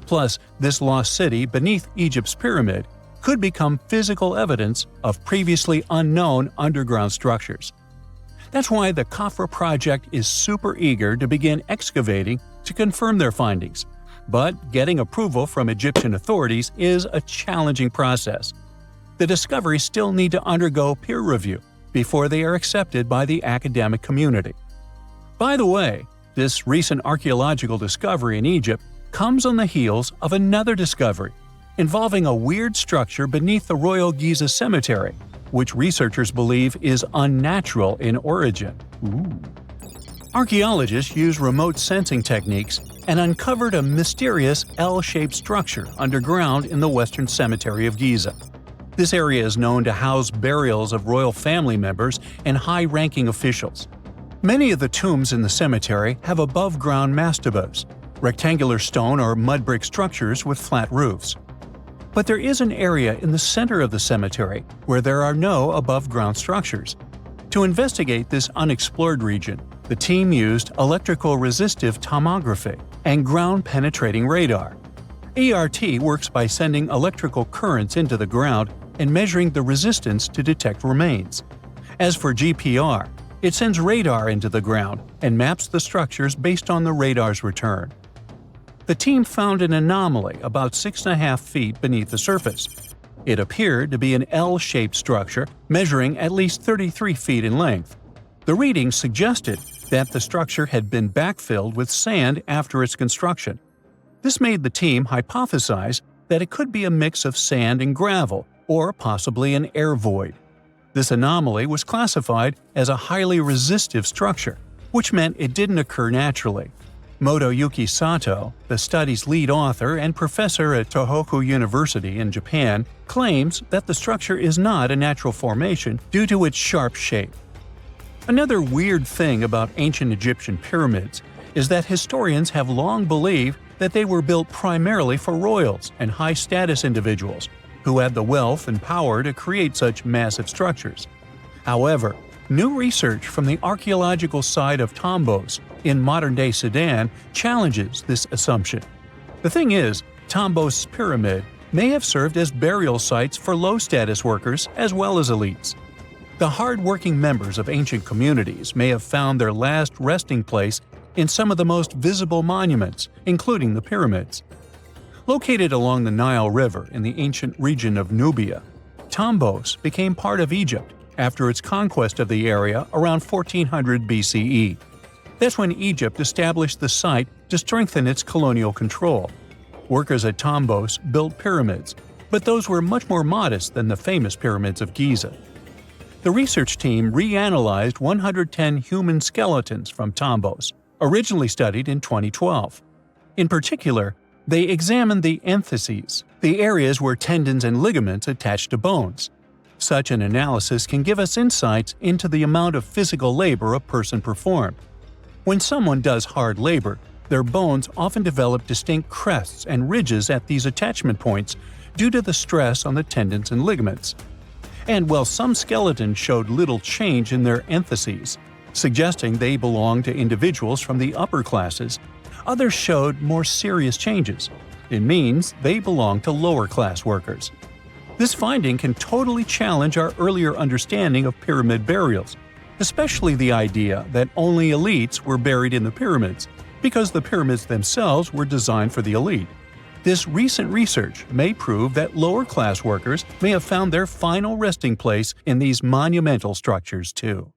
Plus, this lost city beneath Egypt's pyramid could become physical evidence of previously unknown underground structures. That's why the Khafre project is super eager to begin excavating to confirm their findings. But getting approval from Egyptian authorities is a challenging process. The discoveries still need to undergo peer review before they are accepted by the academic community. By the way, this recent archaeological discovery in Egypt comes on the heels of another discovery involving a weird structure beneath the Royal Giza Cemetery, which researchers believe is unnatural in origin. Archaeologists used remote sensing techniques and uncovered a mysterious L-shaped structure underground in the Western Cemetery of Giza. This area is known to house burials of royal family members and high-ranking officials. Many of the tombs in the cemetery have above-ground mastabas, rectangular stone or mud brick structures with flat roofs. But there is an area in the center of the cemetery where there are no above-ground structures. To investigate this unexplored region, the team used electrical resistive tomography and ground-penetrating radar. ERT works by sending electrical currents into the ground and measuring the resistance to detect remains. As for GPR, it sends radar into the ground and maps the structures based on the radar's return. The team found an anomaly about 6.5 feet beneath the surface. It appeared to be an L-shaped structure measuring at least 33 feet in length. The readings suggested that the structure had been backfilled with sand after its construction. This made the team hypothesize that it could be a mix of sand and gravel, or possibly an air void. This anomaly was classified as a highly resistive structure, which meant it didn't occur naturally. Motoyuki Sato, the study's lead author and professor at Tohoku University in Japan, claims that the structure is not a natural formation due to its sharp shape. Another weird thing about ancient Egyptian pyramids is that historians have long believed that they were built primarily for royals and high-status individuals who had the wealth and power to create such massive structures. However, new research from the archaeological site of Tombos in modern-day Sudan challenges this assumption. The thing is, Tombos' pyramid may have served as burial sites for low-status workers as well as elites. The hard-working members of ancient communities may have found their last resting place in some of the most visible monuments, including the pyramids. Located along the Nile River in the ancient region of Nubia, Tombos became part of Egypt after its conquest of the area around 1400 BCE. That's when Egypt established the site to strengthen its colonial control. Workers at Tombos built pyramids, but those were much more modest than the famous pyramids of Giza. The research team reanalyzed 110 human skeletons from Tombos, originally studied in 2012. In particular, they examined the entheses, the areas where tendons and ligaments attach to bones. Such an analysis can give us insights into the amount of physical labor a person performed. When someone does hard labor, their bones often develop distinct crests and ridges at these attachment points due to the stress on the tendons and ligaments. And while some skeletons showed little change in their entheses, suggesting they belonged to individuals from the upper classes, others showed more serious changes. It means they belong to lower-class workers. This finding can totally challenge our earlier understanding of pyramid burials, especially the idea that only elites were buried in the pyramids, because the pyramids themselves were designed for the elite. This recent research may prove that lower-class workers may have found their final resting place in these monumental structures too.